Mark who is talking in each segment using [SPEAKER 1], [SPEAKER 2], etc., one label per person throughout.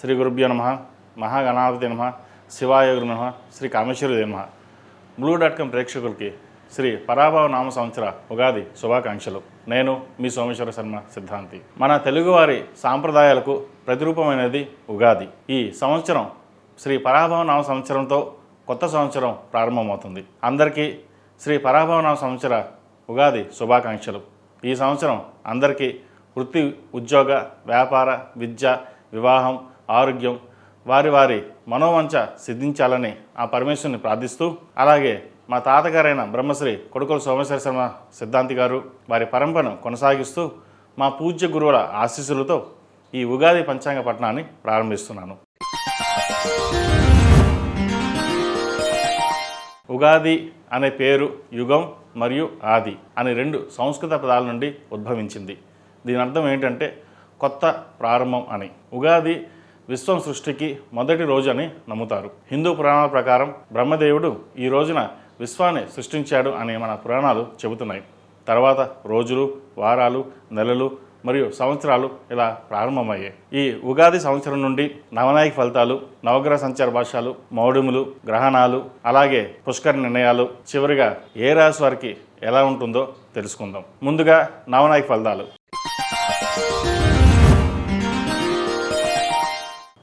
[SPEAKER 1] శ్రీ గురుభ్యో నమః. మహాగణాధిపతి నమః. శివాయ గురు నమః. శ్రీ కామేశ్వరి నమః. blue.com ప్రేక్షకులకి శ్రీ పరాభవ నామ సంవత్సర ఉగాది శుభాకాంక్షలు. నేను మీ సోమేశ్వర శర్మ సిద్ధాంతి. మన తెలుగువారి సాంప్రదాయాలకు ప్రతిరూపమైనది ఉగాది. ఈ సంవత్సరం శ్రీ పరాభవ నామ సంవత్సరంతో కొత్త సంవత్సరం ప్రారంభమవుతుంది. అందరికీ శ్రీ పరాభవ నామ సంవత్సర ఉగాది శుభాకాంక్షలు. ఈ సంవత్సరం అందరికీ వృత్తి, ఉద్యోగ, వ్యాపార, విద్య, వివాహం, ఆరోగ్యం, వారి వారి మనోవంచ సిద్ధించాలని ఆ పరమేశ్వరుని ప్రార్థిస్తూ, అలాగే మా తాతగారైన బ్రహ్మశ్రీ కొడుకుల సోమేశ్వర శర్మ సిద్ధాంతి గారు వారి పరంపరను కొనసాగిస్తూ మా పూజ్య గురువుల ఆశీస్సులతో ఈ ఉగాది పంచాంగ పఠనాన్ని ప్రారంభిస్తున్నాను. ఉగాది అనే పేరు యుగం మరియు ఆది అనే రెండు సంస్కృత పదాల నుండి ఉద్భవించింది. దీని అర్థం ఏంటంటే కొత్త ప్రారంభం అని. ఉగాది విశ్వం సృష్టికి మొదటి రోజు అని నమ్ముతారు. హిందూ పురాణాల ప్రకారం బ్రహ్మదేవుడు ఈ రోజున విశ్వాన్ని సృష్టించాడు అని మన పురాణాలు చెబుతున్నాయి. తర్వాత రోజులు, వారాలు, నెలలు మరియు సంవత్సరాలు ఇలా ప్రారంభమయ్యాయి. ఈ ఉగాది సంవత్సరం నుండి నవనాయక ఫలితాలు, నవగ్రహ సంచార భాష్యాలు, మౌఢ్యములు, గ్రహణాలు, అలాగే పుష్కర నిర్ణయాలు, చివరిగా ఏ రాశి వారికి ఎలా ఉంటుందో తెలుసుకుందాం. ముందుగా నవనాయక ఫలితాలు.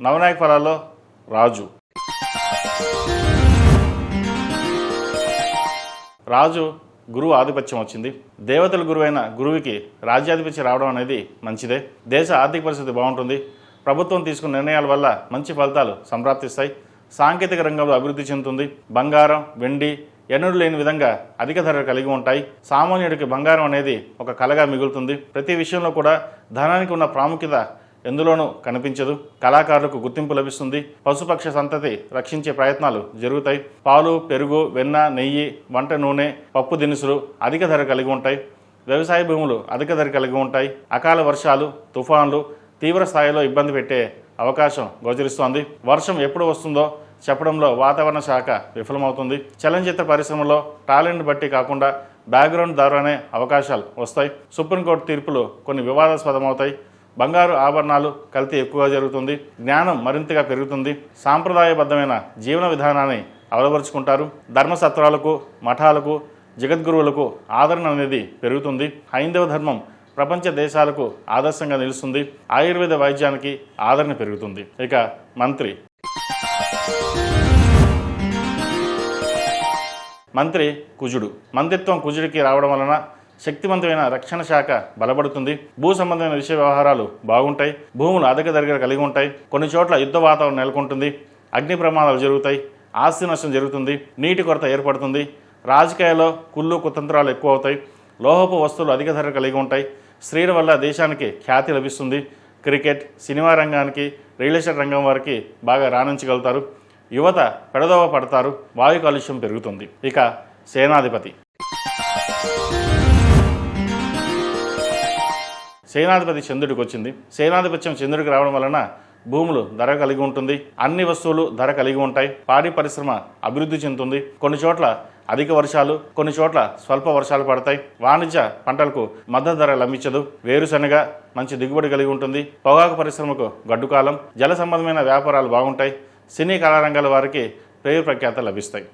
[SPEAKER 1] నవనాయక ఫలాల్లో రాజు గురువు ఆధిపత్యం వచ్చింది. దేవతల గురువైన గురువుకి రాజ్యాధిపత్యం రావడం అనేది మంచిదే. దేశ ఆర్థిక పరిస్థితి బాగుంటుంది. ప్రభుత్వం తీసుకున్న నిర్ణయాల వల్ల మంచి ఫలితాలు సంప్రాప్తిస్తాయి. సాంకేతిక రంగంలో అభివృద్ధి చెందుతుంది. బంగారం, వెండి ఎన్నడూ లేని విధంగా అధిక ధరలు కలిగి ఉంటాయి. సామాన్యుడికి బంగారం అనేది ఒక కళగా మిగులుతుంది. ప్రతి విషయంలో కూడా ధనానికి ఉన్న ప్రాముఖ్యత ఎందులోనూ కనిపించదు. కళాకారులకు గుర్తింపు లభిస్తుంది. పశుపక్ష సంతతి రక్షించే ప్రయత్నాలు జరుగుతాయి. పాలు, పెరుగు, వెన్న, నెయ్యి, వంట నూనె, పప్పు దినుసులు అధిక ధర కలిగి ఉంటాయి. వ్యవసాయ భూములు అధిక ధర కలిగి ఉంటాయి. అకాల వర్షాలు, తుఫాన్లు తీవ్ర స్థాయిలో ఇబ్బంది పెట్టే అవకాశం గోచరిస్తోంది. వర్షం ఎప్పుడు వస్తుందో చెప్పడంలో వాతావరణ శాఖ విఫలమవుతుంది. చలనచిత్ర పరిశ్రమలో టాలెంట్ బట్టి కాకుండా బ్యాక్గ్రౌండ్ ద్వారానే అవకాశాలు వస్తాయి. సుప్రీంకోర్టు తీర్పులు కొన్ని వివాదాస్పదమవుతాయి. బంగారు ఆభరణాలు కల్తీ ఎక్కువగా జరుగుతుంది. జ్ఞానం మరింతగా పెరుగుతుంది. సాంప్రదాయబద్ధమైన జీవన విధానాన్ని అలవరుచుకుంటారు. ధర్మసత్రాలకు, మఠాలకు, జగద్గురువులకు ఆదరణ అనేది పెరుగుతుంది. హైందవ ధర్మం ప్రపంచ దేశాలకు ఆదర్శంగా నిలుస్తుంది. ఆయుర్వేద వైద్యానికి ఆదరణ పెరుగుతుంది. ఇక మంత్రి కుజుడు. మంత్రిత్వం కుజుడికి రావడం వలన శక్తివంతమైన రక్షణ శాఖ బలపడుతుంది. భూ సంబంధమైన విషయ వ్యవహారాలు బాగుంటాయి. భూములు అధిక ధర కలిగి ఉంటాయి. కొన్ని చోట్ల యుద్ధ వాతావరణం నెలకొంటుంది. అగ్ని ప్రమాదాలు జరుగుతాయి. ఆస్తి నష్టం జరుగుతుంది. నీటి కొరత ఏర్పడుతుంది. రాజకీయాల్లో కుళ్ళు కుతంత్రాలు ఎక్కువ అవుతాయి. లోహపు వస్తువులు అధిక ధర కలిగి ఉంటాయి. స్త్రీల వల్ల దేశానికి ఖ్యాతి లభిస్తుంది. క్రికెట్, సినిమా రంగానికి, రియల్ ఎస్టేట్ రంగం వారికి బాగా రాణించగలుగుతారు. యువత పెడదోవ పడతారు. వాయు కాలుష్యం పెరుగుతుంది. ఇక సేనాధిపతి చంద్రుడికి వచ్చింది. సేనాధిపత్యం చంద్రుడికి రావడం వలన భూములు ధర కలిగి ఉంటుంది. అన్ని వస్తువులు ధర కలిగి ఉంటాయి. పాడి పరిశ్రమ అభివృద్ధి చెందుతుంది. కొన్ని చోట్ల అధిక వర్షాలు, కొన్ని చోట్ల స్వల్ప వర్షాలు పడతాయి. వాణిజ్య పంటలకు మద్దతు ధర లభించదు. వేరుశనగ మంచి దిగుబడి కలిగి ఉంటుంది. పొగాకు పరిశ్రమకు గడ్డుకాలం. జల సంబంధమైన వ్యాపారాలు బాగుంటాయి. సినీ కళారంగాల వారికి పేరు ప్రఖ్యాత లభిస్తాయి.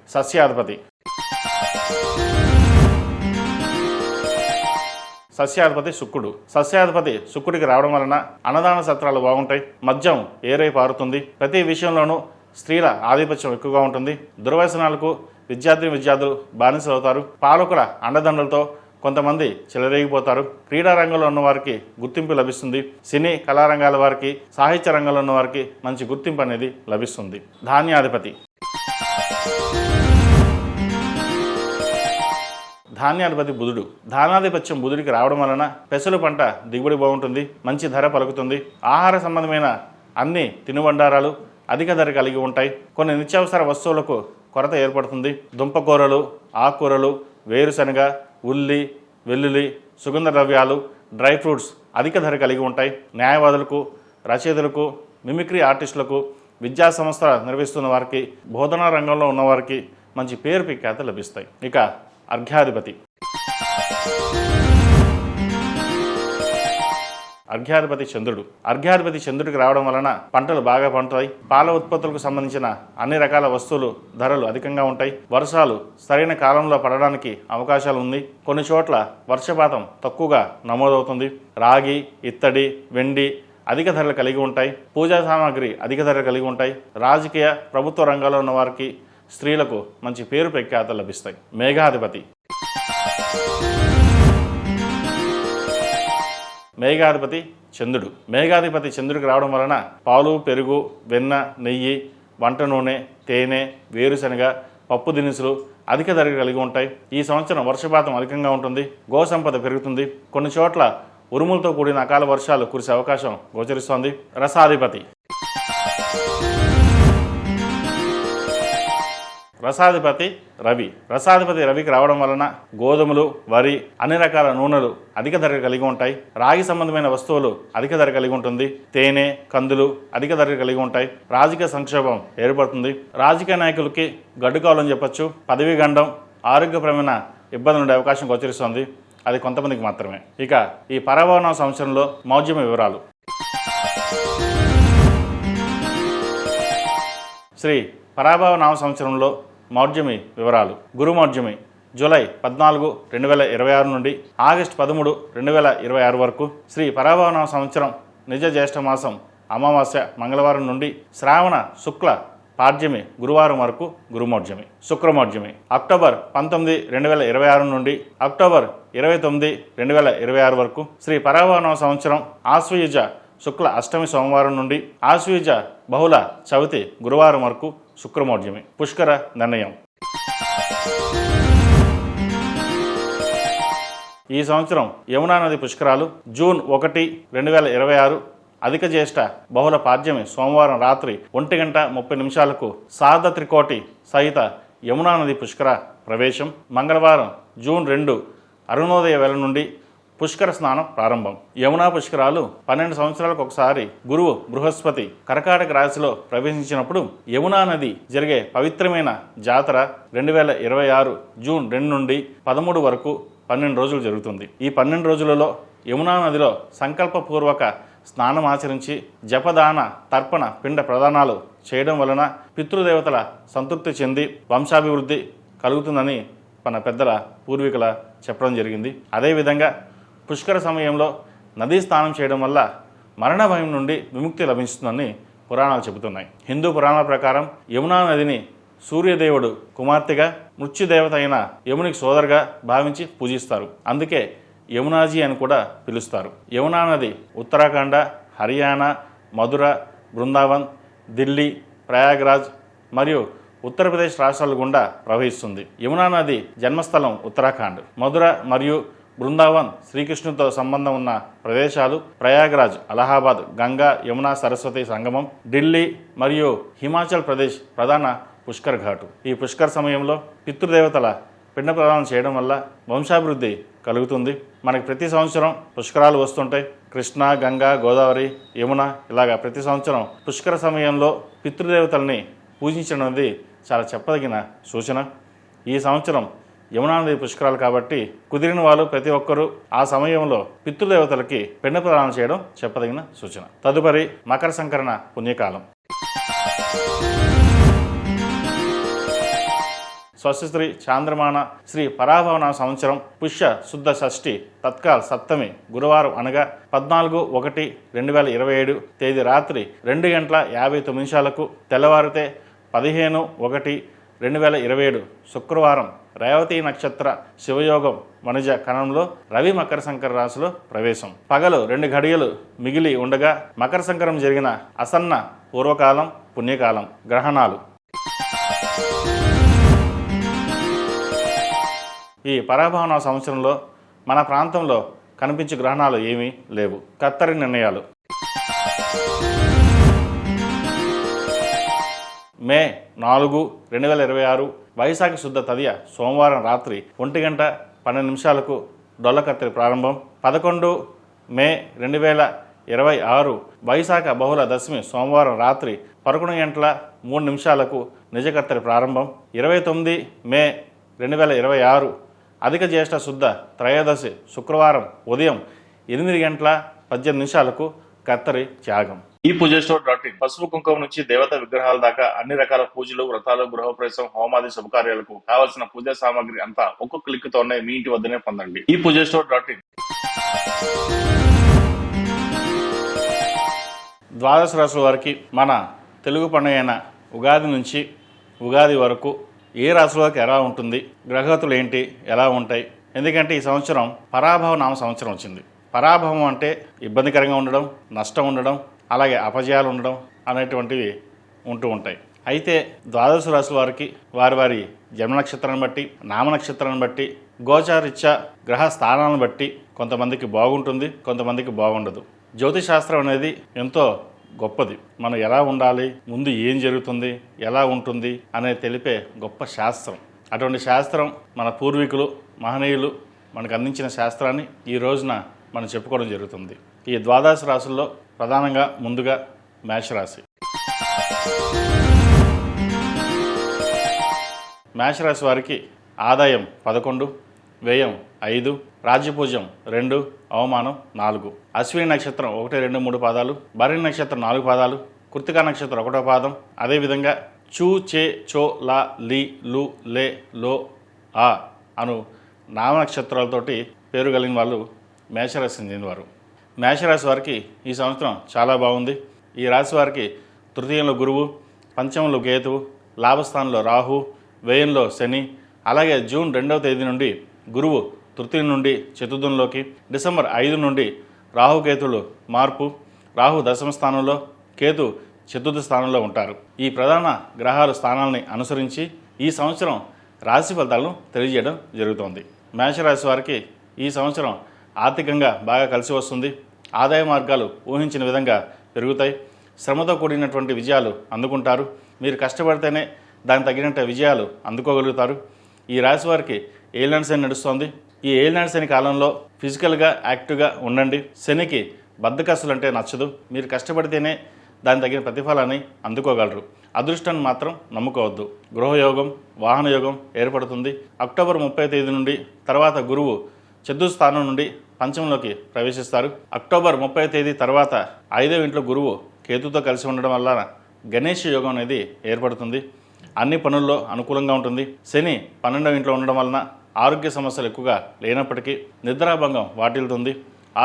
[SPEAKER 1] సస్యాధిపతి శుక్రుడు. సస్యాధిపతి శుక్రుడికి రావడం వలన అన్నదాన సత్రాలు బాగుంటాయి. మద్యం ఏరై పారుతుంది. ప్రతి విషయంలోనూ స్త్రీల ఆధిపత్యం ఎక్కువగా ఉంటుంది. దుర్వ్యసనాలకు విద్యార్థులు బానిసలు అవుతారు. పాలకుల అండదండలతో కొంతమంది చెలరేగిపోతారు. క్రీడా రంగంలో ఉన్న వారికి గుర్తింపు లభిస్తుంది. సినీ కళారంగాల వారికి, సాహిత్య రంగంలో ఉన్న వారికి మంచి గుర్తింపు అనేది లభిస్తుంది. ధాన్యాధిపతి బుధుడు. ధాన్యాధిపత్యం బుధుడికి రావడం వలన పెసలు పంట దిగుబడి బాగుంటుంది. మంచి ధర పలుకుతుంది. ఆహార సంబంధమైన అన్ని తినుబండారాలు అధిక ధర కలిగి ఉంటాయి. కొన్ని నిత్యావసర వస్తువులకు కొరత ఏర్పడుతుంది. దుంపకూరలు, ఆకుకూరలు, వేరుశనగ, ఉల్లి, వెల్లుల్లి, సుగంధ ద్రవ్యాలు, డ్రై ఫ్రూట్స్ అధిక ధర కలిగి ఉంటాయి. న్యాయవాదులకు, రచయితలకు, మిమిక్రీ ఆర్టిస్టులకు, విద్యా సంస్థ నిర్వహిస్తున్న వారికి, బోధనా రంగంలో ఉన్నవారికి మంచి పేరు ప్రఖ్యాత లభిస్తాయి. ఇక అర్ఘ్యాధిపతి అర్ఘ్యాధిపతి చంద్రుడు. అర్ఘ్యాధిపతి చంద్రుడికి రావడం వలన పంటలు బాగా పండుతాయి. పాల ఉత్పత్తులకు సంబంధించిన అన్ని రకాల వస్తువులు ధరలు అధికంగా ఉంటాయి. వర్షాలు సరైన కాలంలో పడడానికి అవకాశాలు ఉంది. కొన్ని చోట్ల వర్షపాతం తక్కువగా నమోదవుతుంది. రాగి, ఇత్తడి, వెండి అధిక ధరలు కలిగి ఉంటాయి. పూజా సామాగ్రి అధిక ధరలు కలిగి ఉంటాయి. రాజకీయ ప్రభుత్వ రంగంలో ఉన్న వారికి, స్త్రీలకు మంచి పేరు ప్రఖ్యాతలు లభిస్తాయి. మేఘాధిపతి. మేఘాధిపతి చంద్రుడు. మేఘాధిపతి చంద్రుడికి రావడం వలన పాలు, పెరుగు, వెన్న, నెయ్యి, వంట నూనె, తేనె, వేరుశనగ, పప్పు దినుసులు అధిక ధరలు కలిగి ఉంటాయి. ఈ సంవత్సరం వర్షపాతం అధికంగా ఉంటుంది. గో సంపద పెరుగుతుంది. కొన్ని చోట్ల ఉరుములతో కూడిన అకాల వర్షాలు కురిసే అవకాశం గోచరిస్తోంది. రసాధిపతి. రసాధిపతి రవి. రసాధిపతి రవికి రావడం వలన గోధుమలు, వరి, అన్ని రకాల నూనెలు అధిక ధర కలిగి ఉంటాయి. రాగి సంబంధమైన వస్తువులు అధిక ధర కలిగి ఉంటుంది. తేనె, కందులు అధిక ధర కలిగి ఉంటాయి. రాజకీయ సంక్షోభం ఏర్పడుతుంది. రాజకీయ నాయకులకి గడ్డుకావాలని చెప్పొచ్చు. పదవీ గండం, ఆరోగ్యపరమైన ఇబ్బందులు ఉండే అవకాశం గోచరిస్తోంది. అది కొంతమందికి మాత్రమే. ఇక ఈ పరాభవనామ సంవత్సరంలో మౌఢ్యమి వివరాలు. శ్రీ పరాభవనామ సంవత్సరంలో మౌఢ్యమి వివరాలు. గురు మౌఢ్యమి జూలై 14, 2026 నుండి ఆగస్టు 13, 2026 వరకు. శ్రీ పరాభవనామ సంవత్సరం నిజ జ్యేష్ఠ మాసం అమావాస్య మంగళవారం నుండి శ్రావణ శుక్ల పాడ్యమి గురువారం వరకు గురుమౌఢ్యమి. శుక్రమౌఢ్యమి అక్టోబర్ 19, 2026 నుండి అక్టోబర్ 29, 2026 వరకు. శ్రీ పరాభవనామ సంవత్సరం ఆశ్వయుజ శుక్ల అష్టమి సోమవారం నుండి ఆశ్వయుజ బహుళ చవితి గురువారం వరకు శుక్రమౌఢ్యమి. పుష్కర నిర్ణయం. ఈ సంవత్సరం యమునా నది పుష్కరాలు జూన్ 1, 2026 అధిక జ్యేష్ఠ బహుళ పాడ్యమి సోమవారం రాత్రి 1:30 సార్ధ త్రికోటి సహిత యమునా నది పుష్కర ప్రవేశం. మంగళవారం జూన్ 2 అరుణోదయ వేళ నుండి పుష్కర స్నానం ప్రారంభం. యమునా పుష్కరాలు 12 సంవత్సరాలకు ఒకసారి గురువు బృహస్పతి కర్కాటక రాశిలో ప్రవేశించినప్పుడు యమునా నది జరిగే పవిత్రమైన జాతర 2026 జూన్ 2 నుండి 13 వరకు 12 రోజులు జరుగుతుంది. ఈ 12 రోజులలో యమునా నదిలో సంకల్పపూర్వక స్నానం ఆచరించి జపదాన తర్పణ పిండ ప్రదానాలు చేయడం వలన పితృదేవతల సంతృప్తి చెంది వంశాభివృద్ధి కలుగుతుందని మన పెద్దల పూర్వీకుల చెప్పడం జరిగింది. అదేవిధంగా పుష్కర సమయంలో నదీ స్నానం చేయడం వల్ల మరణ భయం నుండి విముక్తి లభిస్తుందని పురాణాలు చెబుతున్నాయి. హిందూ పురాణాల ప్రకారం యమునా నదిని సూర్యదేవుడు కుమార్తెగా, మృత్యుదేవత అయిన యమునికి సోదరుగా భావించి పూజిస్తారు. అందుకే యమునాజీ అని కూడా పిలుస్తారు. యమునా నది ఉత్తరాఖండ, హర్యానా, మధుర, బృందావన్, ఢిల్లీ, ప్రయాగ్రాజ్ మరియు ఉత్తరప్రదేశ్ రాష్ట్రాల గుండా ప్రవహిస్తుంది. యమునా నది జన్మస్థలం ఉత్తరాఖండ్. మధుర మరియు బృందావన్ శ్రీకృష్ణుడితో సంబంధం ఉన్న ప్రదేశాలు. ప్రయాగ్రాజ్ అలహాబాద్ గంగా యమునా సరస్వతి సంగమం. ఢిల్లీ మరియు హిమాచల్ ప్రదేశ్ ప్రధాన పుష్కర్ ఘాటు. ఈ పుష్కర్ సమయంలో పితృదేవతల పిండ ప్రదానం చేయడం వల్ల వంశాభివృద్ధి కలుగుతుంది. మనకి ప్రతి సంవత్సరం పుష్కరాలు వస్తుంటాయి. కృష్ణ, గంగా, గోదావరి, యమున ఇలాగా ప్రతి సంవత్సరం పుష్కర సమయంలో పితృదేవతల్ని పూజించడం అనేది చాలా చెప్పదగిన సూచన. ఈ సంవత్సరం యమునా నది పుష్కరాలు కాబట్టి కుదిరిన వాళ్ళు ప్రతి ఒక్కరూ ఆ సమయంలో పితృదేవతలకి పిండ ప్రదానం చేయడం చెప్పదగిన సూచన. తదుపరి మకర సంకరణ పుణ్యకాలం. స్వస్తిశ్రీ చాంద్రమాన శ్రీ పరాభవనామ సంవత్సరం పుష్య శుద్ధ షష్ఠి తత్కాల్ సప్తమి గురువారం అనగా 14/1/2027 తేదీ రాత్రి 2:59 తెల్లవారితే 15/1/2027 శుక్రవారం రేవతి నక్షత్ర శివయోగం వణిజ కణంలో రవి మకర సంకర రాశిలో ప్రవేశం. పగలు 2 గడియలు మిగిలి ఉండగా మకర సంకరం జరిగిన అసన్న పూర్వకాలం పుణ్యకాలం. గ్రహణాలు. ఈ పరాభవన సంవత్సరంలో మన ప్రాంతంలో కనిపించే గ్రహణాలు ఏమీ లేవు. కత్తరి నిర్ణయాలు. మే 4, 2026 వైశాఖ శుద్ధ తదియ సోమవారం రాత్రి 1:12 డొల్ల కత్తెర ప్రారంభం. 11 మే 2026 వైశాఖ బహుళ దశమి సోమవారం రాత్రి 11:03 నిజ కత్తెర ప్రారంభం. 29 మే 2026 అధిక జ్యేష్ఠ శుద్ధ త్రయోదశి శుక్రవారం ఉదయం 8 18 నిమిషాలకు కత్తరి త్యాగం. ఈ పూజస్టోర్.in పసుపు కుంకుమ నుంచి దేవత విగ్రహాల దాకా అన్ని రకాల పూజలు, వ్రతాలు, గృహప్రవేశం, హోమాది శుభకార్యాలకు కావలసిన పూజా సామాగ్రి అంతా ఒక్క క్లిక్ తోనే మీ ఇంటి వద్దనే పొందండి. ఈ పూజస్టోర్.in. ద్వాదశ రాశుల వారికి మన తెలుగు పండుగ అయిన ఉగాది నుంచి ఉగాది వరకు ఏ రాశుల వారికి ఎలా ఉంటుంది, గ్రహగతులు ఏంటి, ఎలా ఉంటాయి? ఎందుకంటే ఈ సంవత్సరం పరాభవ నామ సంవత్సరం వచ్చింది. పరాభవం అంటే ఇబ్బందికరంగా ఉండడం, నష్టం ఉండడం, అలాగే అపజయాలు ఉండడం అనేటువంటివి ఉంటూ ఉంటాయి. అయితే ద్వాదశ రాశుల వారికి వారి వారి జన్మ నక్షత్రాన్ని బట్టి, నామ నక్షత్రాన్ని బట్టి, గోచారీత్యా గ్రహ స్థానాలను బట్టి కొంతమందికి బాగుంటుంది, కొంతమందికి బాగుండదు. జ్యోతిష్ శాస్త్రం అనేది ఎంతో గొప్పది. మనం ఎలా ఉండాలి, ముందు ఏం జరుగుతుంది, ఎలా ఉంటుంది అనేది తెలిపే గొప్ప శాస్త్రం. అటువంటి శాస్త్రం మన పూర్వీకులు, మహనీయులు మనకు అందించిన శాస్త్రాన్ని ఈ రోజున మనం చెప్పుకోవడం జరుగుతుంది. ఈ ద్వాదశ రాశుల్లో ప్రధానంగా ముందుగా మేషరాశి. మేషరాశి వారికి ఆదాయం 11, వ్యయం 5, రాజ్యపూజ్యం 2, అవమానం 4. అశ్విని నక్షత్రం 1, 2, 3 పాదాలు, భరణి నక్షత్రం 4 పాదాలు, కృత్తికా నక్షత్రం 1వ పాదం. అదేవిధంగా చూ, చే, చో, లా, లీ, లు, లే, లో, ఆ అను నామ నక్షత్రాలతోటి పేరు కలిగిన వాళ్ళు మేషరాశిని చెందినవారు. మేషరాశి వారికి ఈ సంవత్సరం చాలా బాగుంది. ఈ రాశి వారికి తృతీయంలో గురువు, పంచమంలో కేతువు, లాభస్థానంలో రాహు, వ్యయంలో శని, అలాగే జూన్ 2వ తేదీ నుండి గురువు తృతీయం నుండి చతుర్థంలోకి, డిసెంబర్ 5 నుండి రాహుకేతులు మార్పు, రాహు దశమ స్థానంలో, కేతు చతుర్థ స్థానంలో ఉంటారు. ఈ ప్రధాన గ్రహాల స్థానాలని అనుసరించి ఈ సంవత్సరం రాశి ఫలితాలను తెలియజేయడం జరుగుతోంది. మేషరాశి వారికి ఈ సంవత్సరం ఆర్థికంగా బాగా కలిసి వస్తుంది. ఆదాయ మార్గాలు ఊహించిన విధంగా పెరుగుతాయి. శ్రమతో కూడినటువంటి విజయాలు అందుకుంటారు. మీరు కష్టపడితేనే దానికి తగినంత విజయాలు అందుకోగలుగుతారు. ఈ రాశి వారికి ఏలినాటి శని నడుస్తోంది. ఈ ఏలినాటి శని కాలంలో ఫిజికల్గా యాక్టివ్గా ఉండండి. శనికి బద్ధకస్తులు అంటే నచ్చదు. మీరు కష్టపడితేనే దాని తగిన ప్రతిఫలాన్ని అందుకోగలరు. అదృష్టాన్ని మాత్రం నమ్ముకోవద్దు. గృహయోగం, వాహన యోగం ఏర్పడుతుంది. అక్టోబర్ 30వ తేదీ నుండి తర్వాత గురువు చతుర్థ స్థానం నుండి పంచమంలోకి ప్రవేశిస్తారు. అక్టోబర్ 30వ తేదీ తర్వాత 5వ ఇంట్లో గురువు కేతుతో కలిసి ఉండడం వల్ల గణేష్ యోగం అనేది ఏర్పడుతుంది. అన్ని పనుల్లో అనుకూలంగా ఉంటుంది. శని 12వ ఇంట్లో ఉండడం వలన ఆరోగ్య సమస్యలు ఎక్కువగా లేనప్పటికీ నిద్రాభంగం వాటిల్లుతుంది.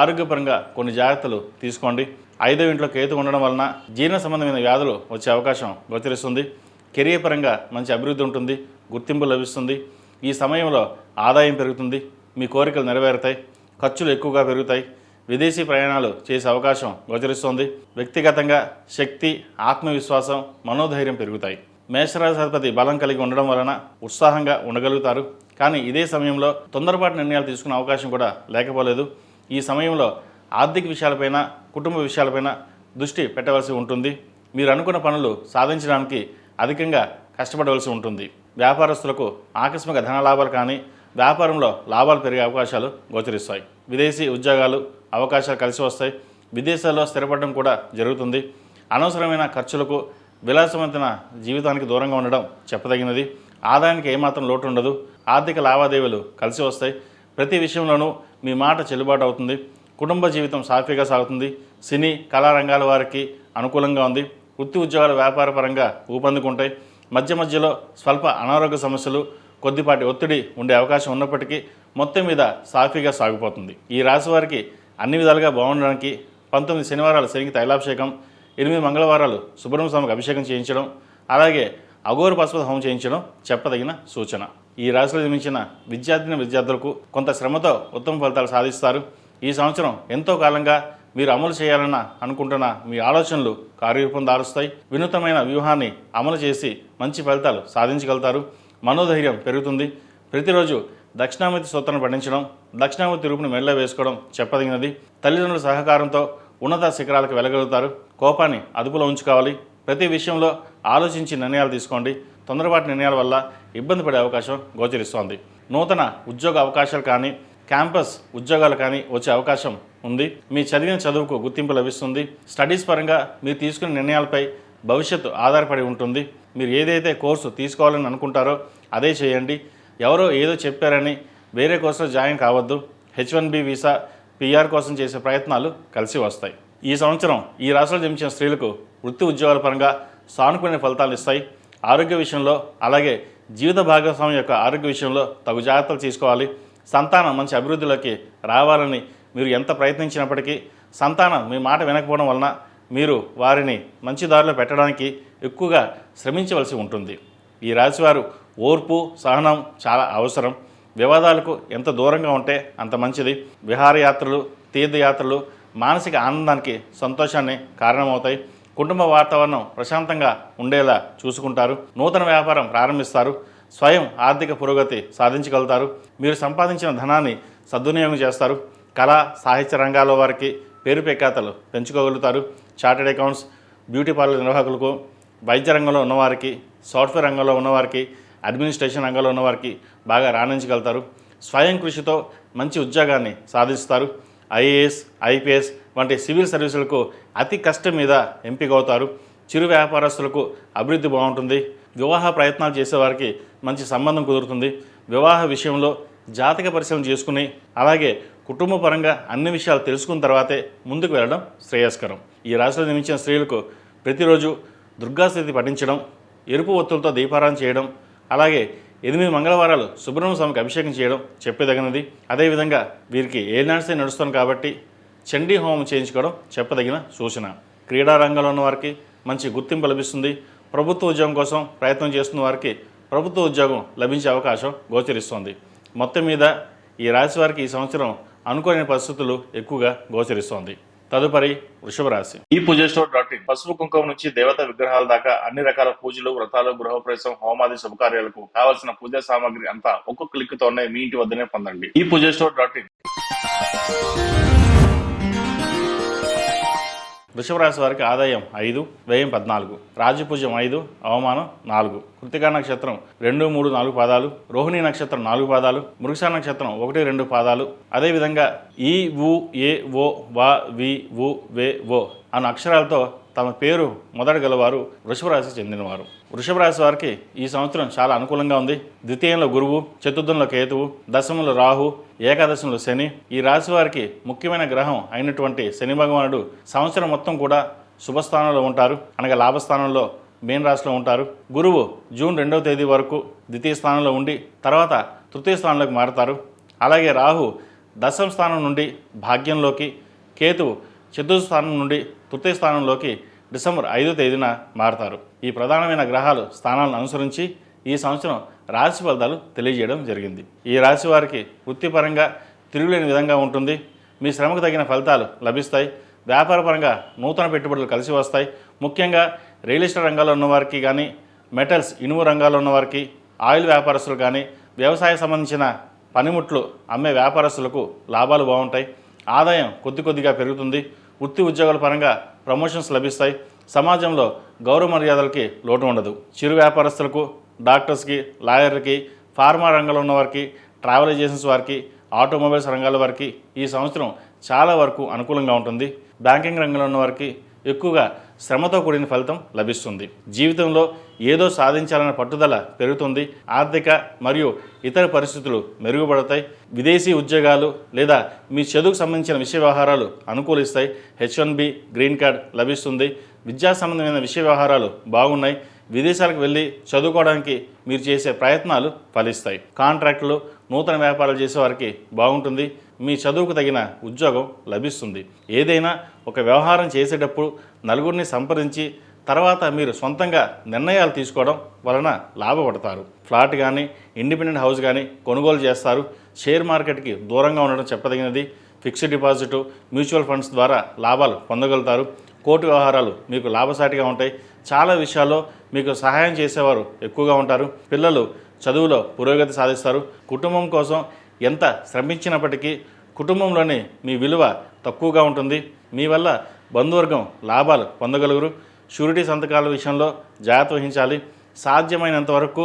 [SPEAKER 1] ఆరోగ్యపరంగా కొన్ని జాగ్రత్తలు తీసుకోండి. 5వ ఇంట్లో కేతు ఉండడం వలన జీర్ణ సంబంధమైన వ్యాధులు వచ్చే అవకాశం గోచరిస్తుంది. కెరీర్ పరంగా మంచి అభివృద్ధి ఉంటుంది. గుర్తింపు లభిస్తుంది. ఈ సమయంలో ఆదాయం పెరుగుతుంది. మీ కోరికలు నెరవేరుతాయి. ఖర్చులు ఎక్కువగా పెరుగుతాయి. విదేశీ ప్రయాణాలు చేసే అవకాశం గోచరిస్తుంది. వ్యక్తిగతంగా శక్తి, ఆత్మవిశ్వాసం, మనోధైర్యం పెరుగుతాయి. మేషరాశిపతి బలం కలిగి ఉండడం వలన ఉత్సాహంగా ఉండగలుగుతారు. కానీ ఇదే సమయంలో తొందరపాటు నిర్ణయాలు తీసుకునే అవకాశం కూడా లేకపోలేదు. ఈ సమయంలో ఆర్థిక విషయాలపైన, కుటుంబ విషయాలపైన దృష్టి పెట్టవలసి ఉంటుంది. మీరు అనుకున్న పనులు సాధించడానికి అధికంగా కష్టపడవలసి ఉంటుంది. వ్యాపారస్తులకు ఆకస్మిక ధనలాభాలు కానీ, వ్యాపారంలో లాభాలు పెరిగే అవకాశాలు గోచరిస్తాయి. విదేశీ ఉద్యోగాలు అవకాశాలు కలిసి వస్తాయి. విదేశాల్లో స్థిరపడడం కూడా జరుగుతుంది. అనవసరమైన ఖర్చులకు, విలాసవంతమైన జీవితానికి దూరంగా ఉండడం చెప్పదగినది. ఆదాయానికి ఏమాత్రం లోటు ఉండదు. ఆర్థిక లావాదేవీలు కలిసి వస్తాయి. ప్రతి విషయంలోనూ మీ మాట చెల్లుబాటు అవుతుంది. కుటుంబ జీవితం సాఫీగా సాగుతుంది. సినీ, కళారంగాల వారికి అనుకూలంగా ఉంది. వృత్తి ఉద్యోగాల వ్యాపార పరంగా ఊపందుకుంటాయి. మధ్య మధ్యలో స్వల్ప అనారోగ్య సమస్యలు, కొద్దిపాటి ఒత్తిడి ఉండే అవకాశం ఉన్నప్పటికీ మొత్తం మీద సాఫీగా సాగిపోతుంది. ఈ రాశి వారికి అన్ని విధాలుగా బాగుండడానికి 19 శనివారాలు శనికి తైలాభిషేకం, 8 మంగళవారాలు సుబ్రహ్మణ్య స్వామికి అభిషేకం చేయించడం, అలాగే అఘోర పశుపత హోమం చేయించడం చెప్పదగిన సూచన. ఈ రాశిలో జన్మించిన విద్యార్థులకు కొంత శ్రమతో ఉత్తమ ఫలితాలు సాధిస్తారు. ఈ సంవత్సరం ఎంతో కాలంగా మీరు అమలు చేయాలన్న అనుకుంటున్న మీ ఆలోచనలు కార్యరూపం దారుస్తాయి. వినూతనమైన వ్యూహాన్ని అమలు చేసి మంచి ఫలితాలు సాధించగలుగుతారు. మనోధైర్యం పెరుగుతుంది. ప్రతిరోజు దక్షిణామూర్తి స్తోత్రాన్ని పఠించడం, దక్షిణామూర్తి రూపును మెడలో వేసుకోవడం చెప్పదగినది. తల్లిదండ్రుల సహకారంతో ఉన్నత శిఖరాలకు వెళ్ళగలుగుతారు. కోపాన్ని అదుపులో ఉంచుకోవాలి. ప్రతి విషయంలో ఆలోచించి నిర్ణయాలు తీసుకోండి. తొందరపాటు నిర్ణయాల వల్ల ఇబ్బంది పడే అవకాశం గోచరిస్తోంది. నూతన ఉద్యోగ అవకాశాలు కానీ, క్యాంపస్ ఉద్యోగాలు కానీ వచ్చే అవకాశం ఉంది. మీ చదివిన చదువుకు గుర్తింపు లభిస్తుంది. స్టడీస్ పరంగా మీరు తీసుకునే నిర్ణయాలపై భవిష్యత్తు ఆధారపడి ఉంటుంది. మీరు ఏదైతే కోర్సు తీసుకోవాలని అనుకుంటారో అదే చేయండి. ఎవరో ఏదో చెప్పారని వేరే కోర్సులో జాయిన్ కావద్దు. H1B వీసా, పిఆర్ కోసం చేసే ప్రయత్నాలు కలిసి వస్తాయి. ఈ సంవత్సరం ఈ రాశిలో జన్మించిన స్త్రీలకు వృత్తి ఉద్యోగాల పరంగా సానుకూల ఫలితాలు ఇస్తాయి. ఆరోగ్య విషయంలో అలాగే జీవిత భాగస్వామి యొక్క ఆరోగ్య విషయంలో తగు జాగ్రత్తలు తీసుకోవాలి. సంతానం మంచి అభివృద్ధిలోకి రావాలని మీరు ఎంత ప్రయత్నించినప్పటికీ సంతానం మీ మాట వినకపోవడం వలన మీరు వారిని మంచి దారిలో పెట్టడానికి ఎక్కువగా శ్రమించవలసి ఉంటుంది. ఈ రాశివారు ఓర్పు సహనం చాలా అవసరం. వివాదాలకు ఎంత దూరంగా ఉంటే అంత మంచిది. విహారయాత్రలు తీర్థయాత్రలు మానసిక ఆనందానికి సంతోషాన్ని కారణమవుతాయి. కుటుంబ వాతావరణం ప్రశాంతంగా ఉండేలా చూసుకుంటారు. నూతన వ్యాపారం ప్రారంభిస్తారు. స్వయం ఆర్థిక పురోగతి సాధించగలుగుతారు. మీరు సంపాదించిన ధనాన్ని సద్వినియోగం చేస్తారు. కళా సాహిత్య రంగాల్లో వారికి పేరు ప్రఖ్యాతలు పెంచుకోగలుగుతారు. చార్టెడ్ అకౌంట్స్, బ్యూటీ పార్లర్ నిర్వాహకులకు, వైద్య రంగంలో ఉన్నవారికి, సాఫ్ట్వేర్ రంగంలో ఉన్నవారికి, అడ్మినిస్ట్రేషన్ రంగంలో ఉన్నవారికి బాగా రాణించగలుగుతారు. స్వయం కృషితో మంచి ఉద్యోగాన్ని సాధిస్తారు. ఐఏఎస్, ఐపీఎస్ వంటి సివిల్ సర్వీసులకు అతి కష్టం మీద ఎంపిక అవుతారు. చిరు వ్యాపారస్తులకు అభివృద్ధి బాగుంటుంది. వివాహ ప్రయత్నాలు చేసేవారికి మంచి సంబంధం కుదురుతుంది. వివాహ విషయంలో జాతక పరిశీలన చేసుకుని అలాగే కుటుంబ పరంగా అన్ని విషయాలు తెలుసుకున్న తర్వాతే ముందుకు వెళ్ళడం శ్రేయస్కరం. ఈ రాశిలో జన్మించిన స్త్రీలకు ప్రతిరోజు దుర్గాస్థితి పఠించడం, ఎరుపు ఒత్తులతో దీపారాధన చేయడం, అలాగే 8 మంగళవారాలు సుబ్రహ్మణ్య స్వామికి అభిషేకం చేయడం చెప్పదగినది. అదేవిధంగా వీరికి ఏలినాడ్సే నడుస్తుంది కాబట్టి చండీ హోమం చేయించుకోవడం చెప్పదగిన సూచన. క్రీడా రంగంలో ఉన్న వారికి మంచి గుర్తింపు లభిస్తుంది. ప్రభుత్వ ఉద్యోగం కోసం ప్రయత్నం చేస్తున్న వారికి ప్రభుత్వ ఉద్యోగం లభించే అవకాశం గోచరిస్తోంది. మొత్తం మీద ఈ రాశి వారికి ఈ సంవత్సరం అనుకోని పరిస్థితులు ఎక్కువగా గోచరిస్తోంది. తదుపరి వృషభ రాశి. ఈ పూజస్టోర్.in పసుపు కుంకుమ నుంచి దేవత విగ్రహాల దాకా అన్ని రకాల పూజలు, వ్రతాలు, గృహప్రవేశం, హోమాది శుభకార్యాలకు కావలసిన పూజా సామాగ్రి అంతా ఒక్కొక్క క్లిక్ తోనే మీ ఇంటి వద్దనే పొందండి. ఈ పూజస్టోర్.in. వృషభ రాశి వారికి ఆదాయం 5, వ్యయం 14, రాజపూజ్యం 5, అవమానం 4. కృతికా నక్షత్రం 2, 3, 4 పాదాలు, రోహిణి నక్షత్రం 4 పాదాలు, మృగశిర నక్షత్రం 1, 2 పాదాలు. అదేవిధంగా ఈ, ఊ, ఏ, ఓ, వా, వి, వు, వే, ఓ అన్న అక్షరాలతో తమ పేరు మొదట గలవారు వృషభ రాశికి చెందినవారు. వృషభ రాశి వారికి ఈ సంవత్సరం చాలా అనుకూలంగా ఉంది. ద్వితీయంలో గురువు, చతుర్థంలో కేతువు, దశమంలో రాహు, ఏకాదశంలో శని. ఈ రాశి వారికి ముఖ్యమైన గ్రహం అయినటువంటి శని భగవానుడు సంవత్సరం మొత్తం కూడా శుభస్థానంలో ఉంటారు, అనగా లాభస్థానంలో మీన రాశిలో ఉంటారు. గురువు జూన్ 2వ తేదీ వరకు ద్వితీయ స్థానంలో ఉండి తర్వాత తృతీయ స్థానంలోకి మారుతారు. అలాగే రాహు దశమ స్థానం నుండి భాగ్యంలోకి, కేతువు చతుర్థ స్థానం నుండి తృతీయ స్థానంలోకి డిసెంబర్ 5వ తేదీన మారతారు. ఈ ప్రధానమైన గ్రహాలు స్థానాలను అనుసరించి ఈ సంవత్సరం రాశి ఫలితాలు తెలియజేయడం జరిగింది. ఈ రాశి వారికి వృత్తిపరంగా తిరుగులేని విధంగా ఉంటుంది. మీ శ్రమకు తగిన ఫలితాలు లభిస్తాయి. వ్యాపారపరంగా నూతన పెట్టుబడులు కలిసి వస్తాయి. ముఖ్యంగా రియల్ ఎస్టేట్ రంగాల్లో ఉన్నవారికి కానీ, మెటల్స్ ఇనుము రంగాల్లో ఉన్నవారికి, ఆయిల్ వ్యాపారస్తులు కానీ, వ్యవసాయ సంబంధించిన పనిముట్లు అమ్మే వ్యాపారస్తులకు లాభాలు బాగుంటాయి. ఆదాయం కొద్దిగా పెరుగుతుంది. వృత్తి ఉద్యోగాల పరంగా ప్రమోషన్స్ లభిస్తాయి. సమాజంలో గౌరవ మర్యాదలకి లోటు ఉండదు. చిరు వ్యాపారస్తులకు, డాక్టర్స్కి, లాయర్లకి, ఫార్మా రంగంలో ఉన్న వారికి, ట్రావెల్ ఏజెన్సీస్ వారికి, ఆటోమొబైల్స్ రంగాల వారికి ఈ సంవత్సరం చాలా వరకు అనుకూలంగా ఉంటుంది. బ్యాంకింగ్ రంగంలో ఉన్న వారికి ఎక్కువగా శ్రమతో కూడిన ఫలితం లభిస్తుంది. జీవితంలో ఏదో సాధించాలన్న పట్టుదల పెరుగుతుంది. ఆర్థిక మరియు ఇతర పరిస్థితులు మెరుగుపడతాయి. విదేశీ ఉద్యోగాలు లేదా మీ చదువుకు సంబంధించిన విషయ వ్యవహారాలు అనుకూలిస్తాయి. H1B గ్రీన్ కార్డ్ లభిస్తుంది. విద్యా సంబంధమైన విషయ వ్యవహారాలు బాగున్నాయి. విదేశాలకు వెళ్ళి చదువుకోవడానికి మీరు చేసే ప్రయత్నాలు ఫలిస్తాయి. కాంట్రాక్టులు, నూతన వ్యాపారాలు చేసేవారికి బాగుంటుంది. మీ చదువుకు తగిన ఉద్యోగం లభిస్తుంది. ఏదైనా ఒక వ్యవహారం చేసేటప్పుడు నలుగురిని సంప్రదించి తర్వాత మీరు సొంతంగా నిర్ణయాలు తీసుకోవడం వలన లాభపడతారు. ఫ్లాట్ కానీ, ఇండిపెండెంట్ హౌస్ కానీ కొనుగోలు చేస్తారు. షేర్ మార్కెట్కి దూరంగా ఉండడం చెప్పదగినది. ఫిక్స్డ్ డిపాజిట్, మ్యూచువల్ ఫండ్స్ ద్వారా లాభాలు పొందగలుగుతారు. కోర్టు వ్యవహారాలు మీకు లాభసాటిగా ఉంటాయి. చాలా విషయాల్లో మీకు సహాయం చేసేవారు ఎక్కువగా ఉంటారు. పిల్లలు చదువులో పురోగతి సాధిస్తారు. కుటుంబం కోసం ఎంత శ్రమించినప్పటికీ కుటుంబంలోని మీ విలువ తక్కువగా ఉంటుంది. మీ వల్ల బంధువర్గం లాభాలు పొందగలుగురు. షూరిటీ సంతకాల విషయంలో జాగ్రత్త వహించాలి. సాధ్యమైనంత వరకు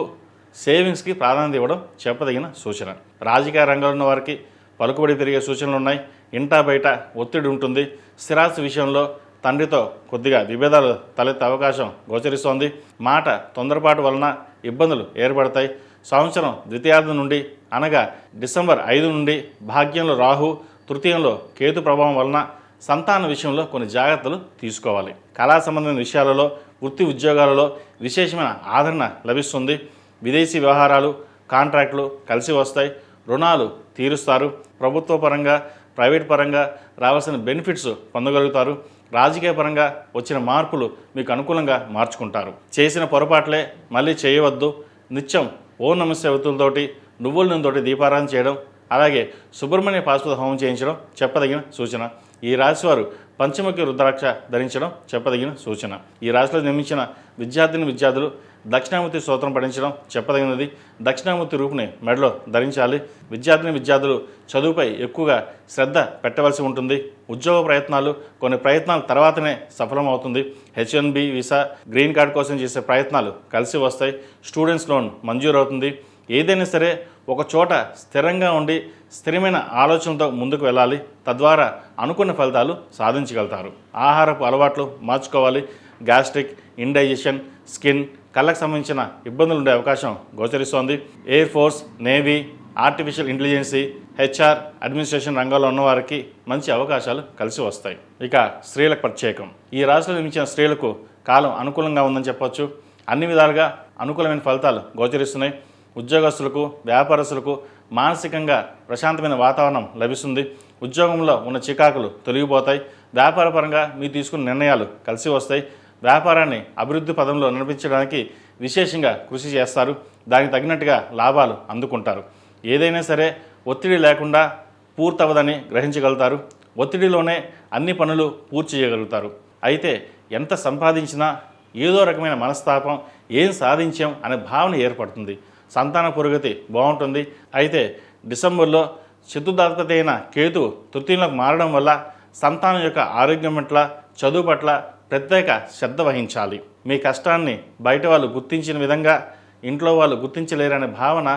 [SPEAKER 1] సేవింగ్స్కి ప్రాధాన్యత ఇవ్వడం చెప్పదగిన సూచన. రాజకీయ రంగంలో ఉన్న వారికి పలుకుబడి పెరిగే సూచనలు ఉన్నాయి. ఇంటా బయట ఒత్తిడి ఉంటుంది. స్థిరాస్తి విషయంలో తండ్రితో కొద్దిగా విభేదాలు తలెత్తే అవకాశం గోచరిస్తోంది. మాట తొందరపాటు వలన ఇబ్బందులు ఏర్పడతాయి. సంవత్సరం ద్వితీయార్థం నుండి అనగా డిసెంబర్ 5 నుండి భాగ్యంలో రాహు, తృతీయంలో కేతు ప్రభావం వలన సంతాన విషయంలో కొన్ని జాగ్రత్తలు తీసుకోవాలి. కళా సంబంధమైన విషయాలలో, వృత్తి ఉద్యోగాలలో విశేషమైన ఆదరణ లభిస్తుంది. విదేశీ వ్యవహారాలు, కాంట్రాక్టులు కలిసి వస్తాయి. రుణాలు తీరుస్తారు. ప్రభుత్వ పరంగా, ప్రైవేట్ పరంగా రావాల్సిన బెనిఫిట్స్ పొందగలుగుతారు. రాజకీయ పరంగా వచ్చిన మార్పులు మీకు అనుకూలంగా మార్చుకుంటారు. చేసిన పొరపాట్లే మళ్ళీ చేయవద్దు. నిత్యం ఓం నమస్తే ఒత్తులతోటి, నువ్వుల నూనెతోటి దీపారాధన చేయడం, అలాగే సుబ్రహ్మణ్య పాశుపత హోమం చేయించడం చెప్పదగిన సూచన. ఈ రాశివారు పంచముఖి రుద్రాక్ష ధరించడం చెప్పదగిన సూచన. ఈ రాశిలో జన్మించిన విద్యార్థులు దక్షిణామూర్తి స్తోత్రం పఠించడం చెప్పదగినది. దక్షిణామూర్తి రూపుని మెడలో ధరించాలి. విద్యార్థులు చదువుపై ఎక్కువగా శ్రద్ధ పెట్టవలసి ఉంటుంది. ఉద్యోగ ప్రయత్నాలు కొన్ని ప్రయత్నాల తర్వాతనే సఫలమవుతుంది. H1B వీసా, గ్రీన్ కార్డ్ కోసం చేసే ప్రయత్నాలు కలిసి వస్తాయి. స్టూడెంట్స్ లోన్ మంజూరు అవుతుంది. ఏదైనా సరే ఒక చోట స్థిరంగా ఉండి స్థిరమైన ఆలోచనతో ముందుకు వెళ్ళాలి. తద్వారా అనుకున్న ఫలితాలు సాధించగలుగుతారు. ఆహారపు అలవాట్లు మార్చుకోవాలి. గ్యాస్ట్రిక్, ఇండైజెషన్, స్కిన్, కళ్ళకు సంబంధించిన ఇబ్బందులు ఉండే అవకాశం గోచరిస్తోంది. Air force, navy, artificial intelligence, HR, administration రంగాల్లో ఉన్నవారికి మంచి అవకాశాలు కలిసి వస్తాయి. ఇక స్త్రీలకు ప్రత్యేకం. ఈ రాశిలో జన్మించిన స్త్రీలకు కాలం అనుకూలంగా ఉందని చెప్పొచ్చు. అన్ని విధాలుగా అనుకూలమైన ఫలితాలు గోచరిస్తున్నాయి. ఉద్యోగస్తులకు, వ్యాపారస్తులకు మానసికంగా ప్రశాంతమైన వాతావరణం లభిస్తుంది. ఉద్యోగంలో ఉన్న చికాకులు తొలగిపోతాయి. వ్యాపారపరంగా మీరు తీసుకున్న నిర్ణయాలు కలిసి వస్తాయి. వ్యాపారాన్ని అభివృద్ధి పదంలో నడిపించడానికి విశేషంగా కృషి చేస్తారు. దానికి తగినట్టుగా లాభాలు అందుకుంటారు. ఏదైనా సరే ఒత్తిడి లేకుండా పూర్తవదని గ్రహించగలుగుతారు. ఒత్తిడిలోనే అన్ని పనులు పూర్తి చేయగలుగుతారు. అయితే ఎంత సంపాదించినా ఏదో రకమైన మనస్తాపం, ఏం సాధించాం అనే భావన ఏర్పడుతుంది. సంతాన పురోగతి బాగుంటుంది. అయితే డిసెంబర్లో చతుర్థాధిపతి అయిన కేతు తృతీయంలోకి మారడం వల్ల సంతానం యొక్క ఆరోగ్యం పట్ల, చదువు పట్ల ప్రత్యేక శ్రద్ధ వహించాలి. మీ కష్టాన్ని బయట వాళ్ళు గుర్తించిన విధంగా ఇంట్లో వాళ్ళు గుర్తించలేరనే భావన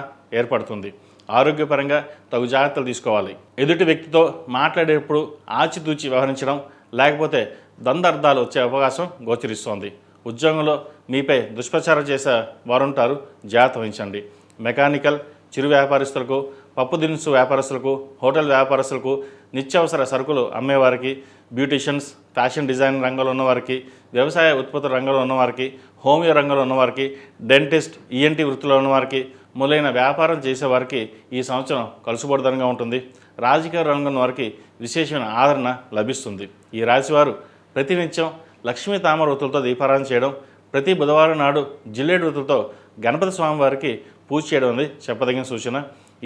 [SPEAKER 1] ఏర్పడుతుంది. ఆరోగ్యపరంగా తగు జాగ్రత్తలు తీసుకోవాలి. ఎదుటి వ్యక్తితో మాట్లాడేటప్పుడు ఆచితూచి వ్యవహరించడం, లేకపోతే ద్వంద్వార్థాలు వచ్చే అవకాశం గోచరిస్తోంది. ఉద్యోగంలో మీపై దుష్ప్రచారం చేసే వారుంటారు, జాగ్రత్త వహించండి. మెకానికల్, చిరు వ్యాపారస్తులకు, పప్పు దినుసు వ్యాపారస్తులకు, హోటల్ వ్యాపారస్తులకు, నిత్యావసర సరుకులు అమ్మేవారికి, బ్యూటీషియన్స్, ఫ్యాషన్ డిజైన్ రంగంలో ఉన్నవారికి, వ్యవసాయ ఉత్పత్తుల రంగంలో ఉన్నవారికి, హోమియో రంగంలో ఉన్నవారికి, డెంటిస్ట్, ENT వృత్తిలో ఉన్నవారికి, మొదలైన వ్యాపారం చేసేవారికి ఈ సంవత్సరం కలుసుబడిదనంగా ఉంటుంది. రాజకీయ రంగం వారికి విశేషమైన ఆదరణ లభిస్తుంది. ఈ రాశివారు ప్రతినిత్యం లక్ష్మీ తామర వృత్తులతో దీపారాధన చేయడం, ప్రతి బుధవారం నాడు జిల్లేడు వృత్తులతో గణపతి స్వామి వారికి పూజ చేయడం అనేది చెప్పదగిన సూచన.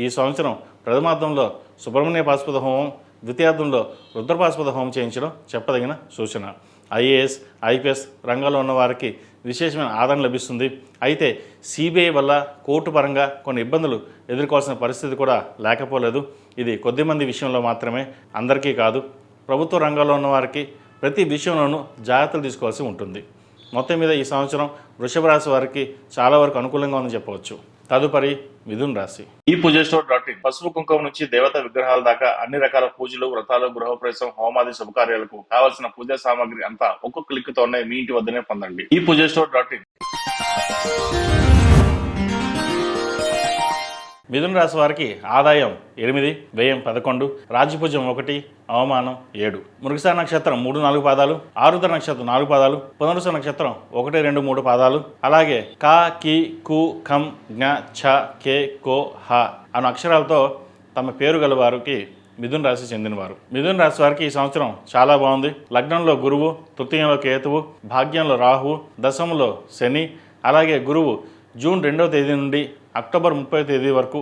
[SPEAKER 1] ఈ సంవత్సరం ప్రథమార్థంలో సుబ్రహ్మణ్య పాశుపత హోమం, ద్వితీయార్థంలో రుద్రపాశుపత హోమం చేయించడం చెప్పదగిన సూచన. IAS, IPS రంగాల్లో ఉన్న వారికి విశేషమైన ఆదరణ లభిస్తుంది. అయితే CBI వల్ల కోర్టు పరంగా కొన్ని ఇబ్బందులు ఎదుర్కోవాల్సిన పరిస్థితి కూడా లేకపోలేదు. ఇది కొద్దిమంది విషయంలో మాత్రమే, అందరికీ కాదు. ప్రభుత్వ రంగాల్లో ఉన్న వారికి ప్రతి విషయంలోనూ జాగ్రత్తలు తీసుకోవాల్సి ఉంటుంది. మొత్తం మీద ఈ సంవత్సరం వృషభ రాశి వారికి చాలా వరకు అనుకూలంగా ఉందని చెప్పవచ్చు. తదుపరి మిథున రాశి. ఈ పూజస్టోర్.in పసుపు కుంకుమ నుంచి దేవతా విగ్రహాల దాకా అన్ని రకాల పూజలు, వ్రతాలు, గృహప్రవేశం, హోమాది శుభకార్యాలకు కావాల్సిన పూజా సామాగ్రి అంతా ఒక్కొక్క క్లిక్ తోనే మీ ఇంటి వద్దనే పొందండి. ఈ పూజస్టోర్.in. మిథున రాశి వారికి ఆదాయం 8, వ్యయం 11, రాజ్యపూజ్యం 1, అవమానం 7. మృగశిర నక్షత్రం 3, 4 పాదాలు, ఆరుద్ర నక్షత్రం 4 పాదాలు, పునరుస నక్షత్రం 1, 2, 3 పాదాలు, అలాగే క, కి, కు, ఖం, జ్ఞ, ఛ, కే, కో, హ అనే అక్షరాలతో తమ పేరు గల వారికి మిథున రాశి చెందినవారు. మిథున రాశి వారికి ఈ సంవత్సరం చాలా బాగుంది. లగ్నంలో గురువు, తృతీయంలో కేతువు, భాగ్యంలో రాహువు, దశమంలో శని, అలాగే గురువు జూన్ 2వ తేదీ నుండి అక్టోబర్ 30వ తేదీ వరకు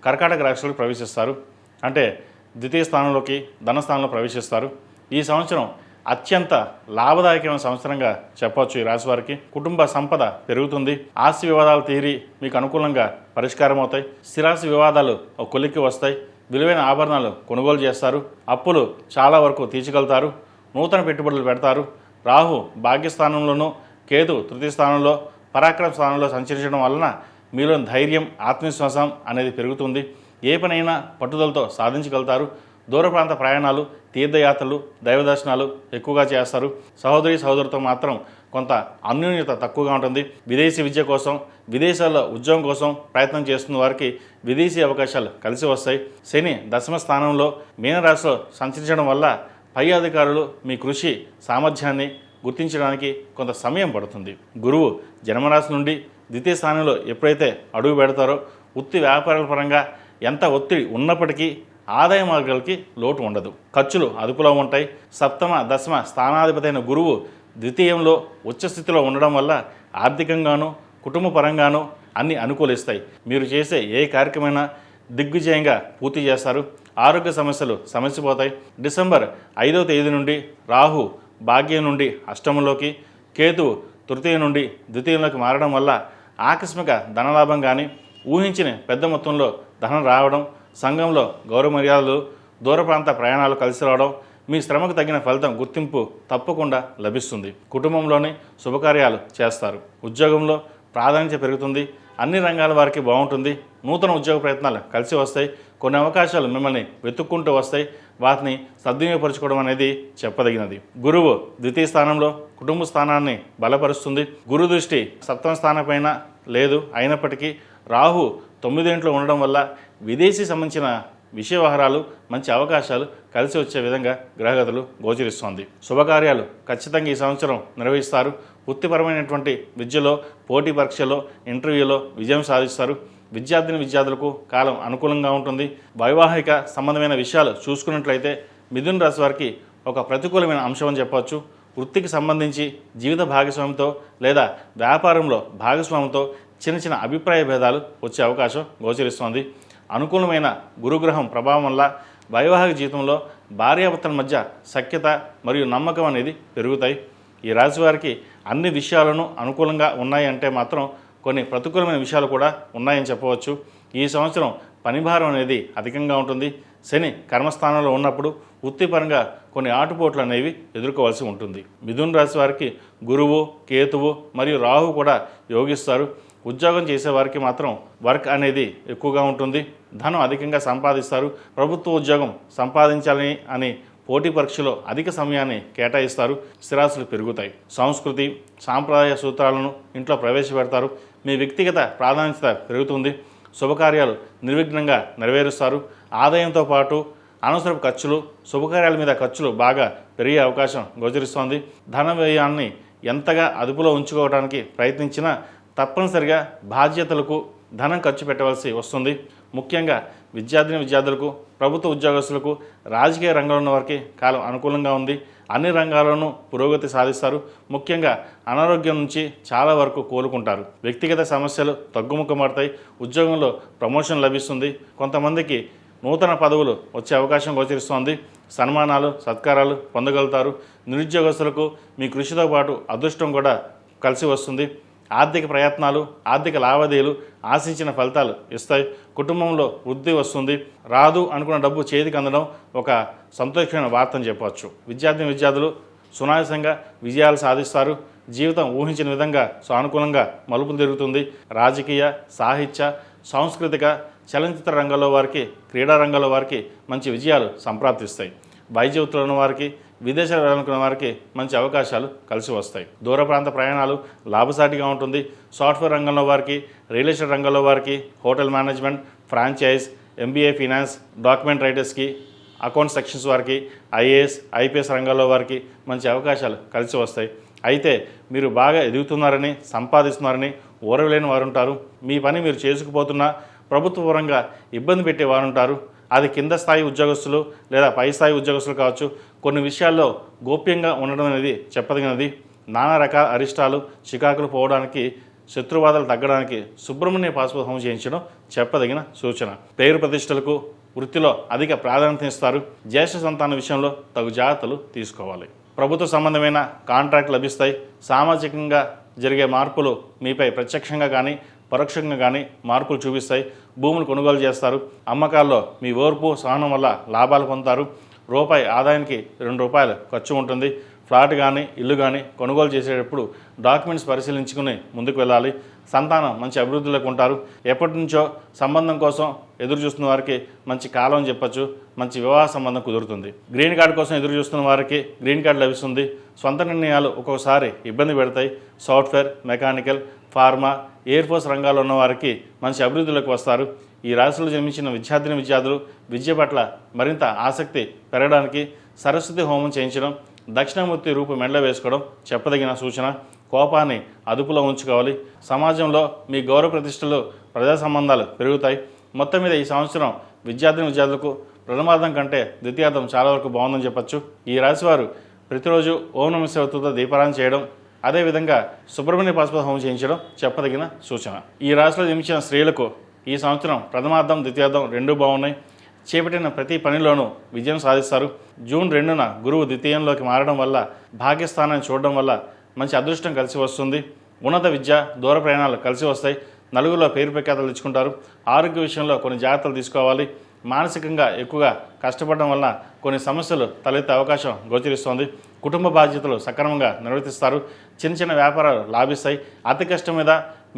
[SPEAKER 1] కర్కాటక రాశిలోకి ప్రవేశిస్తారు. అంటే ద్వితీయ స్థానంలోకి, ధనస్థానంలో ప్రవేశిస్తారు. ఈ సంవత్సరం అత్యంత లాభదాయకమైన సంవత్సరంగా చెప్పవచ్చు. ఈ రాశి వారికి కుటుంబ సంపద పెరుగుతుంది. ఆస్తి వివాదాలు తీరి మీకు అనుకూలంగా పరిష్కారం అవుతాయి. స్థిరాస్తి వివాదాలు ఒక కొలిక్కి వస్తాయి. విలువైన ఆభరణాలు కొనుగోలు చేస్తారు. అప్పులు చాలా వరకు తీర్చగలుగుతారు. నూతన పెట్టుబడులు పెడతారు. రాహు భాగ్యస్థానంలోనూ, కేతు తృతీయ స్థానంలో, పరాక్రమ స్థానంలో సంచరించడం వలన మీలో ధైర్యం, ఆత్మవిశ్వాసం అనేది పెరుగుతుంది. ఏ పనైనా పట్టుదలతో సాధించగలుగుతారు. దూర ప్రాంత ప్రయాణాలు, తీర్థయాత్రలు, దైవ దర్శనాలు ఎక్కువగా చేస్తారు. సహోదరులతో మాత్రం కొంత అన్యోన్యత తక్కువగా ఉంటుంది. విదేశీ విద్య కోసం, విదేశాల్లో ఉద్యోగం కోసం ప్రయత్నం చేస్తున్న వారికి విదేశీ అవకాశాలు కలిసి వస్తాయి. శని దశమ స్థానంలో మీనరాశిలో సంచరించడం వల్ల పై అధికారులు మీ కృషి సామర్థ్యాన్ని గుర్తించడానికి కొంత సమయం పడుతుంది. గురువు జన్మరాశి నుండి ద్వితీయ స్థానంలో ఎప్పుడైతే అడుగు పెడతారో వృత్తి వ్యాపారాల పరంగా ఎంత ఒత్తిడి ఉన్నప్పటికీ ఆదాయ మార్గాలకి లోటు ఉండదు. ఖర్చులు అదుపులో ఉంటాయి. సప్తమ దశమ స్థానాధిపతి అయిన గురువు ద్వితీయంలో ఉచ్చస్థితిలో ఉండడం వల్ల ఆర్థికంగాను కుటుంబ పరంగాను అన్ని అనుకూలిస్తాయి. మీరు చేసే ఏ కార్యక్రమైనా దిగ్విజయంగా పూర్తి చేస్తారు. ఆరోగ్య సమస్యలు సమసిపోతాయి. డిసెంబర్ 5వ తేదీ నుండి రాహు భాగ్యం నుండి అష్టమంలోకి, కేతువు తృతీయ నుండి ద్వితీయంలోకి మారడం వల్ల ఆకస్మిక ధనలాభం కానీ, ఊహించిన పెద్ద మొత్తంలో ధనం రావడం, సంఘంలో గౌరవ మర్యాదలు, దూర ప్రాంత ప్రయాణాలు కలిసి రావడం, మీ శ్రమకు తగిన ఫలితం గుర్తింపు తప్పకుండా లభిస్తుంది. కుటుంబంలోని శుభకార్యాలు చేస్తారు. ఉద్యోగంలో ప్రాధాన్యత పెరుగుతుంది. అన్ని రంగాల వారికి బాగుంటుంది. నూతన ఉద్యోగ ప్రయత్నాలు కలిసి వస్తాయి. కొన్ని అవకాశాలు మిమ్మల్ని వెతుక్కుంటూ వస్తాయి. వాటిని సద్వినియోగపరచుకోవడం అనేది చెప్పదగినది. గురువు ద్వితీయ స్థానంలో కుటుంబ స్థానాన్ని బలపరుస్తుంది. గురు దృష్టి సప్తమ స్థానం పైన లేదు. అయినప్పటికీ రాహు 9వ ఇంట్లో ఉండడం వల్ల విదేశీ సంబంధించిన విషయ వ్యవహారాలు, మంచి అవకాశాలు కలిసి వచ్చే విధంగా గ్రహగతులు గోచరిస్తోంది. శుభకార్యాలు ఖచ్చితంగా ఈ సంవత్సరం నిర్వహిస్తారు. వృత్తిపరమైనటువంటి విద్యలో, పోటీ పరీక్షలో, ఇంటర్వ్యూలో విజయం సాధిస్తారు. విద్యార్థులకు కాలం అనుకూలంగా ఉంటుంది. వైవాహిక సంబంధమైన విషయాలు చూసుకున్నట్లయితే మిథున రాశి వారికి ఒక ప్రతికూలమైన అంశం అని చెప్పవచ్చు. వృత్తికి సంబంధించి జీవిత భాగస్వామితో లేదా వ్యాపారంలో భాగస్వామితో చిన్న చిన్న అభిప్రాయ భేదాలు వచ్చే అవకాశం గోచరిస్తోంది. అనుకూలమైన గురుగ్రహం ప్రభావం వల్ల వైవాహిక జీవితంలో భార్యాభర్తల మధ్య సఖ్యత మరియు నమ్మకం అనేది పెరుగుతాయి. ఈ రాశి వారికి అన్ని విషయాలను అనుకూలంగా ఉన్నాయి అంటే మాత్రం కొన్ని ప్రతికూలమైన విషయాలు కూడా ఉన్నాయని చెప్పవచ్చు. ఈ సంవత్సరం పనిభారం అనేది అధికంగా ఉంటుంది. శని కర్మస్థానంలో ఉన్నప్పుడు వృత్తిపరంగా కొన్ని ఆటుపోట్లు అనేవి ఎదుర్కోవాల్సి ఉంటుంది. మిథున రాశి వారికి గురువు, కేతువు మరియు రాహు కూడా యోగిస్తారు. ఉద్యోగం చేసేవారికి మాత్రం వర్క్ అనేది ఎక్కువగా ఉంటుంది. ధనం అధికంగా సంపాదిస్తారు. ప్రభుత్వ ఉద్యోగం సంపాదించాలని అని పోటీ పరీక్షలో అధిక సమయాన్ని కేటాయిస్తారు. స్థిరాస్తులు పెరుగుతాయి. సంస్కృతి సాంప్రదాయ సూత్రాలను ఇంట్లో ప్రవేశపెడతారు. మీ వ్యక్తిగత ప్రాధాన్యత పెరుగుతుంది. శుభకార్యాలు నిర్విఘ్నంగా నెరవేరుస్తారు. ఆదాయంతో పాటు అనవసరపు ఖర్చులు, శుభకార్యాల మీద ఖర్చులు బాగా పెరిగే అవకాశం గోచరిస్తోంది. ధన వ్యయాన్ని ఎంతగా అదుపులో ఉంచుకోవడానికి ప్రయత్నించినా తప్పనిసరిగా బాధ్యతలకు ధనం ఖర్చు పెట్టవలసి వస్తుంది. ముఖ్యంగా విద్యార్థులకు, ప్రభుత్వ ఉద్యోగస్తులకు, రాజకీయ రంగంలో ఉన్న వారికి కాలం అనుకూలంగా ఉంది. అన్ని రంగాల్లోనూ పురోగతి సాధిస్తారు. ముఖ్యంగా అనారోగ్యం నుంచి చాలా వరకు కోలుకుంటారు. వ్యక్తిగత సమస్యలు తగ్గుముఖమడతాయి. ఉద్యోగంలో ప్రమోషన్ లభిస్తుంది. కొంతమందికి నూతన పదవులు వచ్చే అవకాశం గోచరిస్తోంది. సన్మానాలు, సత్కారాలు పొందగలుగుతారు. నిరుద్యోగస్తులకు మీ కృషితో పాటు అదృష్టం కూడా కలిసి వస్తుంది. ఆర్థిక ప్రయత్నాలు, ఆర్థిక లావాదేవీలు ఆశించిన ఫలితాలు ఇస్తాయి. కుటుంబంలో వృద్ధి వస్తుంది. రాదు అనుకున్న డబ్బు చేతికి అందడం ఒక సంతోషమైన వార్త అని చెప్పవచ్చు. విద్యార్థులు సునాయాసంగా విజయాలు సాధిస్తారు. జీవితం ఊహించిన విధంగా సానుకూలంగా మలుపులు తిరుగుతుంది. రాజకీయ, సాహిత్య, సాంస్కృతిక, చలనచిత్ర రంగంలో వారికి, క్రీడా రంగంలో వారికి మంచి విజయాలు సంప్రాప్తిస్తాయి. వైద్య వృత్తిలో ఉన్న వారికి, విదేశాలు వెళ్ళాలనుకున్న వారికి మంచి అవకాశాలు కలిసి వస్తాయి. దూర ప్రాంత ప్రయాణాలు లాభసాటిగా ఉంటుంది. సాఫ్ట్వేర్ రంగంలో వారికి, రియల్ ఎస్టేట్ రంగంలో వారికి, hotel management, franchise, MBA finance, document రైటర్స్కి, అకౌంట్ సెక్షన్స్ వారికి, IAS, IPS రంగాల్లో వారికి మంచి అవకాశాలు కలిసి వస్తాయి. అయితే మీరు బాగా ఎదుగుతున్నారని, సంపాదిస్తున్నారని ఓరలేని వారు ఉంటారు. మీ పని మీరు చేసుకుపోతున్నా ప్రభుత్వ పరంగా ఇబ్బంది పెట్టే వారు ఉంటారు. అది కింద స్థాయి ఉద్యోగస్తులు లేదా పై స్థాయి ఉద్యోగస్తులు కావచ్చు. కొన్ని విషయాల్లో గోప్యంగా ఉండడం అనేది చెప్పదగినది. నానా రకాల అరిష్టాలు, చికాకులు పోవడానికి, శత్రువాదాలు తగ్గడానికి సుబ్రహ్మణ్య పాశుపత హోమం చేయించడం చెప్పదగిన సూచన. పేరు ప్రతిష్టలకు, వృత్తిలో అధిక ప్రాధాన్యత ఇస్తారు. జ్యేష్ఠ సంతాన విషయంలో తగు జాగ్రత్తలు తీసుకోవాలి. ప్రభుత్వ సంబంధమైన కాంట్రాక్ట్ లభిస్తాయి. సామాజికంగా జరిగే మార్పులు మీపై ప్రత్యక్షంగా కానీ పరోక్షంగా కానీ మార్పులు చూపిస్తాయి. భూములు కొనుగోలు చేస్తారు. అమ్మకాల్లో మీ ఓర్పు, సహనం వల్ల లాభాలు పొందుతారు. రూపాయి ఆదాయానికి ₹2 ఖర్చు ఉంటుంది. ఫ్లాట్ కానీ ఇల్లు కానీ కొనుగోలు చేసేటప్పుడు డాక్యుమెంట్స్ పరిశీలించుకుని ముందుకు వెళ్ళాలి. సంతానం మంచి అభివృద్ధిలోకి ఉంటారు. ఎప్పటి నుంచో సంబంధం కోసం ఎదురు చూస్తున్న వారికి మంచి కాలం అని చెప్పచ్చు. మంచి వివాహ సంబంధం కుదురుతుంది. గ్రీన్ కార్డు కోసం ఎదురు చూస్తున్న వారికి గ్రీన్ కార్డు లభిస్తుంది. సొంత నిర్ణయాలు ఒక్కొక్కసారి ఇబ్బంది పెడతాయి. Software, mechanical, pharma, air force రంగాల్లో ఉన్న వారికి మంచి అభివృద్ధిలోకి వస్తారు. ఈ రాశిలో జన్మించిన విద్యార్థులు విద్య పట్ల మరింత ఆసక్తి పెరగడానికి సరస్వతి హోమం చేయించడం, దక్షిణామూర్తి రూపు మెడలో వేసుకోవడం చెప్పదగిన సూచన. కోపాన్ని అదుపులో ఉంచుకోవాలి. సమాజంలో మీ గౌరవ ప్రతిష్టలు, ప్రజా సంబంధాలు పెరుగుతాయి. మొత్తం మీద ఈ సంవత్సరం విద్యార్థులకు ప్రథమార్థం కంటే ద్వితీయార్థం చాలా వరకు బాగుందని చెప్పచ్చు. ఈ రాశివారు ప్రతిరోజు ఓం నమః శివాయతో దీపారాధన చేయడం, అదేవిధంగా సుబ్రహ్మణ్య పాశుపత హోమం చేయించడం చెప్పదగిన సూచన. ఈ రాశిలో జన్మించిన స్త్రీలకు ఈ సంవత్సరం ప్రథమార్థం ద్వితీయార్థం రెండూ బాగున్నాయి. చేపట్టిన ప్రతి పనిలోనూ విజయం సాధిస్తారు. జూన్ 2న గురువు ద్వితీయంలోకి మారడం వల్ల, భాగ్యస్థానాన్ని చూడడం వల్ల మంచి అదృష్టం కలిసి వస్తుంది. ఉన్నత విద్య, దూర ప్రయాణాలు కలిసి వస్తాయి. నలుగురిలో పేరు ప్రఖ్యాతలు తెచ్చుకుంటారు. ఆరోగ్య విషయంలో కొన్ని జాగ్రత్తలు తీసుకోవాలి. మానసికంగా ఎక్కువగా కష్టపడడం వల్ల కొన్ని సమస్యలు తలెత్తే అవకాశం గోచరిస్తోంది. కుటుంబ బాధ్యతలు సక్రమంగా నిర్వర్తిస్తారు. చిన్న చిన్న వ్యాపారాలు లాభిస్తాయి. అతి కష్టం మీద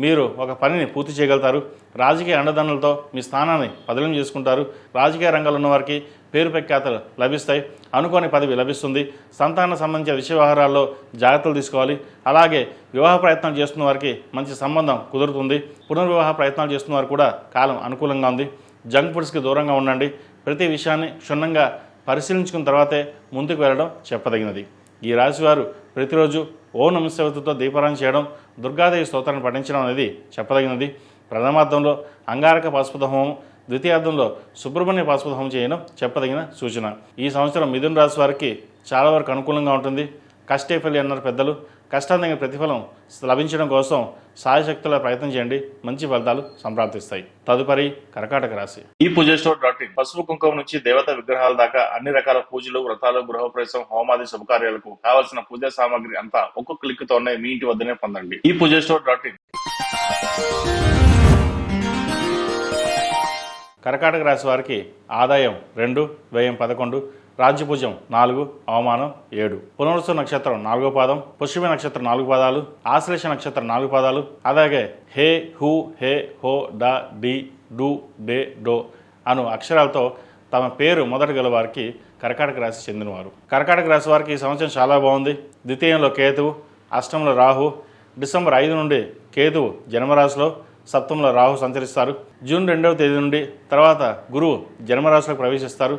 [SPEAKER 1] మీరు ఒక పనిని పూర్తి చేయగలుగుతారు. రాజకీయ అండదండలతో మీ స్థానాన్ని బదిలీ చేసుకుంటారు. రాజకీయ రంగంలో ఉన్నవారికి పేరు ప్రఖ్యాతలు లభిస్తాయి. అనుకోని పదవి లభిస్తుంది. సంతాన సంబంధించిన విషయ వ్యవహారాల్లో జాగ్రత్తలు తీసుకోవాలి. అలాగే వివాహ ప్రయత్నాలు చేస్తున్న వారికి మంచి సంబంధం కుదురుతుంది. పునర్వివాహ ప్రయత్నాలు చేస్తున్న వారు కూడా కాలం అనుకూలంగా ఉంది. జంక్ ఫుడ్స్కి దూరంగా ఉండండి. ప్రతి విషయాన్ని క్షుణ్ణంగా పరిశీలించుకున్న తర్వాతే ముందుకు వెళ్ళడం చెప్పదగినది. ఈ రాశివారు ప్రతిరోజు ఓం నమః శివాయతో దీపారాధన చేయడం, దుర్గాదేవి స్తోత్రాన్ని పఠించడం అనేది చెప్పదగినది. ప్రథమార్థంలో అంగారక పాశుపత హోమం, ద్వితీయార్థంలో సుబ్రహ్మణ్య పాశుపత హోమం చేయడం చెప్పదగిన సూచన. ఈ సంవత్సరం మిథున రాశి వారికి చాలా వరకు అనుకూలంగా ఉంటుంది. కష్టే ఫలి అన్నారు పెద్దలు. కష్టాన్ని తగిన ప్రతిఫలం లభించడం కోసం సాయశక్తుల ప్రయత్నం చేయండి. మంచి ఫలితాలు సంప్రాప్తిస్తాయి. తదుపరి కర్కాటక రాశి. ఈ పూజస్టోర్.in పసుపు కుంకుమ నుంచి దేవత విగ్రహాల దాకా అన్ని రకాల పూజలు, వ్రతాలు, గృహప్రవేశం, హోమాది శుభకార్యాలకు కావలసిన పూజా సామాగ్రి అంతా ఒక్కొక్క క్లిక్తోనే మీ ఇంటి వద్దనే పొందండి. ఈ పూజస్టోర్.in. కర్కాటక రాశి వారికి ఆదాయం 2, వ్యయం 11, రాజ్యభుజం 4, అవమానం 7. పునర్వసు నక్షత్రం 4వ పాదం, పుష్యమి నక్షత్రం 4 పాదాలు, ఆశ్లేష నక్షత్రం 4 పాదాలు, అలాగే హే, హూ, హే, హో, డా, డి, డు, డే, డో అను అక్షరాలతో తమ పేరు మొదట గల వారికి కర్కాటక రాశి చెందినవారు. కర్కాటక రాశి వారికి ఈ సంవత్సరం చాలా బాగుంది. ద్వితీయంలో కేతువు, అష్టంలో రాహు. డిసెంబర్ 5 నుండి కేతువు జన్మరాశిలో, సప్తంలో రాహు సంచరిస్తారు. జూన్ 2వ తేదీ నుండి తర్వాత గురువు జన్మరాశిలోకి ప్రవేశిస్తారు.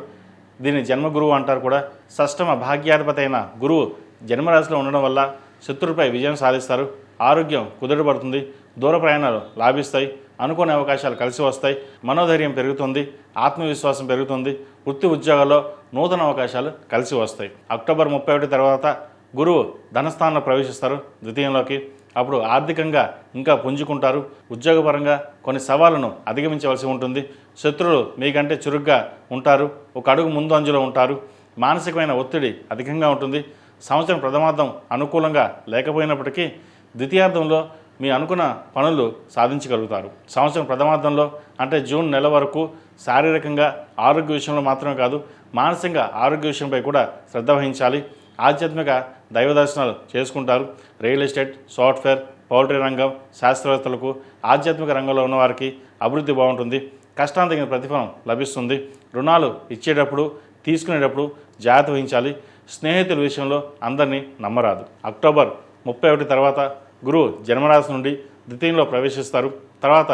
[SPEAKER 1] దీన్ని జన్మగురువు అంటారు కూడా. షష్టమ భాగ్యాధిపతి అయిన గురువు జన్మరాశిలో ఉండడం వల్ల శత్రువుపై విజయం సాధిస్తారు. ఆరోగ్యం కుదుటపడుతుంది. దూర ప్రయాణాలు లాభిస్తాయి. అనుకోని అవకాశాలు కలిసి వస్తాయి. మనోధైర్యం పెరుగుతుంది. ఆత్మవిశ్వాసం పెరుగుతుంది. వృత్తి ఉద్యోగాల్లో నూతన అవకాశాలు కలిసి వస్తాయి. అక్టోబర్ 31 తర్వాత గురువు ధనస్థానంలో ప్రవేశిస్తారు ద్వితీయంలోకి. అప్పుడు ఆర్థికంగా ఇంకా పుంజుకుంటారు. ఉద్యోగపరంగా కొన్ని సవాళ్లను అధిగమించవలసి ఉంటుంది. శత్రువులు మీకంటే చురుగ్గా ఉంటారు. ఒక అడుగు ముందు అంజులో ఉంటారు. మానసికమైన ఒత్తిడి అధికంగా ఉంటుంది. సంవత్సరం ప్రథమార్థం అనుకూలంగా లేకపోయినప్పటికీ ద్వితీయార్థంలో మీ అనుకున్న పనులు సాధించగలుగుతారు. సంవత్సరం ప్రథమార్థంలో అంటే జూన్ నెల వరకు శారీరకంగా ఆరోగ్య విషయంలో మాత్రమే కాదు, మానసికంగా ఆరోగ్య విషయంపై కూడా శ్రద్ధ వహించాలి. ఆధ్యాత్మిక దైవ దర్శనాలు చేసుకుంటారు. రియల్ ఎస్టేట్, సాఫ్ట్వేర్, పౌల్ట్రీ రంగం, శాస్త్రవేత్తలకు, ఆధ్యాత్మిక రంగంలో ఉన్నవారికి అభివృద్ధి బాగుంటుంది. కష్టానికి తగిన ప్రతిఫలం లభిస్తుంది. రుణాలు ఇచ్చేటప్పుడు, తీసుకునేటప్పుడు జాగ్రత్త వహించాలి. స్నేహితుల విషయంలో అందరినీ నమ్మరాదు. అక్టోబర్ 31 తర్వాత గురువు జన్మరాశి నుండి ద్వితీయంలో ప్రవేశిస్తారు. తర్వాత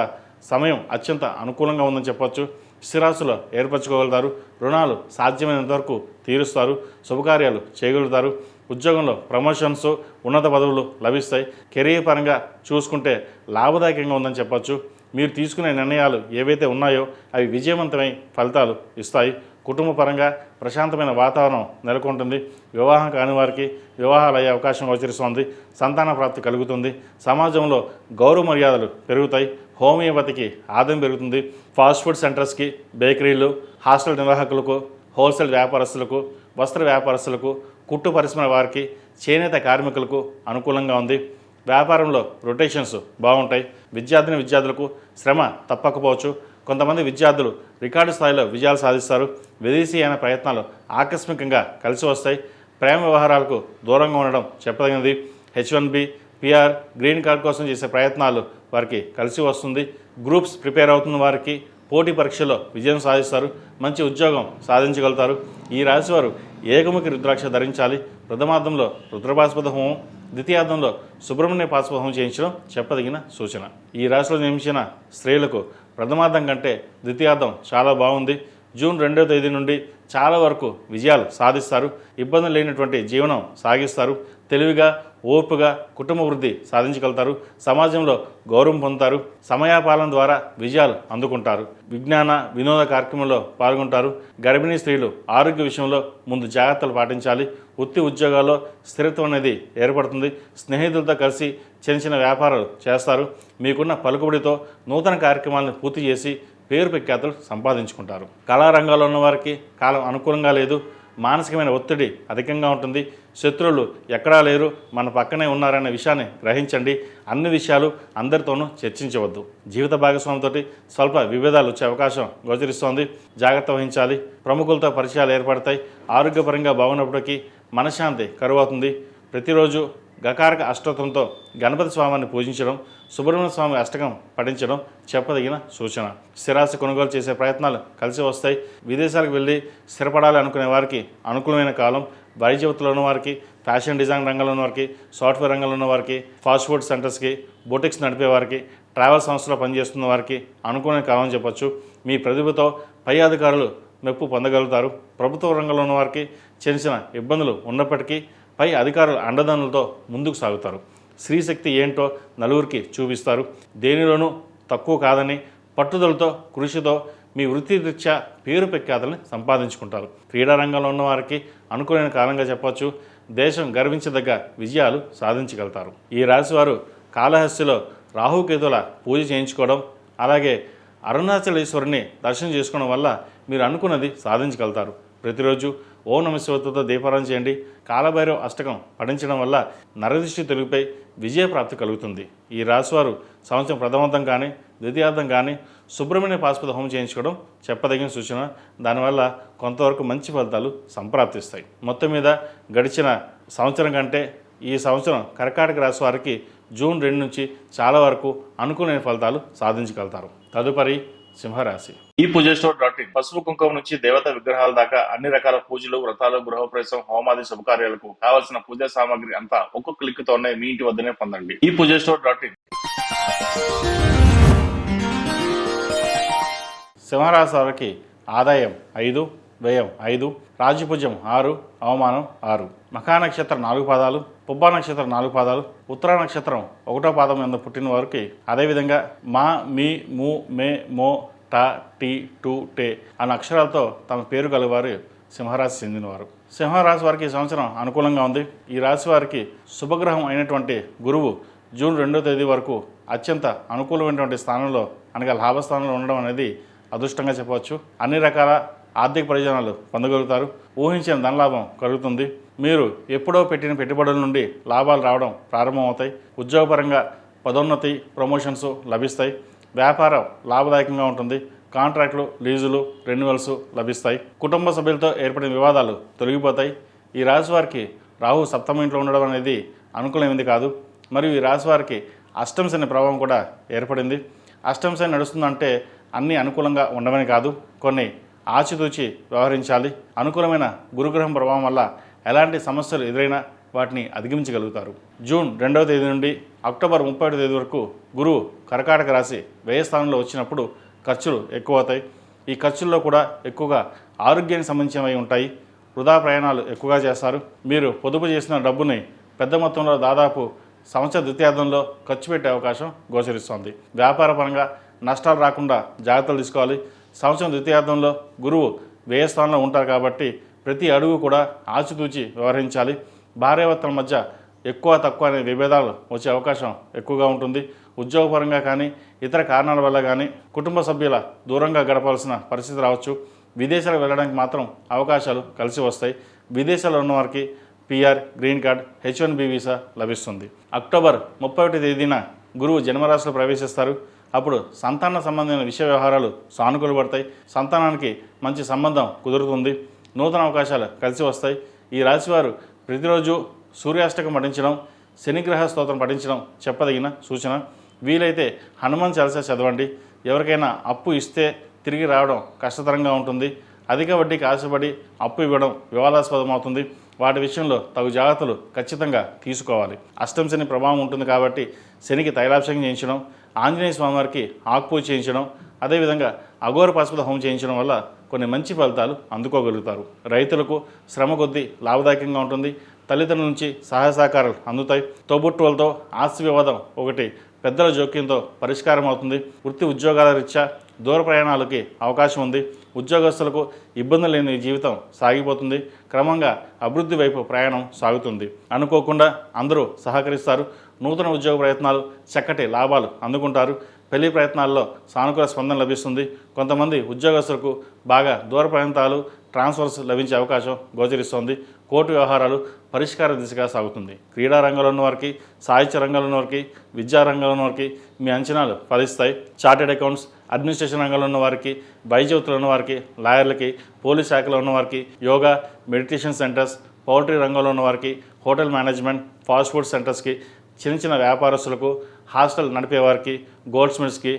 [SPEAKER 1] సమయం అత్యంత అనుకూలంగా ఉందని చెప్పవచ్చు. స్థిరాస్తులు ఏర్పరచుకోగలుగుతారు. రుణాలు సాధ్యమైనంత వరకు తీరుస్తారు. శుభకార్యాలు చేయగలుగుతారు. ఉద్యోగంలో ప్రమోషన్స్, ఉన్నత పదవులు లభిస్తాయి. కెరీర్ పరంగా చూసుకుంటే లాభదాయకంగా ఉందని చెప్పచ్చు. మీరు తీసుకునే నిర్ణయాలు ఏవైతే ఉన్నాయో అవి విజయవంతమై ఫలితాలు ఇస్తాయి. కుటుంబ పరంగా ప్రశాంతమైన వాతావరణం నెలకొంటుంది. వివాహం కాని వారికి వివాహాలు అయ్యే అవకాశం గోచరిస్తోంది. సంతాన ప్రాప్తి కలుగుతుంది. సమాజంలో గౌరవ మర్యాదలు పెరుగుతాయి. హోమియోపతికి ఆదాయం పెరుగుతుంది. ఫాస్ట్ ఫుడ్ సెంటర్స్కి, బేకరీలు, హాస్టల్ నిర్వాహకులకు, హోల్సేల్ వ్యాపారస్తులకు, వస్త్ర వ్యాపారస్తులకు, కుట్టు పరిశ్రమ వారికి, చేనేత కార్మికులకు అనుకూలంగా ఉంది. వ్యాపారంలో రొటేషన్స్ బాగుంటాయి. విద్యార్థులకు శ్రమ తప్పకపోవచ్చు. కొంతమంది విద్యార్థులు రికార్డు స్థాయిలో విజయాలు సాధిస్తారు. విదేశీయాన ప్రయత్నాలు ఆకస్మికంగా కలిసి వస్తాయి. ప్రేమ వ్యవహారాలకు దూరంగా ఉండడం చెప్పదగినది. H1B పిఆర్, గ్రీన్ కార్డ్ కోసం చేసే ప్రయత్నాలు వారికి కలిసి వస్తుంది. గ్రూప్స్ ప్రిపేర్ అవుతున్న వారికి పోటీ పరీక్షలో విజయం సాధిస్తారు, మంచి ఉద్యోగం సాధించగలుగుతారు. ఈ రాశివారు ఏకముఖి రుద్రాక్ష ధరించాలి. ప్రథమార్థంలో రుద్రపాశుపత హోమం, ద్వితీయార్థంలో సుబ్రహ్మణ్య పాశుపత హోమం చేయించడం చెప్పదగిన సూచన. ఈ రాశిలో జన్మించిన స్త్రీలకు ప్రథమార్థం కంటే ద్వితీయార్థం చాలా బాగుంది. జూన్ 2వ తేదీ నుండి చాలా వరకు విజయాలు సాధిస్తారు. ఇబ్బందులు లేనటువంటి జీవనం సాగిస్తారు. తెలివిగా, ఓర్పుగా కుటుంబ వృద్ధి సాధించగలుగుతారు. సమాజంలో గౌరవం పొందుతారు. సమయాపాలన ద్వారా విజయాలు అందుకుంటారు. విజ్ఞాన, వినోద కార్యక్రమంలో పాల్గొంటారు. గర్భిణీ స్త్రీలు ఆరోగ్య విషయంలో ముందు జాగ్రత్తలు పాటించాలి. వృత్తి ఉద్యోగాల్లో స్థిరత్వం అనేది ఏర్పడుతుంది. స్నేహితులతో కలిసి చిన్న చిన్న వ్యాపారాలు చేస్తారు. మీకున్న పలుకుబడితో నూతన కార్యక్రమాలను పూర్తి చేసి పేరు ప్రఖ్యాతులు సంపాదించుకుంటారు. కళారంగాల్లో ఉన్నవారికి కాలం అనుకూలంగా లేదు. మానసికమైన ఒత్తిడి అధికంగా ఉంటుంది. శత్రువులు ఎక్కడా లేరు, మన పక్కనే ఉన్నారనే విషయాన్ని గ్రహించండి. అన్ని విషయాలు అందరితోనూ చర్చించవద్దు. జీవిత భాగస్వామితో స్వల్ప విభేదాలు వచ్చే అవకాశం గోచరిస్తోంది. జాగ్రత్త వహించాలి. ప్రముఖులతో పరిచయాలు ఏర్పడతాయి. ఆరోగ్యపరంగా బాగున్నప్పటికీ మనశ్శాంతి కరువవుతుంది. ప్రతిరోజు గకారక అష్టోత్తంతో గణపతి స్వామిని పూజించడం, సుబ్రహ్మణ్య స్వామి అష్టకం పఠించడం చెప్పదగిన సూచన. స్థిరాస్తి కొనుగోలు చేసే ప్రయత్నాలు కలిసి వస్తాయి. విదేశాలకు వెళ్ళి స్థిరపడాలి అనుకునే వారికి అనుకూలమైన కాలం. వైద్యవృత్తిలో ఉన్న వారికి, ఫ్యాషన్ డిజైన్ రంగంలో ఉన్న వారికి, సాఫ్ట్వేర్ రంగంలో ఉన్న వారికి, ఫాస్ట్ ఫుడ్ సెంటర్స్కి, బొటిక్స్ నడిపే వారికి, ట్రావెల్ సంస్థలో పనిచేస్తున్న వారికి అనుకూలమైన కాలం చెప్పొచ్చు. మీ ప్రతిభతో పై అధికారులు మెప్పు పొందగలుగుతారు. ప్రభుత్వ రంగంలో ఉన్న వారికి చిన్న చిన్న ఇబ్బందులు ఉన్నప్పటికీ పై అధికారుల అండదండలతో ముందుకు సాగుతారు. స్త్రీశక్తి ఏంటో నలుగురికి చూపిస్తారు. దేనిలోనూ తక్కువ కాదని పట్టుదలతో, కృషితో మీ వృత్తిరీత్యా పేరు ప్రఖ్యాతల్ని సంపాదించుకుంటారు. క్రీడారంగంలో ఉన్న వారికి అనుకూలమైన కాలంగా చెప్పవచ్చు. దేశం గర్వించదగ్గ విజయాలు సాధించగలుగుతారు. ఈ రాశివారు కాళహస్తిలో రాహుకేతుల పూజ చేయించుకోవడం, అలాగే అరుణాచలేశ్వరుని దర్శనం చేసుకోవడం వల్ల మీరు అనుకున్నది సాధించగలుగుతారు. ప్రతిరోజు ఓం నమః శివాయతో దీపారాధన చేయండి. కాలభైరవ అష్టకం పఠించడం వల్ల నరదృష్టి తొలగిపై విజయప్రాప్తి కలుగుతుంది. ఈ రాశివారు సంవత్సరం ప్రథమార్థం కానీ ద్వితీయార్థం కానీ సుబ్రహ్మణ్య పాశుపత హోమం చేయించుకోవడం చెప్పదగిన సూచన. దానివల్ల కొంతవరకు మంచి ఫలితాలు సంప్రాప్తిస్తాయి. మొత్తం మీద గడిచిన సంవత్సరం కంటే ఈ సంవత్సరం కర్కాటక రాశి వారికి జూన్ 2 నుంచి చాలా వరకు అనుకూలమైన ఫలితాలు సాధించగలుగుతారు. తదుపరి సింహరాశి. ఈ పూజస్టోర్.in పసుపు కుంకుమ నుంచి దేవతా విగ్రహాల దాకా అన్ని రకాల పూజలు, వ్రతాలు, గృహప్రవేశం, హోమాది శుభకార్యాలకు కావలసిన పూజా సామాగ్రి అంతా ఒక్క క్లిక్ తోనే మీ ఇంటి వద్దనే పొందండి. ఈ పూజస్టోర్.in. సింహరాశి వారికి ఆదాయం 5, వ్యయం 5, రాజ్యపూజ్యం 6, అవమానం 6. మఖా నక్షత్రం 4 పాదాలు, పుబ్బా నక్షత్రం 4 పాదాలు, ఉత్తరా నక్షత్రం 1వ పాదం కింద పుట్టిన వారికి, అదేవిధంగా మా, మీ, ము, మే, మో, టా, టీ, టు, టే అన్న అక్షరాలతో తమ పేరు కలవారు సింహరాశి చెందినవారు. సింహరాశి వారికి ఈ సంవత్సరం అనుకూలంగా ఉంది. ఈ రాశి వారికి శుభగ్రహం అయినటువంటి గురువు జూన్ 2వ తేదీ వరకు అత్యంత అనుకూలమైనటువంటి స్థానంలో, అనగా లాభస్థానంలో ఉండడం అనేది అదృష్టంగా చెప్పవచ్చు. అన్ని రకాల ఆర్థిక ప్రయోజనాలు పొందగలుగుతారు. ఊహించిన ధనలాభం కలుగుతుంది. మీరు ఎప్పుడో పెట్టిన పెట్టుబడుల నుండి లాభాలు రావడం ప్రారంభమవుతాయి. ఉద్యోగపరంగా పదోన్నతి, ప్రమోషన్స్ లభిస్తాయి. వ్యాపారం లాభదాయకంగా ఉంటుంది. కాంట్రాక్టులు, లీజులు, రెన్యువల్స్ లభిస్తాయి. కుటుంబ సభ్యులతో ఏర్పడిన వివాదాలు తొలగిపోతాయి. ఈ రాశి వారికి రాహు సప్తమ ఇంట్లో ఉండడం అనేది అనుకూలమైనది కాదు. మరియు ఈ రాశి వారికి అష్టమ శని ప్రభావం కూడా ఏర్పడింది. అష్టమ శని నడుస్తుందంటే అన్నీ అనుకూలంగా ఉండవని కాదు, కొన్ని ఆచితూచి వ్యవహరించాలి. అనుకూలమైన గురుగ్రహం ప్రభావం వల్ల ఎలాంటి సమస్యలు ఎదురైనా వాటిని అధిగమించగలుగుతారు. జూన్ 2వ తేదీ నుండి అక్టోబర్ 31వ తేదీ వరకు గురువు కర్కాటక రాశి వ్యయ స్థానంలో వచ్చినప్పుడు ఖర్చులు ఎక్కువ అవుతాయి. ఈ ఖర్చుల్లో కూడా ఎక్కువగా ఆరోగ్యానికి సంబంధించినవి ఉంటాయి. వృధా ప్రయాణాలు ఎక్కువగా చేస్తారు. మీరు పొదుపు చేసిన డబ్బుని పెద్ద మొత్తంలో దాదాపు సంవత్సర ద్వితీయార్థంలో ఖర్చు పెట్టే అవకాశం గోచరిస్తోంది. వ్యాపార పరంగా నష్టాలు రాకుండా జాగ్రత్తలు తీసుకోవాలి. సంవత్సరం ద్వితీయార్థంలో గురువు వ్యయ స్థానంలో ఉంటారు కాబట్టి ప్రతి అడుగు కూడా ఆచితూచి వ్యవహరించాలి. భార్యాభర్తల మధ్య ఎక్కువ తక్కువ అనే విభేదాలు వచ్చే అవకాశం ఎక్కువగా ఉంటుంది. ఉద్యోగపరంగా కానీ ఇతర కారణాల వల్ల కానీ కుటుంబ సభ్యుల దూరంగా గడపాల్సిన పరిస్థితి రావచ్చు. విదేశాలకు వెళ్ళడానికి మాత్రం అవకాశాలు కలిసి వస్తాయి. విదేశాల్లో ఉన్నవారికి PR, green card, H1B visa లభిస్తుంది. అక్టోబర్ 31వ తేదీన గురువు జన్మరాశిలో ప్రవేశిస్తారు. అప్పుడు సంతాన సంబంధమైన విషయ వ్యవహారాలు సానుకూలపడతాయి. సంతానానికి మంచి సంబంధం కుదురుతుంది. నూతన అవకాశాలు కలిసి వస్తాయి. ఈ రాశివారు ప్రతిరోజు సూర్యాష్టకం పఠించడం, శనిగ్రహ స్తోత్రం పఠించడం చెప్పదగిన సూచన. వీలైతే హనుమాన్ చాలీసా చదవండి. ఎవరికైనా అప్పు ఇస్తే తిరిగి రావడం కష్టతరంగా ఉంటుంది. అధిక వడ్డీకి ఆశపడి అప్పు ఇవ్వడం వివాదాస్పదం అవుతుంది. వాటి విషయంలో తగు జాగ్రత్తలు ఖచ్చితంగా తీసుకోవాలి. అష్టం శని ప్రభావం ఉంటుంది కాబట్టి శనికి తైలాభిషేకం చేయించడం, ఆంజనేయ స్వామివారికి ఆకుపూజ చేయించడం, అదేవిధంగా అఘోర పాశుపత హోమం చేయించడం వల్ల కొన్ని మంచి ఫలితాలు అందుకోగలుగుతారు. రైతులకు శ్రమ కొద్దీ లాభదాయకంగా ఉంటుంది. తల్లిదండ్రుల నుంచి సహాయ సహకారాలు అందుతాయి. తోబుట్టువులతో ఆస్తి వివాదం ఒకటి పెద్దల జోక్యంతో పరిష్కారం అవుతుంది. వృత్తి ఉద్యోగాల రీత్యా దూర ప్రయాణాలకి అవకాశం ఉంది. ఉద్యోగస్తులకు ఇబ్బంది లేని జీవితం సాగిపోతుంది. క్రమంగా అభివృద్ధి వైపు ప్రయాణం సాగుతుంది. అనుకోకుండా అందరూ సహకరిస్తారు. నూతన ఉద్యోగ ప్రయత్నాలు చక్కటి లాభాలు అందుకుంటారు. పెళ్లి ప్రయత్నాల్లో సానుకూల స్పందన లభిస్తుంది. కొంతమంది ఉద్యోగస్తులకు బాగా దూర ప్రాంతాలు ట్రాన్స్ఫర్స్ లభించే అవకాశం గోచరిస్తోంది. కోర్టు వ్యవహారాలు పరిష్కార దిశగా సాగుతుంది. క్రీడా రంగంలో ఉన్న వారికి, సాహిత్య రంగంలో ఉన్న వారికి, విద్యా రంగంలో ఉన్న వారికి మీ అంచనాలు ఫలిస్తాయి. చార్టెడ్ అకౌంట్స్, అడ్మినిస్ట్రేషన్ రంగంలో ఉన్న వారికి, వైద్యులు ఉన్న వారికి, లాయర్లకి, పోలీస్ శాఖలో ఉన్న వారికి, యోగా, మెడిటేషన్ సెంటర్స్, పౌల్ట్రీ రంగంలో ఉన్న వారికి, హోటల్ మేనేజ్మెంట్, ఫాస్ట్ ఫుడ్ సెంటర్స్కి, చిన్న చిన్న వ్యాపారస్తులకు, హాస్టల్ నడిపేవారికి, గోల్డ్ స్మిత్స్కి,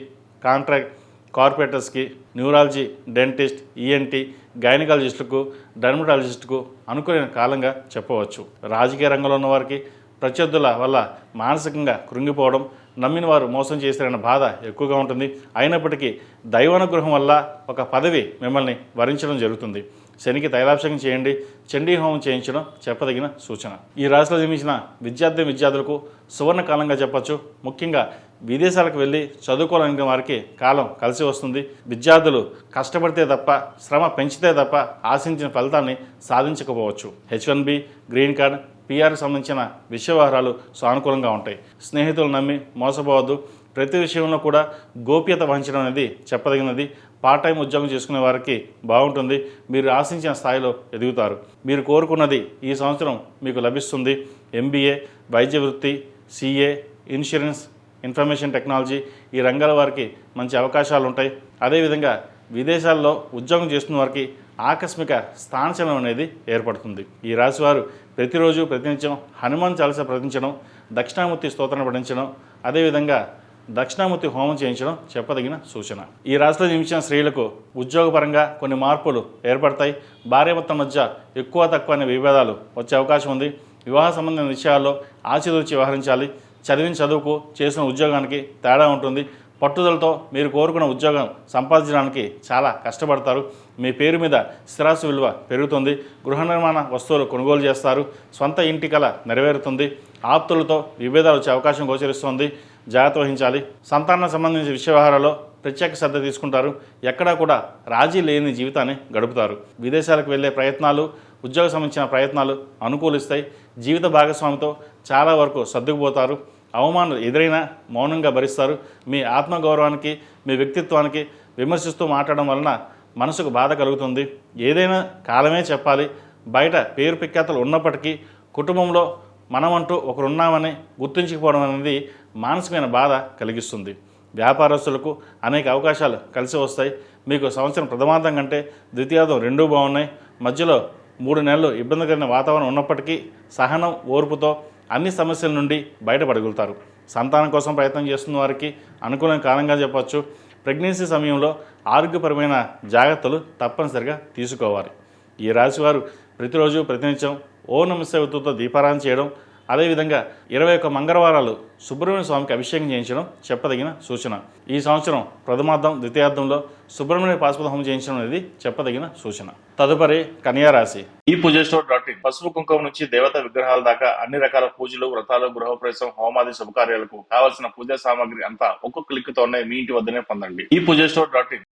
[SPEAKER 1] కాంట్రాక్ట్ కార్పొరేటర్స్కి, న్యూరాలజీ, డెంటిస్ట్, ఈఎన్టీ, గైనకాలజిస్టులకు, డర్మటాలజిస్టుకు అనుకూలైన కాలంగా చెప్పవచ్చు. రాజకీయ రంగంలో ఉన్న వారికి ప్రత్యర్థుల వల్ల మానసికంగా కృంగిపోవడం, నమ్మిన వారు మోసం చేశారన్న బాధ ఎక్కువగా ఉంటుంది. అయినప్పటికీ దైవానుగ్రహం వల్ల ఒక పదవి మిమ్మల్ని వరించడం జరుగుతుంది. శనికి తైలాభిషేకం చేయండి. చండీ హోమం చేయించడం చెప్పదగిన సూచన. ఈ రాశిలో జన్మించిన విద్యార్థులకు సువర్ణ కాలంగా చెప్పచ్చు. ముఖ్యంగా విదేశాలకు వెళ్ళి చదువుకోవాలనే వారికి కాలం కలిసి వస్తుంది. విద్యార్థులు కష్టపడితే తప్ప, శ్రమ పెంచితే తప్ప ఆశించిన ఫలితాన్ని సాధించకపోవచ్చు. H1B, గ్రీన్ కార్డ్, పిఆర్కి సంబంధించిన విషయ వ్యవహారాలు సానుకూలంగా ఉంటాయి. స్నేహితులు నమ్మి మోసపోవద్దు. ప్రతి విషయంలో కూడా గోప్యత వహించడం అనేది చెప్పదగినది. పార్ట్ టైం ఉద్యోగం చేసుకునే వారికి బాగుంటుంది. మీరు ఆశించిన స్థాయిలో ఎదుగుతారు. మీరు కోరుకున్నది ఈ సంవత్సరం మీకు లభిస్తుంది. MBA, వైద్య వృత్తి, CA, ఇన్సూరెన్స్, ఇన్ఫర్మేషన్ టెక్నాలజీ ఈ రంగాల వారికి మంచి అవకాశాలు ఉంటాయి. అదేవిధంగా విదేశాల్లో ఉద్యోగం చేస్తున్న వారికి ఆకస్మిక స్థానచలనం అనేది ఏర్పడుతుంది. ఈ రాశి వారు ప్రతిరోజు ప్రతినిత్యం హనుమాన్ చాలీసా పఠించడం, దక్షిణామూర్తి స్తోత్రం పఠించడం, అదేవిధంగా దక్షిణామూర్తి హోమం చేయించడం చెప్పదగిన సూచన. ఈ రాశిలో జన్మించిన స్త్రీలకు ఉద్యోగపరంగా కొన్ని మార్పులు ఏర్పడతాయి. భార్యాభర్తల మధ్య ఎక్కువ తక్కువ అనే విభేదాలు వచ్చే అవకాశం ఉంది. వివాహ సంబంధించిన విషయాల్లో ఆచితూచి వ్యవహరించాలి. చదివిన చదువుకు చేసిన ఉద్యోగానికి తేడా ఉంటుంది. పట్టుదలతో మీరు కోరుకున్న ఉద్యోగం సంపాదించడానికి చాలా కష్టపడతారు. మీ పేరు మీద స్థిరాస్తి విలువ పెరుగుతుంది. గృహ నిర్మాణ వస్తువులు కొనుగోలు చేస్తారు. సొంత ఇంటి కల నెరవేరుతుంది. ఆప్తులతో విభేదాలు వచ్చే అవకాశం గోచరిస్తుంది. జాగ్రత్త వహించాలి. సంతానం సంబంధించిన విషయ వ్యవహారాల్లో ప్రత్యేక శ్రద్ధ తీసుకుంటారు. ఎక్కడా కూడా రాజీ లేని జీవితాన్ని గడుపుతారు. విదేశాలకు వెళ్ళే ప్రయత్నాలు, ఉద్యోగ సంబంధించిన ప్రయత్నాలు అనుకూలిస్తాయి. జీవిత భాగస్వామితో చాలా వరకు సర్దుకుపోతారు. అవమానాలు ఎదురైనా మౌనంగా భరిస్తారు. మీ ఆత్మగౌరవానికి, మీ వ్యక్తిత్వానికి విమర్శిస్తూ మాట్లాడడం వలన మనసుకు బాధ కలుగుతుంది. ఏదైనా కాలమే చెప్పాలి. బయట పేరు ప్రఖ్యాతలు ఉన్నప్పటికీ కుటుంబంలో మనమంటూ ఒకరున్నామని గుర్తుంచుకోవడం అనేది మానసికమైన బాధ కలిగిస్తుంది. వ్యాపారస్తులకు అనేక అవకాశాలు కలిసి వస్తాయి. మీకు సంవత్సరం ప్రథమార్థం కంటే ద్వితీయార్థం రెండూ బాగున్నాయి. మధ్యలో 3 నెలలు ఇబ్బందికరమైన వాతావరణం ఉన్నప్పటికీ సహనం, ఓర్పుతో అన్ని సమస్యల నుండి బయటపడగలుగుతారు. సంతానం కోసం ప్రయత్నం చేస్తున్న వారికి అనుకూలమైన కాలంగా చెప్పవచ్చు. ప్రెగ్నెన్సీ సమయంలో ఆరోగ్యపరమైన జాగ్రత్తలు తప్పనిసరిగా తీసుకోవాలి. ఈ రాశివారు ప్రతిరోజు ప్రతినిత్యం ఓ నమస్తే దీపారాధన చేయడం, అదేవిధంగా 21 మంగళవారాలు సుబ్రహ్మణ్య స్వామికి అభిషేకం చేయించడం చెప్పదగిన సూచన. ఈ సంవత్సరం ప్రథమార్థం, ద్వితీయార్థంలో సుబ్రహ్మణ్య పాశుపత హోమం చేయించడం అనేది చెప్పదగిన సూచన. తదుపరి కన్యా రాశి. ఈ పూజస్టోర్.in పసుపు కుంకుమ నుంచి దేవతా విగ్రహాల దాకా అన్ని రకాల పూజలు, వ్రతాలు, గృహప్రవేశం, హోమాది శుభకార్యాలకు కావలసిన పూజా సామాగ్రి అంతా ఒక్కొక్క క్లిక్ తోనే మీ ఇంటి వద్దనే పొందండి. ఈ పూజస్టోర్.in.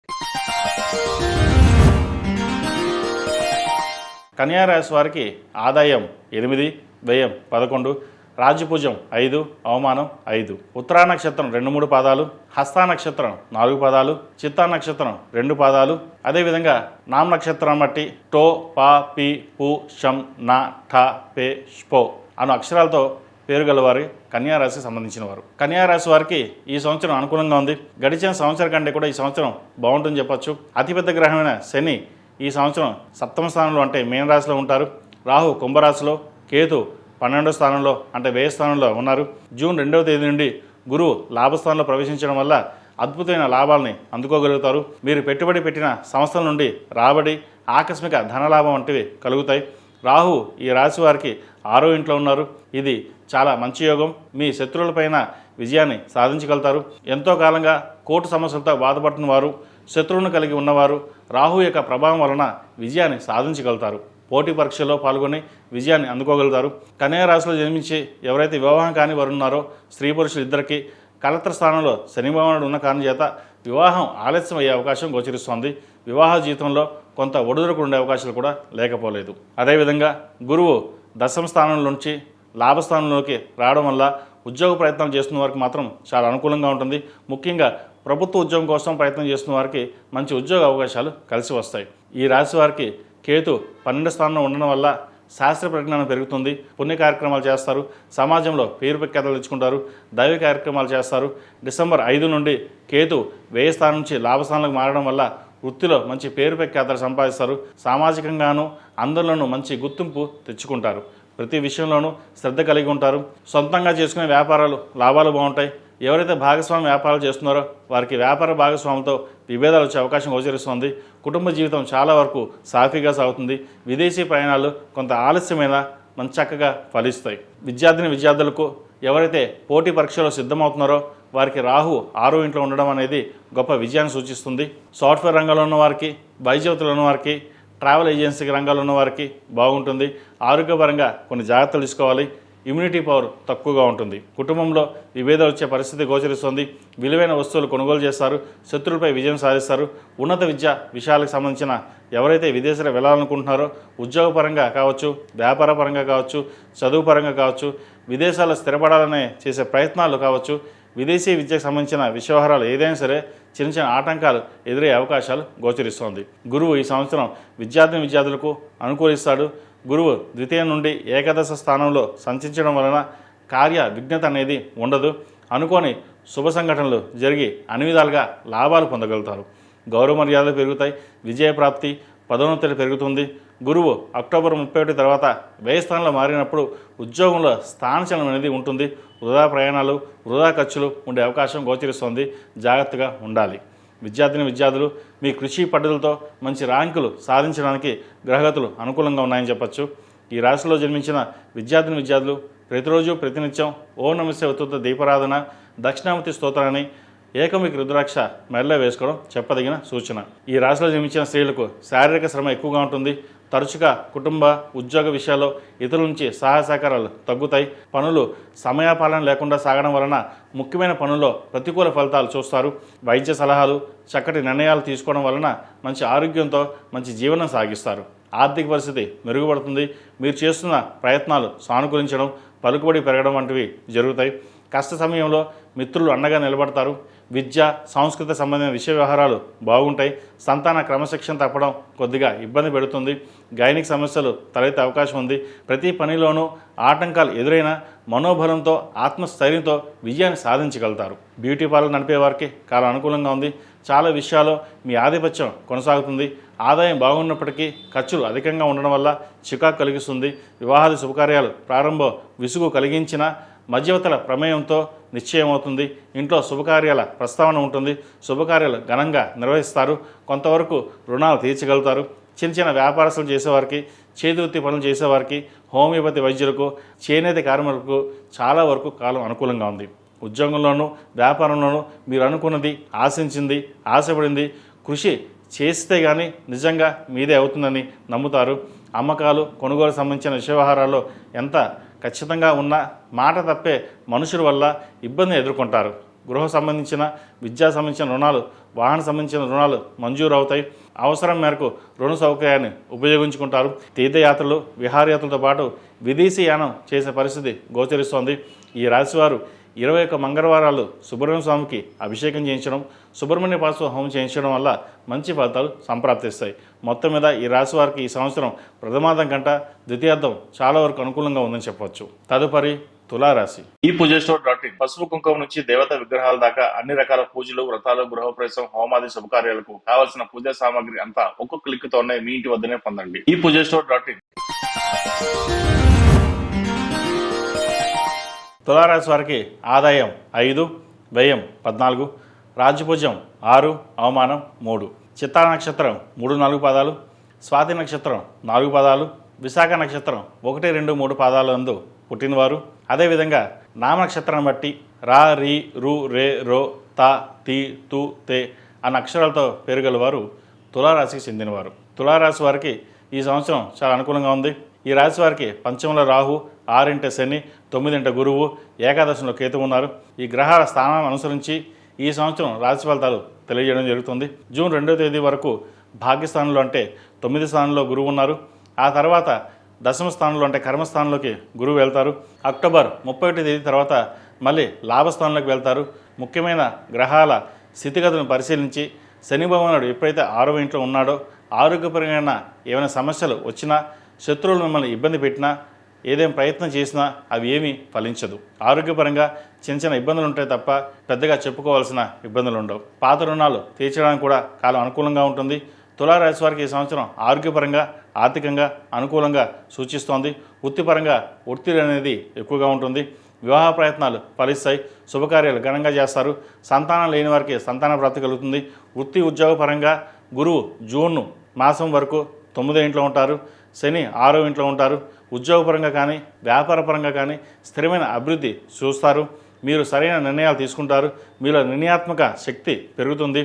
[SPEAKER 1] కన్యా రాశి వారికి ఆదాయం 8, వ్యయం 11, రాజ్యపూజం 5, అవమానం 5. ఉత్తరా నక్షత్రం 2-3 పాదాలు, హస్తా నక్షత్రం 4 పాదాలు, చిత్తా నక్షత్రం 2 పాదాలు, అదేవిధంగా నామ నక్షత్రం బట్టి టో, పా, పి, పు, షం, నా, ఠ, పే, ష్, అను అక్షరాలతో పేరు గలవారి కన్యారాశికి సంబంధించిన వారు. కన్యారాశి వారికి ఈ సంవత్సరం అనుకూలంగా ఉంది. గడిచిన సంవత్సరం కంటే కూడా ఈ సంవత్సరం బాగుంటుందని చెప్పచ్చు. అతిపెద్ద గ్రహమైన శని ఈ సంవత్సరం 7వ స్థానంలో అంటే మీనరాశిలో ఉంటారు. రాహు కుంభరాశిలో, కేతు 12వ స్థానంలో అంటే వ్యయ స్థానంలో ఉన్నారు. జూన్ 2వ తేదీ నుండి గురువు లాభస్థానంలో ప్రవేశించడం వల్ల అద్భుతమైన లాభాలని అందుకోగలుగుతారు. మీరు పెట్టుబడి పెట్టిన సంస్థల నుండి రాబడి, ఆకస్మిక ధనలాభం వంటివి కలుగుతాయి. రాహు ఈ రాశి వారికి 6వ ఇంట్లో ఉన్నారు. ఇది చాలా మంచి యోగం. మీ శత్రువులపైన విజయాన్ని సాధించగలుగుతారు. ఎంతో కాలంగా కోర్టు సమస్యలతో బాధపడుతున్న వారు, శత్రువులను కలిగి ఉన్నవారు రాహు యొక్క ప్రభావం వలన విజయాన్ని సాధించగలుగుతారు. పోటీ పరీక్షల్లో పాల్గొని విజయాన్ని అందుకోగలుగుతారు. కన్యా రాశిలో జన్మించి ఎవరైతే వివాహం కాని వారు ఉన్నారో స్త్రీ పురుషులు ఇద్దరికి కలత్ర స్థానంలో శని భగవానుడు ఉన్న కారణం చేత వివాహం ఆలస్యం అయ్యే అవకాశం గోచరిస్తోంది. వివాహ జీవితంలో కొంత ఒడిదుడుకు ఉండే అవకాశాలు కూడా లేకపోలేదు. అదేవిధంగా గురువు దశమ స్థానం నుంచి లాభస్థానంలోకి రావడం వల్ల ఉద్యోగ ప్రయత్నాలు చేస్తున్న వారికి మాత్రం చాలా అనుకూలంగా ఉంటుంది. ముఖ్యంగా ప్రభుత్వ ఉద్యోగం కోసం ప్రయత్నం చేస్తున్న వారికి మంచి ఉద్యోగ అవకాశాలు కలిసి వస్తాయి. ఈ రాశి వారికి కేతు 12వ స్థానంలో ఉండడం వల్ల శాస్త్ర పరిజ్ఞానం పెరుగుతుంది. పుణ్య కార్యక్రమాలు చేస్తారు. సమాజంలో పేరు ప్రఖ్యాతలు తెచ్చుకుంటారు. దైవ కార్యక్రమాలు చేస్తారు. డిసెంబర్ 5 నుండి కేతు వ్యయ స్థానం నుంచి లాభస్థానంలోకి మారడం వల్ల వృత్తిలో మంచి పేరు ప్రఖ్యాతలు సంపాదిస్తారు. సామాజికంగానూ అందరిలోనూ మంచి గుర్తింపు తెచ్చుకుంటారు. ప్రతి విషయంలోనూ శ్రద్ధ కలిగి ఉంటారు. సొంతంగా చేసుకునే వ్యాపారాలు లాభాలు బాగుంటాయి. ఎవరైతే భాగస్వామి వ్యాపారాలు చేస్తున్నారో వారికి వ్యాపార భాగస్వామితో విభేదాలు వచ్చే అవకాశం గోచరిస్తుంది. కుటుంబ జీవితం చాలా వరకు సాఫీగా సాగుతుంది. విదేశీ ప్రయాణాలు కొంత ఆలస్యమైన మంచి చక్కగా ఫలిస్తాయి. విద్యార్థులకు ఎవరైతే పోటీ పరీక్షలో సిద్ధమవుతున్నారో వారికి రాహు 6వ ఇంట్లో ఉండడం అనేది గొప్ప విజయాన్ని సూచిస్తుంది. సాఫ్ట్వేర్ రంగంలో ఉన్న వారికి, వైద్యులు ఉన్న వారికి, ట్రావెల్ ఏజెన్సీ రంగాల్లో ఉన్న వారికి బాగుంటుంది. ఆరోగ్యపరంగా కొన్ని జాగ్రత్తలు తీసుకోవాలి. ఇమ్యూనిటీ పవర్ తక్కువగా ఉంటుంది. కుటుంబంలో విభేదాలు వచ్చే పరిస్థితి గోచరిస్తుంది. విలువైన వస్తువులు కొనుగోలు చేస్తారు. శత్రువులపై విజయం సాధిస్తారు. ఉన్నత విద్య విషయాలకు సంబంధించిన ఎవరైతే విదేశాలకు వెళ్ళాలనుకుంటున్నారో ఉద్యోగపరంగా కావచ్చు, వ్యాపార పరంగా కావచ్చు, చదువు పరంగా కావచ్చు, విదేశాల్లో స్థిరపడాలనే చేసే ప్రయత్నాలు కావచ్చు, విదేశీ విద్యకు సంబంధించిన వ్యవహారాలు ఏదైనా సరే చిన్న చిన్న ఆటంకాలు ఎదురయ్యే అవకాశాలు గోచరిస్తోంది. గురువు ఈ సంవత్సరం విద్యార్థులకు అనుకూలిస్తాడు. గురువు ద్వితీయం నుండి ఏకాదశ స్థానంలో సంచరించడం వలన కార్య విఘ్నత అనేది ఉండదు. అనుకోని శుభ సంఘటనలు జరిగి అన్ని విధాలుగా లాభాలు పొందగలుగుతారు. గౌరవ మర్యాదలు పెరుగుతాయి. విజయప్రాప్తి, పదోన్నతి పెరుగుతుంది. గురువు అక్టోబర్ 31 తర్వాత వ్యయ స్థానంలో మారినప్పుడు ఉద్యోగంలో స్థానచలనం అనేది ఉంటుంది. వృధా ప్రయాణాలు, వృధా ఖర్చులు ఉండే అవకాశం గోచరిస్తుంది. జాగ్రత్తగా ఉండాలి. విద్యార్థులు మీ కృషి పట్టుదలతో మంచి ర్యాంకులు సాధించడానికి గ్రహగతులు అనుకూలంగా ఉన్నాయని చెప్పచ్చు. ఈ రాశిలో జన్మించిన విద్యార్థులు ప్రతిరోజు ప్రతినిత్యం ఓం నమస్తే ఉత్తర దీపారాధన, దక్షిణామూర్తి స్తోత్రాన్ని, ఏకమికి రుద్రాక్ష మెడలో వేసుకోవడం చెప్పదగిన సూచన. ఈ రాశిలో జన్మించిన స్త్రీలకు శారీరక శ్రమ ఎక్కువగా ఉంటుంది. తరచుగా కుటుంబ, ఉద్యోగ విషయాల్లో ఇతరుల నుంచి సహాయ సహకారాలు తగ్గుతాయి. పనులు సమయపాలన లేకుండా సాగడం వలన ముఖ్యమైన పనుల్లో ప్రతికూల ఫలితాలు చూస్తారు. వైద్య సలహాలు, చక్కటి నిర్ణయాలు తీసుకోవడం వలన మంచి ఆరోగ్యంతో మంచి జీవనం సాగిస్తారు. ఆర్థిక పరిస్థితి మెరుగుపడుతుంది. మీరు చేస్తున్న ప్రయత్నాలు సానుకూలించడం, పలుకుబడి పెరగడం వంటివి జరుగుతాయి. కష్ట సమయంలో మిత్రులు అండగా నిలబడతారు. విద్య, సంస్కృతి సంబంధించిన విషయ వ్యవహారాలు బాగుంటాయి. సంతాన క్రమశిక్షణ తప్పడం కొద్దిగా ఇబ్బంది పెడుతుంది. గైనిక్ సమస్యలు తలెత్తే అవకాశం ఉంది. ప్రతి పనిలోనూ ఆటంకాలు ఎదురైనా మనోబలంతో, ఆత్మస్థైర్యంతో విజయాన్ని సాధించగలుగుతారు. బ్యూటీ పార్లర్ నడిపే వారికి చాలా అనుకూలంగా ఉంది. చాలా విషయాల్లో మీ ఆధిపత్యం కొనసాగుతుంది. ఆదాయం బాగున్నప్పటికీ ఖర్చులు అధికంగా ఉండడం వల్ల చికాకు కలిగిస్తుంది. వివాహాది శుభకార్యాలు ప్రారంభం విసుగు కలిగించిన మధ్యవర్తుల ప్రమేయంతో నిశ్చయమవుతుంది. ఇంట్లో శుభకార్యాల ప్రస్తావన ఉంటుంది. శుభకార్యాలు ఘనంగా నిర్వహిస్తారు. కొంతవరకు రుణాలు తీర్చగలుగుతారు. చిన్న చిన్న వ్యాపారస్తులు చేసేవారికి, చేతివృత్తి పనులు చేసేవారికి, హోమియోపతి వైద్యులకు, చేనేత కార్మికులకు చాలా వరకు కాలం అనుకూలంగా ఉంది. ఉద్యోగంలోనూ వ్యాపారంలోనూ మీరు అనుకున్నది, ఆశించింది, ఆశపడింది కృషి చేస్తే కానీ నిజంగా మీదే అవుతుందని నమ్ముతారు. అమ్మకాలు, కొనుగోలు సంబంధించిన వ్యవహారాల్లో ఎంత ఖచ్చితంగా ఉన్న మాట తప్పే మనుషుల వల్ల ఇబ్బంది ఎదుర్కొంటారు. గృహ సంబంధించిన, విద్యా సంబంధించిన రుణాలు, వాహన సంబంధించిన రుణాలు మంజూరు అవుతాయి. అవసరం మేరకు రుణ సౌకర్యాన్ని ఉపయోగించుకుంటారు. తీర్థయాత్రలు, విహారయాత్రలతో పాటు విదేశీ యానం చేసే పరిస్థితి గోచరిస్తోంది. ఈ రాశివారు 21 మంగళవారాలు సుబ్రహ్మణ్య స్వామికి అభిషేకం చేయించడం, సుబ్రహ్మణ్య పాశుపత హోమం చేయించడం వల్ల మంచి ఫలితాలు సంప్రాప్తిస్తాయి. మొత్తం మీద ఈ రాశి వారికి ఈ సంవత్సరం ప్రథమార్థం కంట ద్వితీయార్థం చాలా వరకు అనుకూలంగా ఉందని చెప్పవచ్చు. తదుపరి తులారాశి. ఈ పూజస్టోర్.in పసుపు కుంకుమ నుంచి దేవత విగ్రహాల దాకా అన్ని రకాల పూజలు, వ్రతాలు, గృహప్రవేశం, హోమాది శుభకార్యాలకు కావలసిన పూజా సామాగ్రి అంతా ఒక్కొక్క క్లిక్తోనే మీ ఇంటి వద్దనే పొందండి. ఈ పూజస్టోర్.in తులారాశి వారికి ఆదాయం 5, వ్యయం 14, రాజ్యపూజ్యం 6, అవమానం 3. చిత్తా నక్షత్రం 3, 4 పాదాలు, స్వాతి నక్షత్రం 4 పాదాలు, విశాఖ నక్షత్రం 1, 2, 3 పాదాలందు పుట్టినవారు. అదేవిధంగా నామ నక్షత్రాన్ని బట్టి రా, రీ, రు, రే, రో, తా, తీ, తు, తే అన్న అక్షరాలతో పేరు గలవారు తులారాశికి చెందినవారు. తులారాశి వారికి ఈ సంవత్సరం చాలా అనుకూలంగా ఉంది. ఈ రాశి వారికి పంచమంలో రాహు, 6 శని, 9 గురువు, ఏకాదశంలో కేతు ఉన్నారు. ఈ గ్రహాల స్థానాన్ని అనుసరించి ఈ సంవత్సరం రాశి ఫలితాలు తెలియజేయడం జరుగుతుంది. జూన్ 2వ తేదీ వరకు భాగ్యస్థానంలో అంటే 9 స్థానంలో గురువు ఉన్నారు. ఆ తర్వాత దశమ స్థానంలో అంటే కర్మస్థానంలోకి గురువు వెళ్తారు. అక్టోబర్ 31 తేదీ తర్వాత మళ్ళీ లాభస్థానంలోకి వెళ్తారు. ముఖ్యమైన గ్రహాల స్థితిగతులను పరిశీలించి శని భగవానుడు ఎప్పుడైతే 6వ ఇంట్లో ఉన్నాడో ఆరోగ్యపరమైన ఏమైనా సమస్యలు వచ్చినా, శత్రువులు మిమ్మల్ని ఇబ్బంది పెట్టినా, ఏదేం ప్రయత్నం చేసినా అవి ఏమీ ఫలించదు. ఆరోగ్యపరంగా చిన్న చిన్న ఇబ్బందులు ఉంటాయి తప్ప పెద్దగా చెప్పుకోవాల్సిన ఇబ్బందులు ఉండవు. పాత రుణాలు తీర్చడానికి కూడా కాలం అనుకూలంగా ఉంటుంది. తులారాశి వారికి ఈ సంవత్సరం ఆరోగ్యపరంగా, ఆర్థికంగా అనుకూలంగా సూచిస్తోంది. వృత్తిపరంగా ఒత్తిడి అనేది ఎక్కువగా ఉంటుంది. వివాహ ప్రయత్నాలు ఫలిస్తాయి. శుభకార్యాలు ఘనంగా చేస్తారు. సంతానం లేని వారికి సంతాన ప్రాప్తి కలుగుతుంది. వృత్తి ఉద్యోగపరంగా గురువు జూన్ మాసం వరకు 9వ ఇంట్లో ఉంటారు. శని 6వ ఇంట్లో ఉంటారు. ఉద్యోగపరంగా కానీ వ్యాపారపరంగా కానీ స్థిరమైన అభివృద్ధి చూస్తారు. మీరు సరైన నిర్ణయాలు తీసుకుంటారు. మీలో నిర్ణయాత్మక శక్తి పెరుగుతుంది.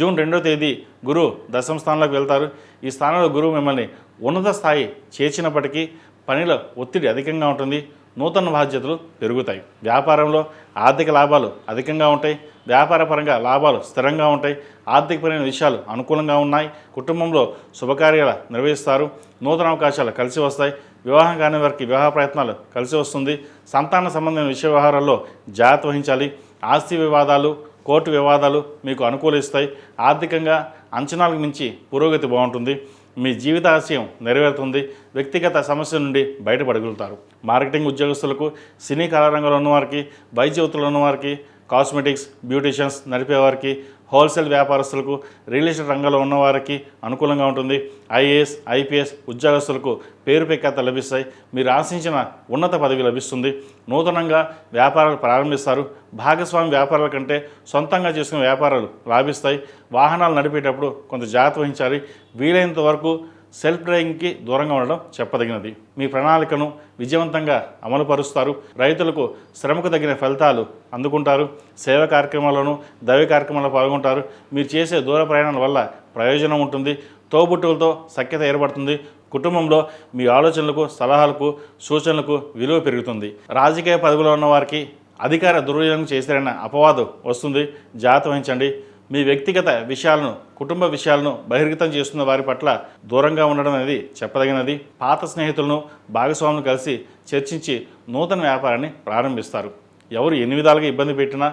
[SPEAKER 1] జూన్ 2వ తేదీ గురువు దశమ స్థానంలోకి వెళ్తారు. ఈ స్థానంలో గురువు మిమ్మల్ని ఉన్నత స్థాయి చేర్చినప్పటికీ పనిలో ఒత్తిడి అధికంగా ఉంటుంది. నూతన బాధ్యతలు పెరుగుతాయి. వ్యాపారంలో ఆర్థిక లాభాలు అధికంగా ఉంటాయి. వ్యాపారపరంగా లాభాలు స్థిరంగా ఉంటాయి. ఆర్థికపరమైన విషయాలు అనుకూలంగా ఉన్నాయి. కుటుంబంలో శుభకార్యాలు నిర్వహిస్తారు. నూతన అవకాశాలు కలిసి వస్తాయి. వివాహం కాని వారికి వివాహ ప్రయత్నాలు కలిసి వస్తుంది. సంతాన సంబంధమైన విషయ వ్యవహారాల్లో జాగ్రత్త వహించాలి. ఆస్తి వివాదాలు, కోర్టు వివాదాలు మీకు అనుకూలిస్తాయి. ఆర్థికంగా అంచనాలకు మించి పురోగతి బాగుంటుంది. మీ జీవిత ఆశయం నెరవేరుతుంది. వ్యక్తిగత సమస్య నుండి బయటపడగలుగుతారు. మార్కెటింగ్ ఉద్యోగస్తులకు, సినీ కళారంగంలో ఉన్నవారికి, వైద్య వృత్తిలో ఉన్నవారికి, కాస్మెటిక్స్, బ్యూటీషియన్స్ నడిపేవారికి, హోల్సేల్ వ్యాపారస్తులకు, రియల్ ఎస్టేట్ రంగంలో ఉన్నవారికి అనుకూలంగా ఉంటుంది. ఐఏఎస్, ఐపీఎస్ ఉద్యోగస్తులకు పేరు ప్రఖ్యాత లభిస్తాయి. మీరు ఆశించిన ఉన్నత పదవి లభిస్తుంది. నూతనంగా వ్యాపారాలు ప్రారంభిస్తారు. భాగస్వామి వ్యాపారాల కంటే సొంతంగా చేసుకునే వ్యాపారాలు లాభిస్తాయి. వాహనాలు నడిపేటప్పుడు కొంత జాగ్రత్త వహించాలి. వీలైనంత వరకు సెల్ఫ్ డ్రైవింగ్కి దూరంగా ఉండడం చెప్పదగినది. మీ ప్రణాళికను విజయవంతంగా అమలుపరుస్తారు. రైతులకు శ్రమకు తగిన ఫలితాలు అందుకుంటారు. సేవా కార్యక్రమాల్లోనూ దైవ కార్యక్రమాల్లో పాల్గొంటారు. మీరు చేసే దూర ప్రయాణాల వల్ల ప్రయోజనం ఉంటుంది. తోబుట్టువులతో సఖ్యత ఏర్పడుతుంది. కుటుంబంలో మీ ఆలోచనలకు, సలహాలకు, సూచనలకు విలువ పెరుగుతుంది. రాజకీయ పదవిలో ఉన్నవారికి అధికార దుర్వినియోగం చేశారన్న అపవాదం వస్తుంది. జాగ్రత్త వహించండి. మీ వ్యక్తిగత విషయాలను, కుటుంబ విషయాలను బహిర్గతం చేస్తున్న వారి పట్ల దూరంగా ఉండడం అనేది చెప్పదగినది. పాత స్నేహితులను, భాగస్వాములను కలిసి చర్చించి నూతన వ్యాపారాన్ని ప్రారంభిస్తారు. ఎవరు ఎన్ని విధాలుగా ఇబ్బంది పెట్టినా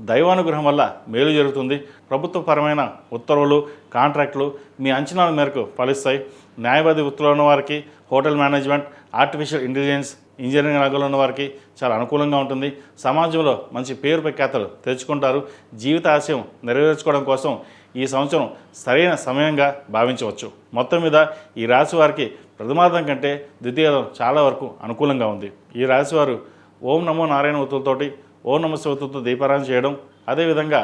[SPEAKER 1] దైవానుగ్రహం వల్ల మేలు జరుగుతుంది. ప్రభుత్వపరమైన ఉత్తర్వులు, కాంట్రాక్టులు మీ అంచనాల మేరకు ఫలిస్తాయి. న్యాయవాది వృత్తిలో ఉన్న వారికి, hotel management, artificial intelligence, engineering రంగంలో ఉన్న వారికి చాలా అనుకూలంగా ఉంటుంది. సమాజంలో మంచి పేరు ప్రఖ్యాతలు తెచ్చుకుంటారు. జీవిత ఆశయం నెరవేర్చుకోవడం కోసం ఈ సంవత్సరం సరైన సమయంగా భావించవచ్చు. మొత్తం మీద ఈ రాశి వారికి ప్రథమార్థం కంటే ద్వితీయార్థం చాలా వరకు అనుకూలంగా ఉంది. ఈ రాశివారు ఓం నమో నారాయణ ఒత్తులతోటి, ఓం నమ శివతో దీపారాధన చేయడం, అదేవిధంగా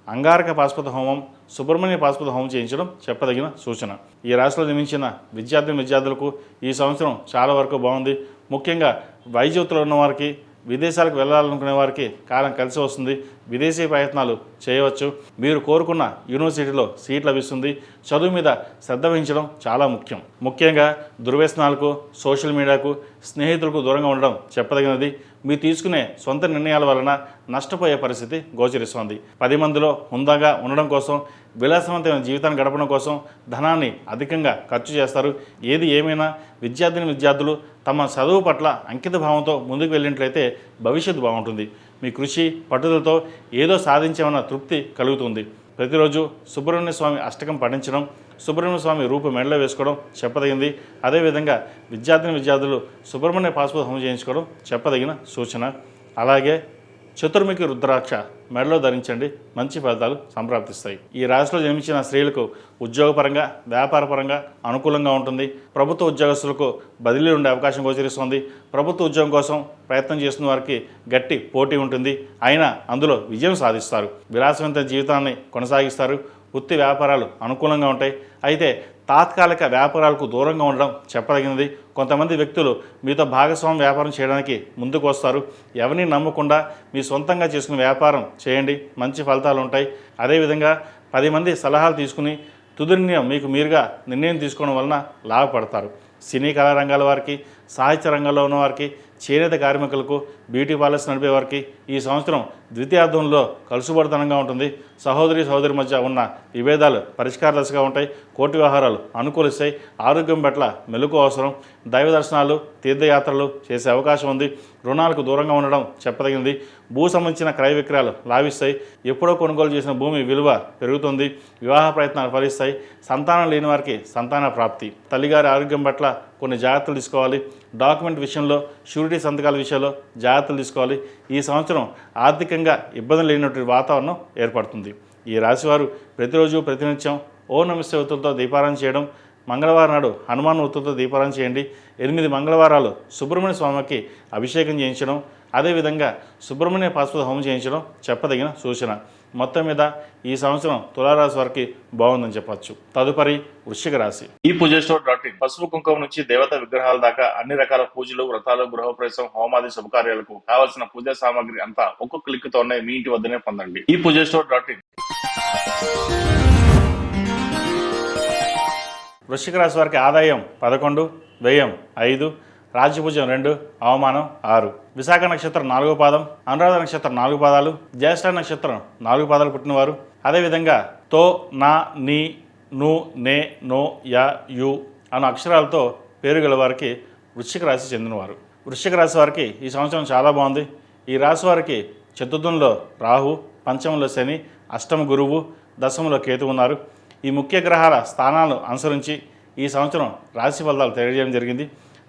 [SPEAKER 1] అంగారక పాశుపత హోమం, సుబ్రహ్మణ్య పాశుపత హోమం చేయించడం చెప్పదగిన సూచన. ఈ రాశిలో జన్మించిన విద్యార్థులకు ఈ సంవత్సరం చాలా వరకు బాగుంది. ముఖ్యంగా వైద్య వృత్తిలో ఉన్నవారికి, విదేశాలకు వెళ్ళాలనుకునే వారికి కాలం కలిసి వస్తుంది. విదేశీ ప్రయత్నాలు చేయవచ్చు. మీరు కోరుకున్న యూనివర్సిటీలో సీట్ లభిస్తుంది. చదువు మీద శ్రద్ధ వహించడం చాలా ముఖ్యం. ముఖ్యంగా దుర్వ్యసనాలకు, సోషల్ మీడియాకు, స్నేహితులకు దూరంగా ఉండడం చెప్పదగినది. మీరు తీసుకునే సొంత నిర్ణయాల వలన నష్టపోయే పరిస్థితి గోచరిస్తోంది. 10 మందిలో హుందాగా ఉండడం కోసం, విలాసవంతమైన జీవితాన్ని గడపడం కోసం ధనాన్ని అధికంగా ఖర్చు చేస్తారు. ఏది ఏమైనా విద్యార్థులు తమ చదువు పట్ల అంకిత భావంతో ముందుకు వెళ్ళినట్లయితే భవిష్యత్తు బాగుంటుంది. మీ కృషి, పట్టుదలతో ఏదో సాధించామన్న తృప్తి కలుగుతుంది. ప్రతిరోజు సుబ్రహ్మణ్య స్వామి అష్టకం పఠించడం, సుబ్రహ్మణ్య స్వామి రూపు మెడలో వేసుకోవడం చెప్పదగింది. అదేవిధంగా విద్యార్థులు సుబ్రహ్మణ్య పాశుపత హోమం చేయించుకోవడం చెప్పదగిన సూచన. అలాగే చతుర్ముఖి రుద్రాక్ష మెడలో ధరించండి, మంచి ఫలితాలు సంప్రాప్తిస్తాయి. ఈ రాశిలో జన్మించిన స్త్రీలకు ఉద్యోగపరంగా వ్యాపారపరంగా అనుకూలంగా ఉంటుంది. ప్రభుత్వ ఉద్యోగస్తులకు బదిలీ ఉండే అవకాశం గోచరిస్తుంది. ప్రభుత్వ ఉద్యోగం కోసం ప్రయత్నం చేస్తున్న వారికి గట్టి పోటీ ఉంటుంది, అయినా అందులో విజయం సాధిస్తారు. విలాసవంతమైన జీవితాన్ని కొనసాగిస్తారు. వృత్తి వ్యాపారాలు అనుకూలంగా ఉంటాయి. అయితే తాత్కాలిక వ్యాపారాలకు దూరంగా ఉండడం చెప్పదగినది. కొంతమంది వ్యక్తులు మీతో భాగస్వామ్య వ్యాపారం చేయడానికి ముందుకు వస్తారు. ఎవరిని నమ్మకుండా మీ సొంతంగా చేసుకునే వ్యాపారం చేయండి, మంచి ఫలితాలు ఉంటాయి. అదేవిధంగా 10 మంది సలహాలు తీసుకుని తుది నిర్ణయం మీకు మీరుగా నిర్ణయం తీసుకోవడం వలన లాభపడతారు. సినీ కళారంగాల వారికి, సాహిత్య రంగంలో ఉన్నవారికి, చేనేత కార్మికులకు, బ్యూటీ పార్లర్స్ నడిపే వారికి ఈ సంవత్సరం ద్వితీయార్థంలో కలుసుబడితనంగా ఉంటుంది. సహోదరి మధ్య ఉన్న విభేదాలు పరిష్కార దశగా ఉంటాయి. కోర్టు వ్యవహారాలు అనుకూలిస్తాయి. ఆరోగ్యం పట్ల మెలకు అవసరం. దైవ దర్శనాలు, తీర్థయాత్రలు చేసే అవకాశం ఉంది. రుణాలకు దూరంగా ఉండడం చెప్పదగినది. భూ సంబంధించిన క్రయ విక్రయాలు లాభిస్తాయి. ఎప్పుడో కొనుగోలు చేసిన భూమి విలువ పెరుగుతుంది. వివాహ ప్రయత్నాలు ఫలిస్తాయి. సంతానం లేని వారికి సంతాన ప్రాప్తి. తల్లిగారి ఆరోగ్యం పట్ల కొన్ని జాగ్రత్తలు తీసుకోవాలి. డాక్యుమెంట్ విషయంలో, షూరిటీ సంతకాల విషయంలో జాగ్రత్తలు తీసుకోవాలి. ఈ సంవత్సరం ఆర్థికంగా ఇబ్బంది లేనటువంటి వాతావరణం ఏర్పడుతుంది. ఈ రాశివారు ప్రతిరోజు ప్రతినిత్యం ఓ నమస్తే ఒత్తులతో దీపారాధన చేయడం, మంగళవారం నాడు హనుమాన్ ఒత్తులతో దీపారాధన చేయండి. 8 మంగళవారాలు సుబ్రహ్మణ్య స్వామికి అభిషేకం చేయించడం, అదేవిధంగా సుబ్రహ్మణ్య పాశుపత హోమం చేయించడం చెప్పదగిన సూచన. మొత్తం మీద ఈ సంవత్సరం తులారాశి వారికి బాగుందని చెప్పచ్చు. తదుపరి వృశ్చిక రాశి. ఈ పూజస్టోర్.in పసుపు కుంకుమ నుంచి దేవత విగ్రహాల దాకా అన్ని రకాల పూజలు, వ్రతాలు, గృహప్రవేశం, హోమాది శుభకార్యాలకు కావలసిన పూజా సామాగ్రి అంతా ఒక్క క్లిక్ తోనే మీ ఇంటి వద్దనే పొందండి. ఈ పూజస్టోర్.in. వృశ్చిక రాశి వారికి ఆదాయం 11, వ్యయం 5, రాజ్యభుజం 2, అవమానం 6. విశాఖ నక్షత్రం 4వ పాదం, అనురాధ నక్షత్రం 4 పాదాలు, జ్యేష్ఠ నక్షత్రం 4 పాదాలు పుట్టినవారు. అదేవిధంగా తో, నా, నీ, ను, నే, నో, యా, యు అన్న అక్షరాలతో పేరు గల వారికి వృశ్చిక రాశి చెందినవారు. వృశ్చిక రాశి వారికి ఈ సంవత్సరం చాలా బాగుంది. ఈ రాశి వారికి చతుర్థంలో రాహు, పంచమంలో శని, అష్టమ గురువు, దశమంలో కేతు ఉన్నారు. ఈ ముఖ్య గ్రహాల స్థానాలను అనుసరించి ఈ సంవత్సరం రాశి ఫలితాలు తెలియజేయడం జరిగింది.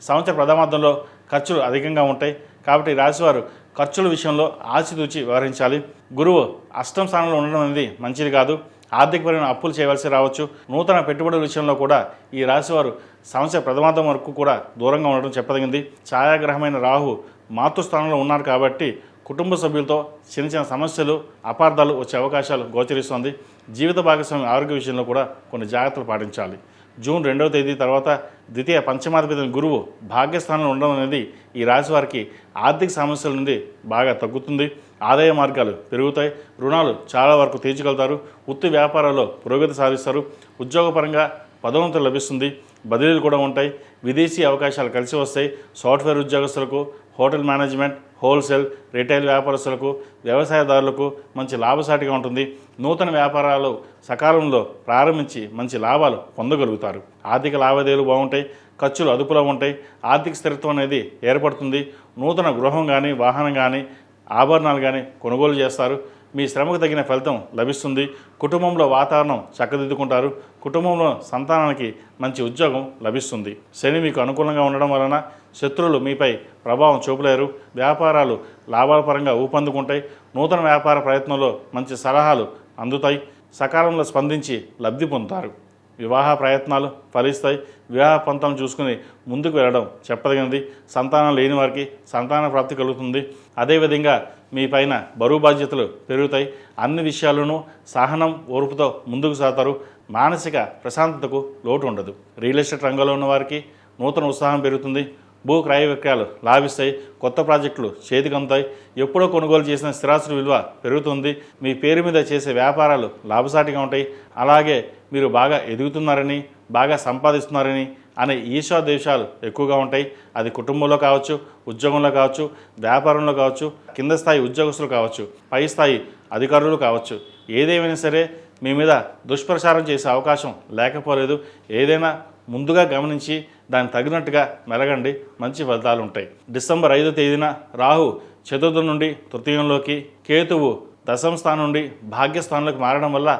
[SPEAKER 1] సంవత్సర ప్రథమార్థంలో ఖర్చులు అధికంగా ఉంటాయి. కాబట్టి రాశివారు ఖర్చుల విషయంలో ఆచితూచి వ్యవహరించాలి. గురువు అష్టమ స్థానంలో ఉండడం అనేది మంచిది కాదు. ఆర్థికపరమైన అప్పులు చేయవలసి రావచ్చు. నూతన పెట్టుబడుల విషయంలో కూడా ఈ రాశివారు సంవత్సర ప్రథమార్థం వరకు కూడా దూరంగా ఉండడం చెప్పదగింది. ఛాయాగ్రహమైన రాహు మాతృస్థానంలో ఉన్నారు కాబట్టి కుటుంబ సభ్యులతో చిన్న సమస్యలు, అపార్థాలు వచ్చే అవకాశాలు గోచరిస్తుంది. జీవిత భాగస్వామి ఆరోగ్య విషయంలో కూడా కొన్ని జాగ్రత్తలు పాటించాలి. జూన్ 2వ తేదీ తర్వాత ద్వితీయ పంచమాధిపతి గురువు భాగ్యస్థానంలో ఉండడం అనేది ఈ రాశి వారికి ఆర్థిక సమస్యల నుండి బాగా తగ్గుతుంది. ఆదాయ మార్గాలు పెరుగుతాయి. రుణాలు చాలా వరకు తీర్చగలుగుతారు. వృత్తి వ్యాపారాల్లో పురోగతి సాధిస్తారు. ఉద్యోగపరంగా పదోన్నతి లభిస్తుంది. బదిలీలు కూడా ఉంటాయి. విదేశీ అవకాశాలు కలిసి వస్తాయి. సాఫ్ట్వేర్ ఉద్యోగస్తులకు, హోటల్ మేనేజ్మెంట్, హోల్సేల్, రిటైల్ వ్యాపారస్తులకు, వ్యవసాయదారులకు మంచి లాభసాటిగా ఉంటుంది. నూతన వ్యాపారాలు సకాలంలో ప్రారంభించి మంచి లాభాలు పొందగలుగుతారు. ఆర్థిక లావాదేవీలు బాగుంటాయి. ఖర్చులు అదుపులో ఉంటాయి. ఆర్థిక స్థిరత్వం అనేది ఏర్పడుతుంది. నూతన గృహం కానీ, వాహనం కానీ, ఆభరణాలు కానీ కొనుగోలు చేస్తారు. మీ శ్రమకు తగిన ఫలితం లభిస్తుంది. కుటుంబంలో వాతావరణం చక్కదిద్దుకుంటారు. కుటుంబంలో సంతానానికి మంచి ఉద్యోగం లభిస్తుంది. శని మీకు అనుకూలంగా ఉండడం వలన శత్రువులు మీపై ప్రభావం చూపలేరు. వ్యాపారాలు లాభాల పరంగా ఊపందుకుంటాయి. నూతన వ్యాపార ప్రయత్నంలో మంచి సలహాలు అందుతాయి. సకాలంలో స్పందించి లబ్ధి పొందుతారు. వివాహ ప్రయత్నాలు ఫలిస్తాయి. వివాహ పంతం చూసుకుని ముందుకు వెళ్ళడం చెప్పదగినది. సంతానం లేని వారికి సంతాన ప్రాప్తి కలుగుతుంది. అదేవిధంగా మీ పైన బరువు బాధ్యతలు పెరుగుతాయి. అన్ని విషయాలను సహనం, ఓర్పుతో ముందుకు సాగుతారు. మానసిక ప్రశాంతతకు లోటు ఉండదు. రియల్ ఎస్టేట్ రంగంలో ఉన్న వారికి నూతన ఉత్సాహం పెరుగుతుంది. భూ క్రయ విక్రయాలు లాభిస్తాయి. కొత్త ప్రాజెక్టులు చేతికి అందుతాయి. ఎప్పుడో కొనుగోలు చేసిన స్థిరాస్తుల విలువ పెరుగుతుంది. మీ పేరు మీద చేసే వ్యాపారాలు లాభసాటిగా ఉంటాయి. అలాగే మీరు బాగా ఎదుగుతున్నారని, బాగా సంపాదిస్తున్నారని అనే ఈర్ష్యాద్వేషాలు ఎక్కువగా ఉంటాయి. అది కుటుంబంలో కావచ్చు, ఉద్యోగంలో కావచ్చు, వ్యాపారంలో కావచ్చు, కింద స్థాయి ఉద్యోగస్తులు కావచ్చు, పై స్థాయి అధికారులు కావచ్చు. ఏదేమైనా సరే మీ మీద దుష్ప్రచారం చేసే అవకాశం లేకపోలేదు. ఏదైనా ముందుగా గమనించి దానికి తగినట్టుగా మెలగండి. మంచి ఫలితాలు ఉంటాయి. డిసెంబర్ 5వ తేదీన రాహు చతుర్థం నుండి తృతీయంలోకి, కేతువు దశమ స్థానం నుండి భాగ్యస్థానంలోకి మారడం వల్ల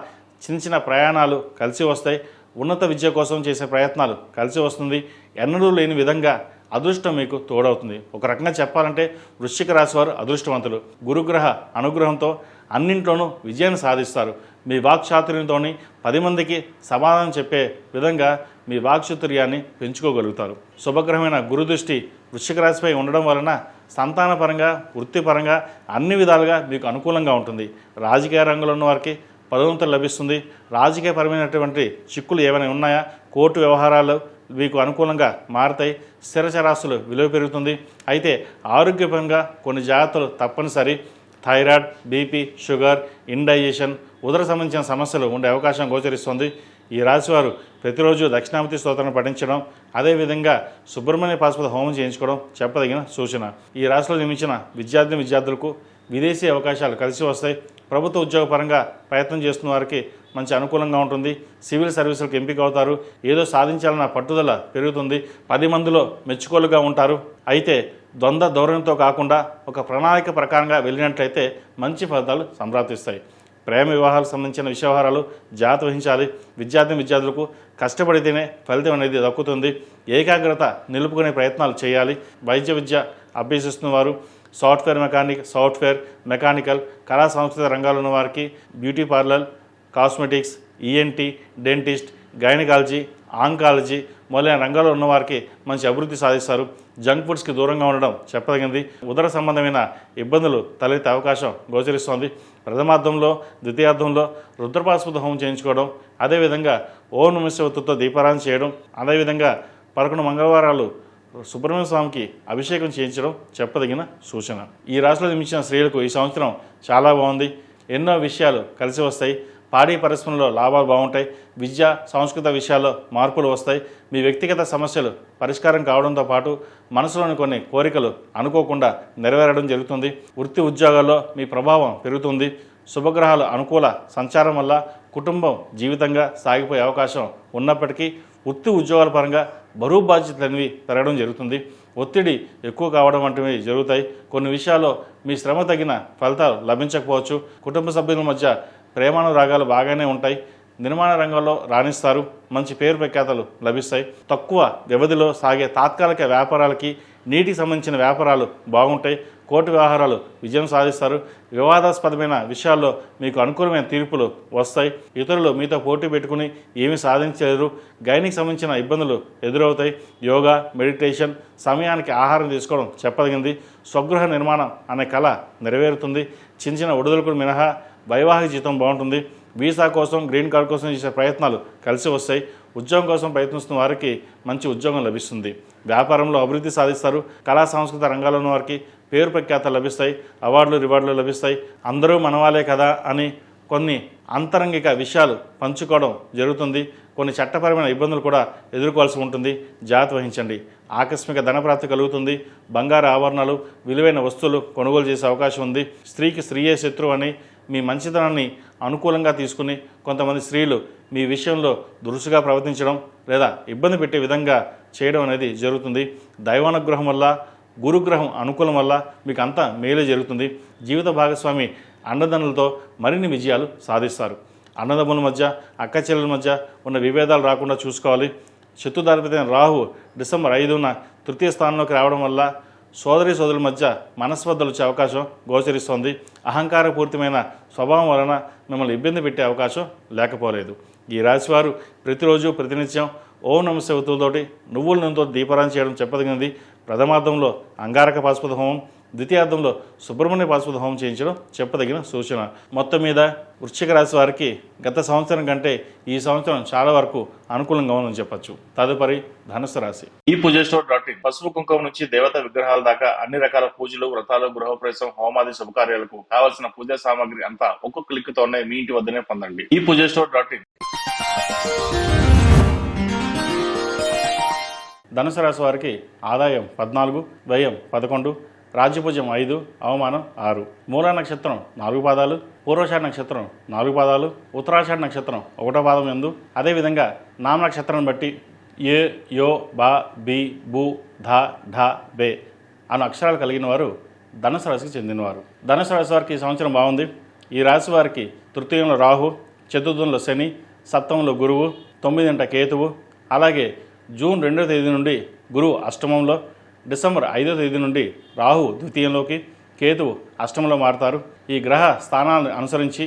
[SPEAKER 1] చిన్న ప్రయాణాలు కలిసి వస్తాయి. ఉన్నత విద్య కోసం చేసే ప్రయత్నాలు కలిసి వస్తుంది. ఎన్నడూ లేని విధంగా అదృష్టం మీకు తోడవుతుంది. ఒక రకంగా చెప్పాలంటే వృశ్చిక రాశి వారు అదృష్టవంతులు. గురుగ్రహ అనుగ్రహంతో అన్నింట్లోనూ విజయాన్ని సాధిస్తారు. మీ వాక్చాతుర్యంతో 10 మందికి సమాధానం చెప్పే విధంగా మీ వాక్చాతుర్యాన్ని పెంచుకోగలుగుతారు. శుభగ్రహమైన గురు దృష్టి వృశ్చిక రాశిపై ఉండడం వలన సంతానపరంగా, వృత్తిపరంగా అన్ని విధాలుగా మీకు అనుకూలంగా ఉంటుంది. రాజకీయ రంగంలో ఉన్న వారికి పదోన్నతులు లభిస్తుంది. రాజకీయపరమైనటువంటి చిక్కులు ఏమైనా ఉన్నాయా, కోర్టు వ్యవహారాలు మీకు అనుకూలంగా మారతాయి. స్థిరచరాస్తులు విలువ పెరుగుతుంది. అయితే ఆరోగ్యపరంగా కొన్ని జాగ్రత్తలు తప్పనిసరి. థైరాయిడ్, బీపీ, షుగర్, ఇండైజెషన్, ఉదర సంబంధించిన సమస్యలు ఉండే అవకాశం గోచరిస్తుంది. ఈ రాశివారు ప్రతిరోజు దక్షిణామూర్తి స్తోత్రాన్ని పఠించడం, అదేవిధంగా సుబ్రహ్మణ్య పాశుపత హోమం చేయించుకోవడం చెప్పదగిన సూచన. ఈ రాశిలో జన్మించిన విద్యార్థులకు విదేశీ అవకాశాలు కలిసి వస్తాయి. ప్రభుత్వ ఉద్యోగపరంగా ప్రయత్నం చేస్తున్న వారికి మంచి అనుకూలంగా ఉంటుంది. సివిల్ సర్వీసులకు ఎంపిక అవుతారు. ఏదో సాధించాలన్న పట్టుదల పెరుగుతుంది. 10 మందిలో మెచ్చుకోలుగా ఉంటారు. అయితే ద్వంద్వ ధోరణితో కాకుండా ఒక ప్రణాళిక ప్రకారంగా వెళ్ళినట్లయితే మంచి ఫలితాలు సంప్రాప్తిస్తాయి. ప్రేమ వివాహాలకు సంబంధించిన విషయవహారాలు జాగ్రత్త వహించాలి. విద్యార్థులకు కష్టపడితేనే ఫలితం అనేది దక్కుతుంది. ఏకాగ్రత నిలుపుకునే ప్రయత్నాలు చేయాలి. వైద్య విద్య అభ్యసిస్తున్న వారు, సాఫ్ట్వేర్ మెకానికల్, కళా సాంస్కృతిక రంగాల్లో ఉన్న వారికి beauty parlour, cosmetics, ENT, dentist, gynaecology, oncology మొదలైన రంగాల్లో ఉన్నవారికి మంచి అభివృద్ధి సాధిస్తారు. జంక్ ఫుడ్స్కి దూరంగా ఉండడం చెప్పదగింది. ఉదర సంబంధమైన ఇబ్బందులు తలెత్తే అవకాశం గోచరిస్తోంది. ప్రథమార్థంలో, ద్వితీయార్థంలో రుద్రపాశుపత హోమం చేయించుకోవడం, అదేవిధంగా ఓం నమః శివాయతో దీపారాధన చేయడం, అదేవిధంగా 11 మంగళవారాలు సుబ్రహ్మణ్య స్వామికి అభిషేకం చేయించడం చెప్పదగిన సూచన. ఈ రాశిలో జన్మించిన స్త్రీలకు ఈ సంవత్సరం చాలా బాగుంది. ఎన్నో విషయాలు కలిసి వస్తాయి. పాడి పరిశ్రమలో లాభాలు బాగుంటాయి. విద్య, సాంస్కృతిక విషయాల్లో మార్పులు వస్తాయి. మీ వ్యక్తిగత సమస్యలు పరిష్కారం కావడంతో పాటు మనసులోని కొన్ని కోరికలు అనుకోకుండా నెరవేరడం జరుగుతుంది. వృత్తి ఉద్యోగాల్లో మీ ప్రభావం పెరుగుతుంది. శుభగ్రహాలు అనుకూల సంచారం వల్ల కుటుంబం జీవితంగా సాగిపోయే అవకాశం ఉన్నప్పటికీ వృత్తి ఉద్యోగాల పరంగా బరువు బాధ్యతలు అనేవి పెరగడం జరుగుతుంది. ఒత్తిడి ఎక్కువ కావడం వంటివి జరుగుతాయి. కొన్ని విషయాల్లో మీ శ్రమ తగిన ఫలితాలు లభించకపోవచ్చు. కుటుంబ సభ్యుల మధ్య ప్రేమానురాగాలు బాగానే ఉంటాయి. నిర్మాణ రంగంలో రాణిస్తారు. మంచి పేరు ప్రఖ్యాతలు లభిస్తాయి. తక్కువ వ్యవధిలో సాగే తాత్కాలిక వ్యాపారాలకి, నీటికి సంబంధించిన వ్యాపారాలు బాగుంటాయి. కోర్టు వ్యవహారాలు విజయం సాధిస్తారు. వివాదాస్పదమైన విషయాల్లో మీకు అనుకూలమైన తీర్పులు వస్తాయి. ఇతరులు మీతో పోటీ పెట్టుకుని ఏమీ సాధించలేరు. గైనికి సంబంధించిన ఇబ్బందులు ఎదురవుతాయి. యోగా, మెడిటేషన్, సమయానికి ఆహారం తీసుకోవడం చెప్పదగింది. స్వగృహ నిర్మాణం అనే కళ నెరవేరుతుంది. చిన్న ఒడిదుడుకులు మినహా వైవాహిక జీవితం బాగుంటుంది. వీసా కోసం, గ్రీన్ కార్డ్ కోసం చేసే ప్రయత్నాలు కలిసి వస్తాయి. ఉద్యోగం కోసం ప్రయత్నిస్తున్న వారికి మంచి ఉద్యోగం లభిస్తుంది. వ్యాపారంలో అభివృద్ధి సాధిస్తారు. కళా సాంస్కృతిక రంగాల్లో ఉన్న వారికి పేరు ప్రఖ్యాతలు లభిస్తాయి. అవార్డులు, రివార్డులు లభిస్తాయి. అందరూ మనవాలే కదా అని కొన్ని అంతరంగిక విషయాలు పంచుకోవడం జరుగుతుంది. కొన్ని చట్టపరమైన ఇబ్బందులు కూడా ఎదుర్కోవాల్సి ఉంటుంది. జాగ్రత్త వహించండి. ఆకస్మిక ధనప్రాప్తి కలుగుతుంది. బంగారు ఆభరణాలు, విలువైన వస్తువులు కొనుగోలు చేసే అవకాశం ఉంది. స్త్రీకి స్త్రీయే శత్రువు అని మీ మంచితనాన్ని అనుకూలంగా తీసుకుని కొంతమంది స్త్రీలు మీ విషయంలో దురుసుగా ప్రవర్తించడం లేదా ఇబ్బంది పెట్టే విధంగా చేయడం అనేది జరుగుతుంది. దైవానుగ్రహం వల్ల, గురుగ్రహం అనుకూలం వల్ల మీకు అంతా మేలే జరుగుతుంది. జీవిత భాగస్వామి అండదండలతో మరిన్ని విజయాలు సాధిస్తారు. అన్నదమ్ముల మధ్య, అక్క చెల్లెల మధ్య ఉన్న విభేదాలు రాకుండా చూసుకోవాలి. శత్రుదారిపైన రాహు డిసెంబర్ 5న తృతీయ స్థానంలోకి రావడం వల్ల సోదరుల మధ్య మనస్పర్ధలు వచ్చే అవకాశం గోచరిస్తోంది. అహంకారపూరితమైన స్వభావం వలన మిమ్మల్ని ఇబ్బంది పెట్టే అవకాశం లేకపోలేదు. ఈ రాశివారు ప్రతిరోజు ప్రతినిత్యం ఓం నమః శివాయతోటి నువ్వుల నూనెతో దీపారాధన చేయడం చెప్పదగినది. ప్రథమార్థంలో అంగారక పాశుపత హోమం, ద్వితీయార్థంలో సుబ్రహ్మణ్య పాశుపత హోమం చేయించడం చెప్పదగిన సూచన. మొత్తం మీద వృశ్చిక రాశి వారికి గత సంవత్సరం కంటే ఈ సంవత్సరం చాలా వరకు అనుకూలంగా ఉందని చెప్పచ్చు. తదుపరి ధనుసు రాశి. ఈ పూజస్టోర్.in పసుపు కుంకుమ నుంచి దేవతా విగ్రహాల దాకా అన్ని రకాల పూజలు, వ్రతాలు, గృహప్రవేశం, హోమాది శుభకార్యాలకు కావలసిన పూజా సామాగ్రి అంతా ఒక్క క్లిక్ తోనే మీ ఇంటి వద్దనే పొందండి. ఈ పూజస్టోర్.in. ధనుసు రాశి వారికి ఆదాయం 14, వ్యయం 11, రాజ్యపూజ్యం 5, అవమానం 6. మూలా నక్షత్రం 4 పాదాలు, పూర్వషాఢ నక్షత్రం 4 పాదాలు, ఉత్తరాషాఢ నక్షత్రం 1వ పాదం యందు, అదేవిధంగా నామ నక్షత్రాన్ని బట్టి ఏ, యో, బా, బి, బు, ధ, ఢ, బే అన్న అక్షరాలు కలిగిన వారు ధనుసు రాశికి చెందినవారు. ధనుసు రాశి వారికి ఈ సంవత్సరం బాగుంది. ఈ రాశి వారికి తృతీయంలో రాహు, చతుర్థంలో శని, సప్తమంలో గురువు, 9వ కేతువు, అలాగే జూన్ 2వ తేదీ నుండి గురువు అష్టమంలో, డిసెంబర్ 5వ తేదీ నుండి రాహు ద్వితీయంలోకి, కేతువు అష్టమంలో మారుతారు. ఈ గ్రహ స్థానాలను అనుసరించి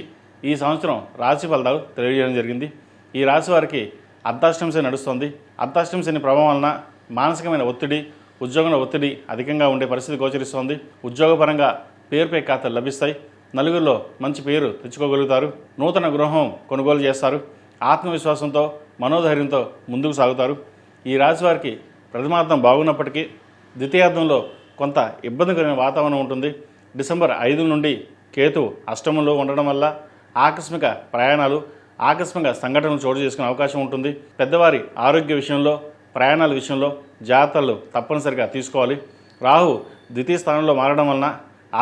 [SPEAKER 1] ఈ సంవత్సరం రాశి ఫలితాలు తెలియజేయడం జరిగింది. ఈ రాశి వారికి అర్ధాష్టమ శని నడుస్తుంది. అర్ధాష్టమ శని ప్రభావం వలన మానసికమైన ఒత్తిడి, ఉద్యోగంలో ఒత్తిడి అధికంగా ఉండే పరిస్థితి గోచరిస్తోంది. ఉద్యోగపరంగా పేరుపై ఖాతాలు లభిస్తాయి. నలుగురిలో మంచి పేరు తెచ్చుకోగలుగుతారు. నూతన గృహం కొనుగోలు చేస్తారు. ఆత్మవిశ్వాసంతో, మనోధైర్యంతో ముందుకు సాగుతారు. ఈ రాశి వారికి ప్రథమార్థం బాగున్నప్పటికీ ద్వితీయార్థంలో కొంత ఇబ్బందికరమైన వాతావరణం ఉంటుంది. డిసెంబర్ 5 నుండి కేతు అష్టమంలో ఉండడం వల్ల ఆకస్మిక ప్రయాణాలు, ఆకస్మిక సంఘటనలు చోటు చేసుకునే అవకాశం ఉంటుంది. పెద్దవారి ఆరోగ్య విషయంలో, ప్రయాణాల విషయంలో జాగ్రత్తలు తప్పనిసరిగా తీసుకోవాలి. రాహు ద్వితీయ స్థానంలో మారడం వలన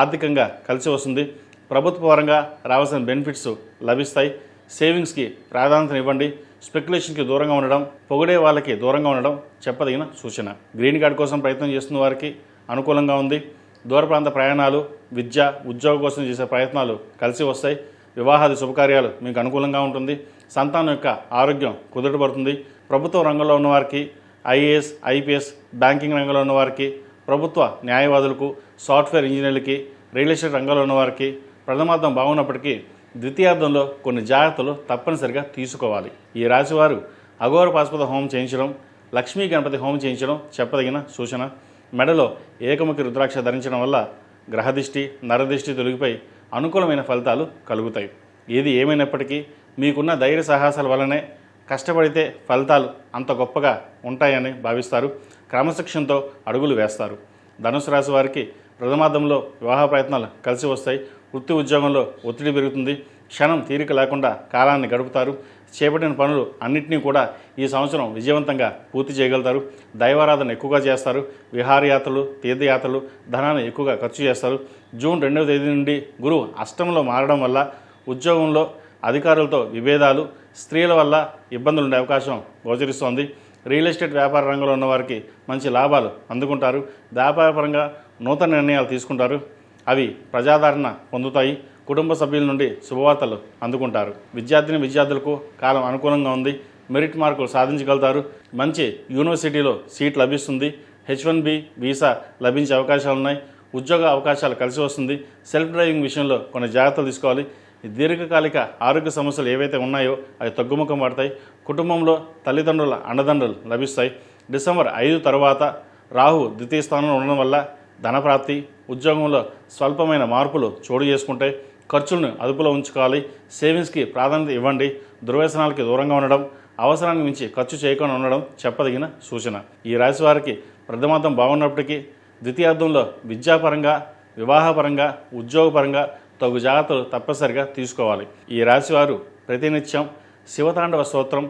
[SPEAKER 1] ఆర్థికంగా కలిసి వస్తుంది. ప్రభుత్వ పరంగా రావాల్సిన బెనిఫిట్స్ లభిస్తాయి. సేవింగ్స్కి ప్రాధాన్యతనివ్వండి. స్పెక్యులేషన్కి దూరంగా ఉండడం, పొగిడే వాళ్ళకి దూరంగా ఉండడం చెప్పదగిన సూచన. గ్రీన్ కార్డ్ కోసం ప్రయత్నం చేస్తున్న వారికి అనుకూలంగా ఉంది. దూర ప్రాంత ప్రయాణాలు, విద్య, ఉద్యోగం కోసం చేసే ప్రయత్నాలు కలిసి వస్తాయి. వివాహాది శుభకార్యాలు మీకు అనుకూలంగా ఉంటుంది. సంతానం యొక్క ఆరోగ్యం కుదుటపడుతుంది. ప్రభుత్వ రంగంలో ఉన్నవారికి, ఐఏఎస్, ఐపీఎస్, బ్యాంకింగ్ రంగంలో ఉన్నవారికి, ప్రభుత్వ న్యాయవాదులకు, సాఫ్ట్వేర్ ఇంజనీర్లకి, రియల్ ఎస్టేట్ రంగంలో ఉన్నవారికి ప్రథమార్థం బాగున్నప్పటికీ ద్వితీయార్థంలో కొన్ని జాగ్రత్తలు తప్పనిసరిగా తీసుకోవాలి. ఈ రాశివారు అఘోర పాశుపత హోమం చేయించడం, లక్ష్మీ గణపతి హోమం చేయించడం చెప్పదగిన సూచన. మెడలో ఏకముఖి రుద్రాక్ష ధరించడం వల్ల గ్రహదిష్టి, నరదిష్టి తొలగిపోయి అనుకూలమైన ఫలితాలు కలుగుతాయి. ఏది ఏమైనప్పటికీ మీకున్న ధైర్య సాహసాల వల్లనే కష్టపడితే ఫలితాలు అంత గొప్పగా ఉంటాయని భావిస్తారు. క్రమశిక్షణతో అడుగులు వేస్తారు. ధనుసు రాశి వారికి ప్రథమార్థంలో వివాహ ప్రయత్నాలు కలిసి వస్తాయి. వృత్తి ఉద్యోగంలో ఒత్తిడి పెరుగుతుంది. క్షణం తీరిక లేకుండా కాలాన్ని గడుపుతారు. చేపట్టిన పనులు అన్నింటినీ కూడా ఈ సంవత్సరం విజయవంతంగా పూర్తి చేయగలుగుతారు. దైవారాధన ఎక్కువగా చేస్తారు. విహారయాత్రలు, తీర్థయాత్రలు, ధనాన్ని ఎక్కువగా ఖర్చు చేస్తారు. జూన్ 2వ తేదీ నుండి గురువు అష్టమంలో మారడం వల్ల ఉద్యోగంలో అధికారులతో విభేదాలు, స్త్రీల వల్ల ఇబ్బందులు ఉండే అవకాశం గోచరిస్తోంది. రియల్ ఎస్టేట్ వ్యాపార రంగంలో ఉన్నవారికి మంచి లాభాలు అందుకుంటారు. వ్యాపారపరంగా నూతన నిర్ణయాలు తీసుకుంటారు. అవి ప్రజాదరణ పొందుతాయి. కుటుంబ సభ్యుల నుండి శుభవార్తలు అందుకుంటారు. విద్యార్థులకు కాలం అనుకూలంగా ఉంది. మెరిట్ మార్కులు సాధించగలుగుతారు. మంచి యూనివర్సిటీలో సీట్ లభిస్తుంది. H1B వీసా లభించే అవకాశాలున్నాయి. ఉద్యోగ అవకాశాలు కలిసి వస్తుంది. సెల్ఫ్ డ్రైవింగ్ విషయంలో కొన్ని జాగ్రత్తలు తీసుకోవాలి. దీర్ఘకాలిక ఆరోగ్య సమస్యలు ఏవైతే ఉన్నాయో అవి తగ్గుముఖం పడతాయి. కుటుంబంలో తల్లిదండ్రుల అండదండలు లభిస్తాయి. డిసెంబర్ 5 తర్వాత రాహు ద్వితీయ స్థానంలో ఉండడం వల్ల ధనప్రాప్తి, ఉద్యోగంలో స్వల్పమైన మార్పులు చోటు చేసుకుంటాయి. ఖర్చులను అదుపులో ఉంచుకోవాలి. సేవింగ్స్కి ప్రాధాన్యత ఇవ్వండి. దుర్వ్యసనాలకి దూరంగా ఉండడం, అవసరానికి మించి ఖర్చు చేయకుండా ఉండడం చెప్పదగిన సూచన. ఈ రాశి వారికి ప్రథమార్థం బాగున్నప్పటికీ ద్వితీయార్థంలో విద్యాపరంగా, వివాహపరంగా, ఉద్యోగపరంగా తగు జాగ్రత్తలు తప్పనిసరిగా తీసుకోవాలి. ఈ రాశివారు ప్రతినిత్యం శివతాండవ స్తోత్రం,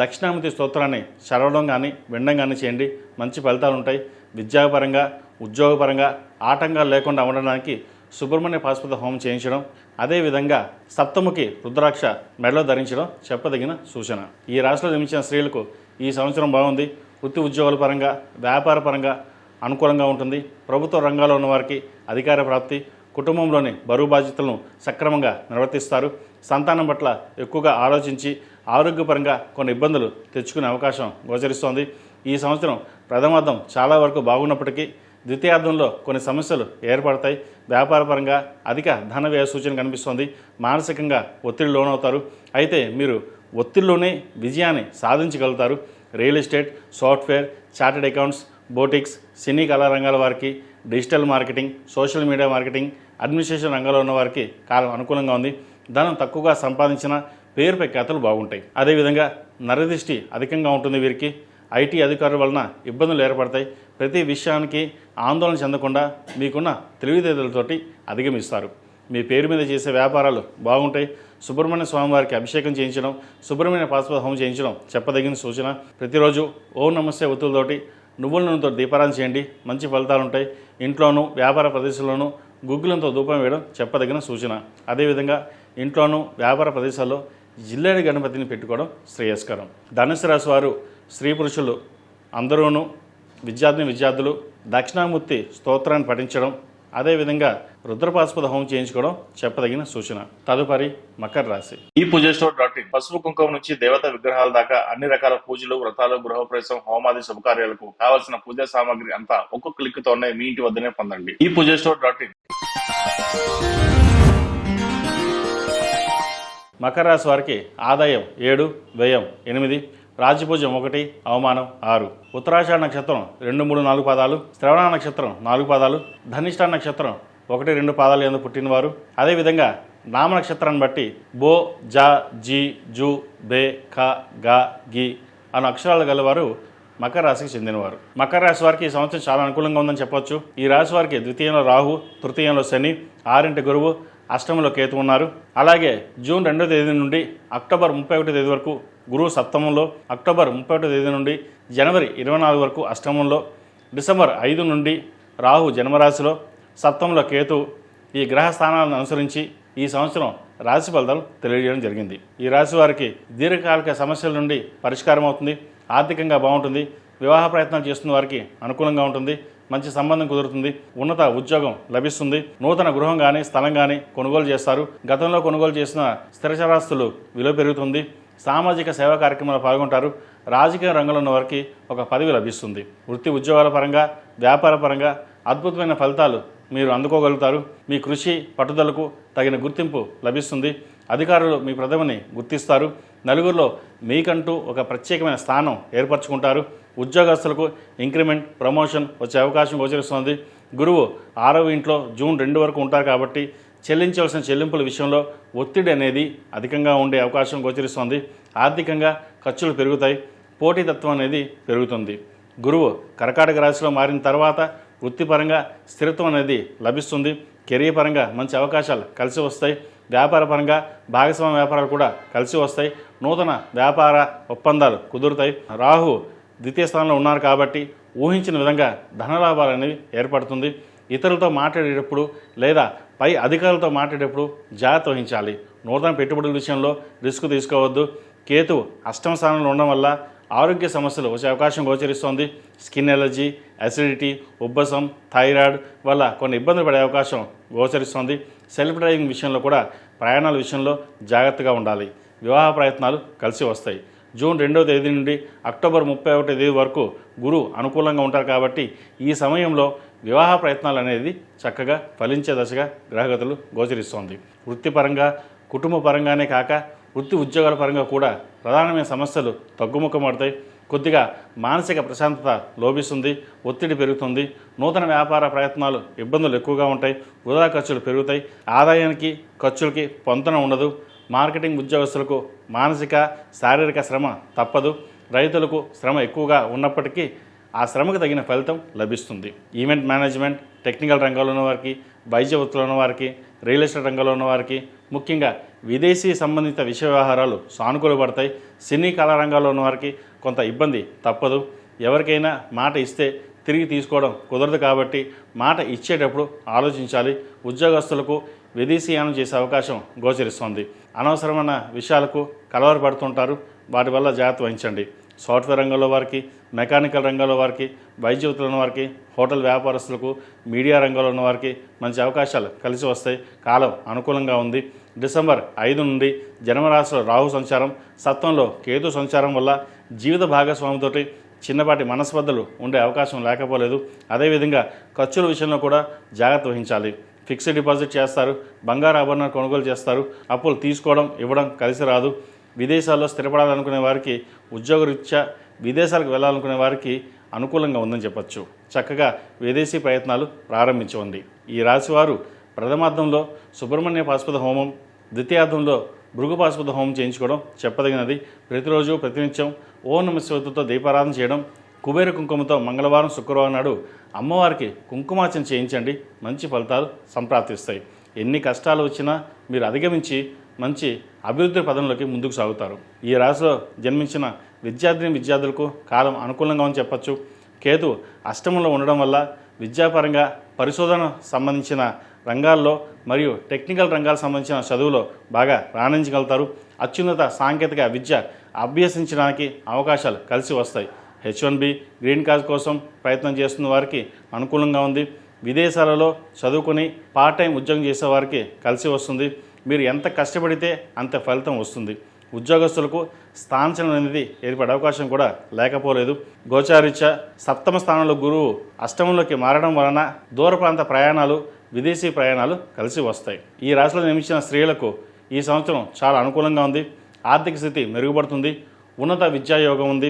[SPEAKER 1] దక్షిణామూర్తి స్తోత్రాన్ని చదవడం కానీ వినడం కానీ చేయండి. మంచి ఫలితాలు ఉంటాయి. విద్యాపరంగా, ఉద్యోగపరంగా ఆటంకాలు లేకుండా ఉండడానికి సుబ్రహ్మణ్య పాశుపత హోమం చేయించడం, అదేవిధంగా సప్తముఖి రుద్రాక్ష మెడలో ధరించడం చెప్పదగిన సూచన. ఈ రాశిలో జన్మించిన స్త్రీలకు ఈ సంవత్సరం బాగుంది. వృత్తి ఉద్యోగాల పరంగా, వ్యాపార పరంగా అనుకూలంగా ఉంటుంది. ప్రభుత్వ రంగాల్లో ఉన్నవారికి అధికార ప్రాప్తి, కుటుంబంలోని బరువు బాధ్యతలను సక్రమంగా నిర్వర్తిస్తారు. సంతానం పట్ల ఎక్కువగా ఆలోచించి ఆరోగ్యపరంగా కొన్ని ఇబ్బందులు తెచ్చుకునే అవకాశం గోచరిస్తోంది. ఈ సంవత్సరం ప్రథమార్థం చాలా వరకు బాగున్నప్పటికీ ద్వితీయార్థంలో కొన్ని సమస్యలు ఏర్పడతాయి. వ్యాపారపరంగా అధిక ధన వ్యయ సూచన కనిపిస్తోంది. మానసికంగా ఒత్తిడి లోనవుతారు. అయితే మీరు ఒత్తిడిలోనే విజయాన్ని సాధించగలుగుతారు. Real estate, software, chartered accounts, boutiques, cine కళా రంగాల వారికి, digital marketing, social media marketing, administration రంగంలో ఉన్న వారికి కాలం అనుకూలంగా ఉంది. ధనం తక్కువగా సంపాదించిన పేరుపై ఖాతాలు బాగుంటాయి. అదేవిధంగా నరదృష్టి అధికంగా ఉంటుంది. వీరికి ఐటీ అధికారుల వలన ఇబ్బందులు ఏర్పడతాయి. ప్రతి విషయానికి ఆందోళన చెందకుండా మీకున్న తెలివితేటలతోటి అధిగమిస్తారు. మీ పేరు మీద చేసే వ్యాపారాలు బాగుంటాయి. సుబ్రహ్మణ్య స్వామివారికి అభిషేకం చేయించడం, సుబ్రహ్మణ్య పాశుపత హోమం చేయించడం చెప్పదగిన సూచన. ప్రతిరోజు ఓం నమస్తే ఒత్తులతోటి నువ్వుల నూనెతో దీపారాధన చేయండి. మంచి ఫలితాలు ఉంటాయి. ఇంట్లోనూ వ్యాపార ప్రదేశాల్లోనూ గుగ్గులంతో ధూపం వేయడం చెప్పదగిన సూచన. అదేవిధంగా ఇంట్లోనూ వ్యాపార ప్రదేశాల్లో జిల్లేడు గణపతిని పెట్టుకోవడం శ్రేయస్కరం. ధనుసు రాశి వారు, స్త్రీ పురుషులు అందరూనూ విద్యార్థులు దక్షిణామూర్తి స్తోత్రాన్ని పఠించడం, అదేవిధంగా రుద్రపాశుపత హోమం చేయించుకోవడం చెప్పదగిన సూచన. తదుపరి మకర రాశి. ఈ పూజస్టోర్.in పసుపు కుంకుమ నుంచి దేవతా విగ్రహాల దాకా అన్ని రకాల పూజలు, వ్రతాలు, గృహప్రవేశం, హోమాది శుభకార్యాలకు కావలసిన పూజా సామాగ్రి అంతా ఒక్కొక్క క్లిక్ తోనే మీ ఇంటి వద్దనే పొందండి. ఈ పూజస్టోర్.in. మకర రాశి వారికి ఆదాయం 7, వ్యయం 8, రాజ్యపూజ్యం 1, అవమానం 6. ఉత్తరాషాఢ నక్షత్రం 2, 3, 4 పాదాలు, శ్రవణ నక్షత్రం 4 పాదాలు, ధనిష్ఠ నక్షత్రం 1, 2 పాదాలు ఎందు పుట్టినవారు. అదేవిధంగా నామ నక్షత్రాన్ని బట్టి బో, జా, జీ, జూ, బే, ఖ, గా, గి అన్న అక్షరాలు గలవారు మకర రాశికి చెందినవారు. మకర రాశి వారికి ఈ సంవత్సరం చాలా అనుకూలంగా ఉందని చెప్పొచ్చు. ఈ రాశి వారికి ద్వితీయంలో రాహు, తృతీయంలో శని, 6 గురువు, అష్టమంలో కేతు ఉన్నారు. అలాగే జూన్ 2వ తేదీ నుండి అక్టోబర్ 31వ తేదీ వరకు గురువు సప్తమంలో, అక్టోబర్ 31వ తేదీ నుండి జనవరి 24 వరకు అష్టమంలో, డిసెంబర్ 5 నుండి రాహు జన్మరాశిలో, సప్తమంలో కేతు ఈ గ్రహ స్థానాలను అనుసరించి ఈ సంవత్సరం రాశి ఫలితాలు తెలియజేయడం జరిగింది. ఈ రాశి వారికి దీర్ఘకాలిక సమస్యల నుండి పరిష్కారం అవుతుంది, ఆర్థికంగా బాగుంటుంది, వివాహ ప్రయత్నాలు చేస్తున్న వారికి అనుకూలంగా ఉంటుంది, మంచి సంబంధం కుదురుతుంది, ఉన్నత ఉద్యోగం లభిస్తుంది, నూతన గృహం కానీ స్థలం కానీ కొనుగోలు చేస్తారు, గతంలో కొనుగోలు చేసిన స్థిరచరాస్తులు విలువ పెరుగుతుంది, సామాజిక సేవా కార్యక్రమాలు పాల్గొంటారు, రాజకీయ రంగంలో ఉన్న వారికి ఒక పదవి లభిస్తుంది, వృత్తి ఉద్యోగాల పరంగా వ్యాపార పరంగా అద్భుతమైన ఫలితాలు మీరు అందుకోగలుగుతారు, మీ కృషి పట్టుదలకు తగిన గుర్తింపు లభిస్తుంది, అధికారులు మీ ప్రతిభని గుర్తిస్తారు, నలుగురిలో మీకంటూ ఒక ప్రత్యేకమైన స్థానం ఏర్పరచుకుంటారు, ఉద్యోగస్తులకు ఇంక్రిమెంట్ ప్రమోషన్ వచ్చే అవకాశం గోచరిస్తుంది. గురువు 6వ ఇంట్లో జూన్ 2 వరకు ఉంటారు కాబట్టి చెల్లించవలసిన చెల్లింపుల విషయంలో ఒత్తిడి అనేది అధికంగా ఉండే అవకాశం గోచరిస్తుంది. ఆర్థికంగా ఖర్చులు పెరుగుతాయి, పోటీతత్వం అనేది పెరుగుతుంది. గురువు కర్కాటక రాశిలో మారిన తర్వాత వృత్తిపరంగా స్థిరత్వం అనేది లభిస్తుంది, కెరీర్ పరంగా మంచి అవకాశాలు కలిసి వస్తాయి, వ్యాపార పరంగా భాగస్వామ్య వ్యాపారాలు కూడా కలిసి వస్తాయి, నూతన వ్యాపార ఒప్పందాలు కుదురుతాయి. రాహు ద్వితీయ స్థానంలో ఉన్నారు కాబట్టి ఊహించిన విధంగా ధనలాభాలు అనేవి ఏర్పడుతుంది. ఇతరులతో మాట్లాడేటప్పుడు లేదా పై అధికారులతో మాట్లాడేటప్పుడు జాగ్రత్త వహించాలి. నూతన పెట్టుబడుల విషయంలో రిస్క్ తీసుకోవద్దు. కేతు అష్టమ స్థానంలో ఉండడం వల్ల ఆరోగ్య సమస్యలు వచ్చే అవకాశం గోచరిస్తోంది. స్కిన్ ఎలర్జీ, అసిడిటీ, ఉబ్బసం, థైరాయిడ్ వల్ల కొన్ని ఇబ్బందులు పడే అవకాశం గోచరిస్తోంది. సెల్ఫ్ డ్రైవింగ్ విషయంలో కూడా ప్రయాణాల విషయంలో జాగ్రత్తగా ఉండాలి. వివాహ ప్రయత్నాలు కలిసి వస్తాయి. జూన్ 2వ తేదీ నుండి అక్టోబర్ 31వ తేదీ వరకు గురువు అనుకూలంగా ఉంటారు కాబట్టి ఈ సమయంలో వివాహ ప్రయత్నాలు అనేది చక్కగా ఫలించే దశగా గ్రహగతులు గోచరిస్తోంది. వృత్తిపరంగా కుటుంబ పరంగానే కాక వృత్తి ఉద్యోగాల పరంగా కూడా ప్రధానమైన సమస్యలు తగ్గుముఖమడతాయి. కొద్దిగా మానసిక ప్రశాంతత లోపిస్తుంది, ఒత్తిడి పెరుగుతుంది, నూతన వ్యాపార ప్రయత్నాలు ఇబ్బందులు ఎక్కువగా ఉంటాయి, వృధా ఖర్చులు పెరుగుతాయి, ఆదాయానికి ఖర్చులకి పొంతన ఉండదు. మార్కెటింగ్ ఉద్యోగస్తులకు మానసిక శారీరక శ్రమ తప్పదు. రైతులకు శ్రమ ఎక్కువగా ఉన్నప్పటికీ ఆ శ్రమకు తగిన ఫలితం లభిస్తుంది. ఈవెంట్ మేనేజ్మెంట్, టెక్నికల్ రంగంలో ఉన్న వారికి, వైద్య వృత్తిలో ఉన్న వారికి, రియల్ ఎస్టేట్ రంగంలో ఉన్న వారికి, ముఖ్యంగా విదేశీ సంబంధిత విషయ వ్యవహారాలు సానుకూలపడతాయి. సినీ కళా రంగాల్లో ఉన్న వారికి కొంత ఇబ్బంది తప్పదు. ఎవరికైనా మాట ఇస్తే తిరిగి తీసుకోవడం కుదరదు కాబట్టి మాట ఇచ్చేటప్పుడు ఆలోచించాలి. ఉద్యోగస్తులకు విదేశీయానం చేసే అవకాశం గోచరిస్తోంది. అనవసరమైన విషయాలకు కలవరపడుతుంటారు, వాటి వల్ల జాగ్రత్త వహించండి. సాఫ్ట్వేర్ రంగంలో వారికి, మెకానికల్ రంగంలో వారికి, వైద్య వృత్తిలో ఉన్న వారికి, హోటల్ వ్యాపారస్తులకు, మీడియా రంగంలో ఉన్న వారికి మంచి అవకాశాలు కలిసి వస్తాయి. కాలం అనుకూలంగా ఉంది. డిసెంబర్ 5 నుండి జన్మరాశిలో రాహు సంచారం, సప్తంలో కేతు సంచారం వల్ల జీవిత భాగస్వామితోటి చిన్నపాటి మనస్పర్ధలు ఉండే అవకాశం లేకపోలేదు. అదేవిధంగా ఖర్చుల విషయంలో కూడా జాగ్రత్త వహించాలి. ఫిక్స్డ్ డిపాజిట్ చేస్తారు, బంగారు ఆభరణాలు కొనుగోలు చేస్తారు, అప్పులు తీసుకోవడం ఇవ్వడం కలిసి రాదు. విదేశాల్లో స్థిరపడాలనుకునే వారికి, ఉద్యోగరీత్యా విదేశాలకు వెళ్ళాలనుకునే వారికి అనుకూలంగా ఉందని చెప్పచ్చు. చక్కగా విదేశీ ప్రయత్నాలు ప్రారంభించండి. ఈ రాశివారు ప్రథమార్థంలో సుబ్రహ్మణ్య పాశుపత హోమం, ద్వితీయార్థంలో భృగు పాశుపత హోమం చేయించుకోవడం చెప్పదగినది. ప్రతిరోజు ప్రతినిత్యం ఓం నమః శివాయతో దీపారాధన చేయడం, కుబేర కుంకుమతో మంగళవారం శుక్రవారం నాడు అమ్మవారికి కుంకుమార్చన చేయించండి. మంచి ఫలితాలు సంప్రాప్తిస్తాయి. ఎన్ని కష్టాలు వచ్చినా మీరు అధిగమించి మంచి అభివృద్ధి పదంలోకి ముందుకు సాగుతారు. ఈ రాశిలో జన్మించిన విద్యార్థులకు కాలం అనుకూలంగా అని చెప్పచ్చు. కేతు అష్టమంలో ఉండడం వల్ల విద్యాపరంగా పరిశోధన సంబంధించిన రంగాల్లో మరియు టెక్నికల్ రంగాలకు సంబంధించిన చదువులో బాగా రాణించగలుగుతారు. అత్యున్నత సాంకేతిక విద్య అభ్యసించడానికి అవకాశాలు కలిసి వస్తాయి. H1B గ్రీన్ కార్డ్ కోసం ప్రయత్నం చేస్తున్న వారికి అనుకూలంగా ఉంది. విదేశాలలో చదువుకొని పార్ట్ టైం ఉద్యోగం చేసేవారికి కలిసి వస్తుంది. మీరు ఎంత కష్టపడితే అంత ఫలితం వస్తుంది. ఉద్యోగస్తులకు స్థానచలనం అనేది ఏర్పడే అవకాశం కూడా లేకపోలేదు. గోచారీత్యా సప్తమ స్థానంలో గురువు అష్టమంలోకి మారడం వలన దూర ప్రాంత ప్రయాణాలు, విదేశీ ప్రయాణాలు కలిసి వస్తాయి. ఈ రాశిలో జన్మించిన స్త్రీలకు ఈ సంవత్సరం చాలా అనుకూలంగా ఉంది. ఆర్థిక స్థితి మెరుగుపడుతుంది. ఉన్నత విద్యాయోగం ఉంది.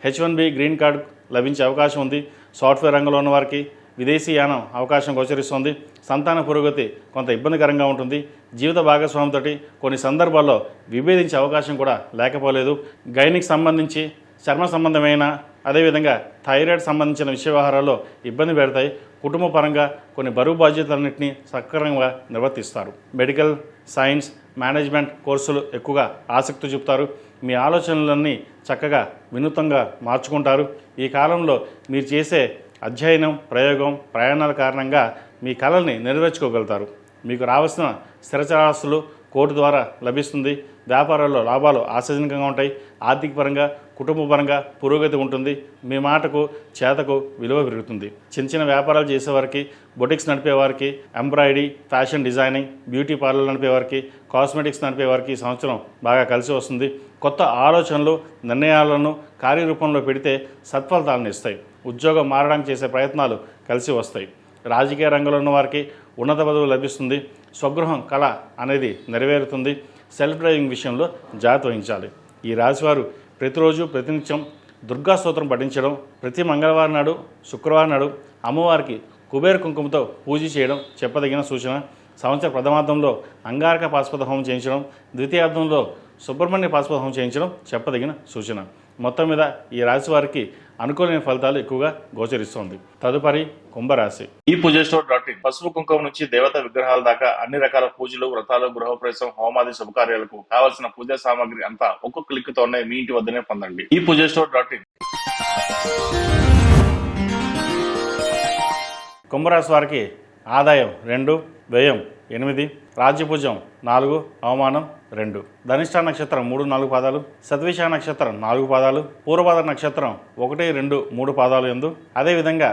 [SPEAKER 1] H1B గ్రీన్ కార్డు లభించే అవకాశం ఉంది. సాఫ్ట్వేర్ రంగంలో ఉన్న వారికి విదేశీయానం అవకాశం గోచరిస్తుంది. సంతాన పురోగతి కొంత ఇబ్బందికరంగా ఉంటుంది. జీవిత భాగస్వామితో కొన్ని సందర్భాల్లో విభేదించే అవకాశం కూడా లేకపోలేదు. గైనిక్ సంబంధించి, చర్మ సంబంధమైన, అదేవిధంగా థైరాయిడ్ సంబంధించిన విషయ వ్యవహారాల్లో ఇబ్బంది పెడతాయి. కుటుంబ పరంగా కొన్ని బరువు బాధ్యతలన్నింటినీ సక్రమంగా నిర్వర్తిస్తారు. మెడికల్, సైన్స్, మేనేజ్మెంట్ కోర్సులు ఎక్కువగా ఆసక్తి చూపుతారు. మీ ఆలోచనలన్నీ చక్కగా వినూత్నంగా మార్చుకుంటారు. ఈ కాలంలో మీరు చేసే అధ్యయనం, ప్రయోగం, ప్రయాణాల కారణంగా మీ కళల్ని నెరవేర్చుకోగలుగుతారు. మీకు రావాల్సిన స్థిరచరాస్తులు కోర్టు ద్వారా లభిస్తుంది. వ్యాపారాల్లో లాభాలు ఆశాజనకంగా ఉంటాయి. ఆర్థిక పరంగా, కుటుంబ పరంగా పురోగతి ఉంటుంది. మీ మాటకు, చేతకు విలువ పెరుగుతుంది. చిన్న చిన్న వ్యాపారాలు చేసేవారికి, బొటిక్స్ నడిపేవారికి, embroidery, fashion designing, beauty parlour నడిపేవారికి, కాస్మెటిక్స్ నడిపేవారికి ఈ సంవత్సరం బాగా కలిసి వస్తుంది. కొత్త ఆలోచనలు, నిర్ణయాలను కార్యరూపంలో పెడితే సత్ఫలితాలను ఇస్తాయి. ఉద్యోగం మారడానికి చేసే ప్రయత్నాలు కలిసి వస్తాయి. రాజకీయ రంగంలో ఉన్న వారికి ఉన్నత పదవి లభిస్తుంది. స్వగృహం కళ అనేది నెరవేరుతుంది. సెల్ఫ్ డ్రైవింగ్ విషయంలో జాగ్రత్త వహించాలి. ఈ రాశివారు ప్రతిరోజు ప్రతినిత్యం దుర్గా స్తోత్రం పఠించడం, ప్రతి మంగళవారం నాడు, శుక్రవారం నాడు అమ్మవారికి కుబేర కుంకుమతో పూజ చేయడం చెప్పదగిన సూచన. సంవత్సర ప్రథమార్థంలో అంగారక పాశుపత హోమం చేయించడం, ద్వితీయార్థంలో సుబ్రహ్మణ్య పాశుపత హోమం చేయించడం చెప్పదగిన సూచన. మొత్తం మీద ఈ రాశి వారికి అనుకూలమైన ఫలితాలు ఎక్కువగా గోచరిస్తోంది. తదుపరి కుంభరాశి. ఈ పూజస్టోర్.in పసుపు కుంకుమ నుంచి దేవతా విగ్రహాల దాకా అన్ని రకాల పూజలు, వ్రతాలు, గృహప్రవేశం, హోమాది శుభకార్యాలకు కావలసిన పూజా సామాగ్రి అంతా ఒక్క క్లిక్ తోనే మీ ఇంటి వద్దనే పొందండి. ఈ పూజస్టోర్.in. కుంభరాశి వారికి ఆదాయం 2, వ్యయం 8, రాజ్యభుజం 4, అవమానం 2. ధనిష్ట నక్షత్రం 3, 4 పాదాలు, శతవిష నక్షత్రం 4 పాదాలు, పూర్వపాద నక్షత్రం 1, 2, 3 పాదాలు ఎందు. అదేవిధంగా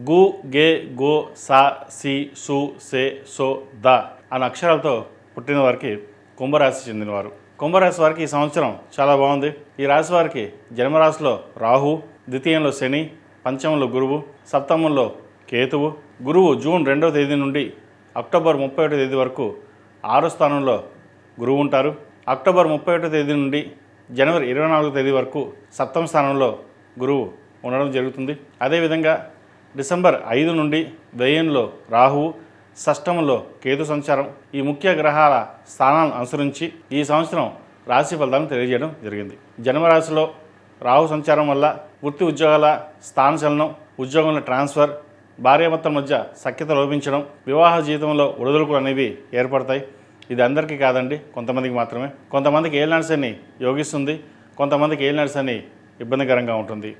[SPEAKER 1] గు, గే, గో, సా, సి, సు, సే, సో, ద అనే అక్షరాలతో పుట్టిన వారికి కుంభరాశి చెందినవారు. కుంభరాశి వారికి ఈ సంవత్సరం చాలా బాగుంది. ఈ రాశి వారికి జన్మరాశిలో రాహు, ద్వితీయంలో శని, పంచమంలో గురువు, సప్తమంలో కేతువు. గురువు జూన్ 2వ తేదీ నుండి అక్టోబర్ 31వ తేదీ వరకు 6వ స్థానంలో గురువు ఉంటారు. అక్టోబర్ 31వ తేదీ నుండి జనవరి 24వ తేదీ వరకు 7వ స్థానంలో గురువు ఉండడం జరుగుతుంది. అదేవిధంగా డిసెంబర్ 5 నుండి వ్యయంలో రాహువు, షష్టమంలో కేతు సంచారం, ఈ ముఖ్య గ్రహాల స్థానాలను అనుసరించి ఈ సంవత్సరం రాశి ఫలితాలను తెలియజేయడం జరిగింది. జన్మరాశిలో రాహు సంచారం వల్ల వృత్తి ఉద్యోగాల స్థానచలనం, ఉద్యోగంలో ట్రాన్స్ఫర్, భార్యాభర్తల మధ్య సఖ్యత లోపించడం, వివాహ జీవితంలో ఒడిదుడుకులు అనేవి ఏర్పడతాయి. ఇది అందరికీ కాదండి, కొంతమందికి మాత్రమే. కొంతమందికి ఏలినాటి శని యోగిస్తుంది, కొంతమందికి ఏలినాటి శని ఇబ్బందికరంగా ఉంటుంది.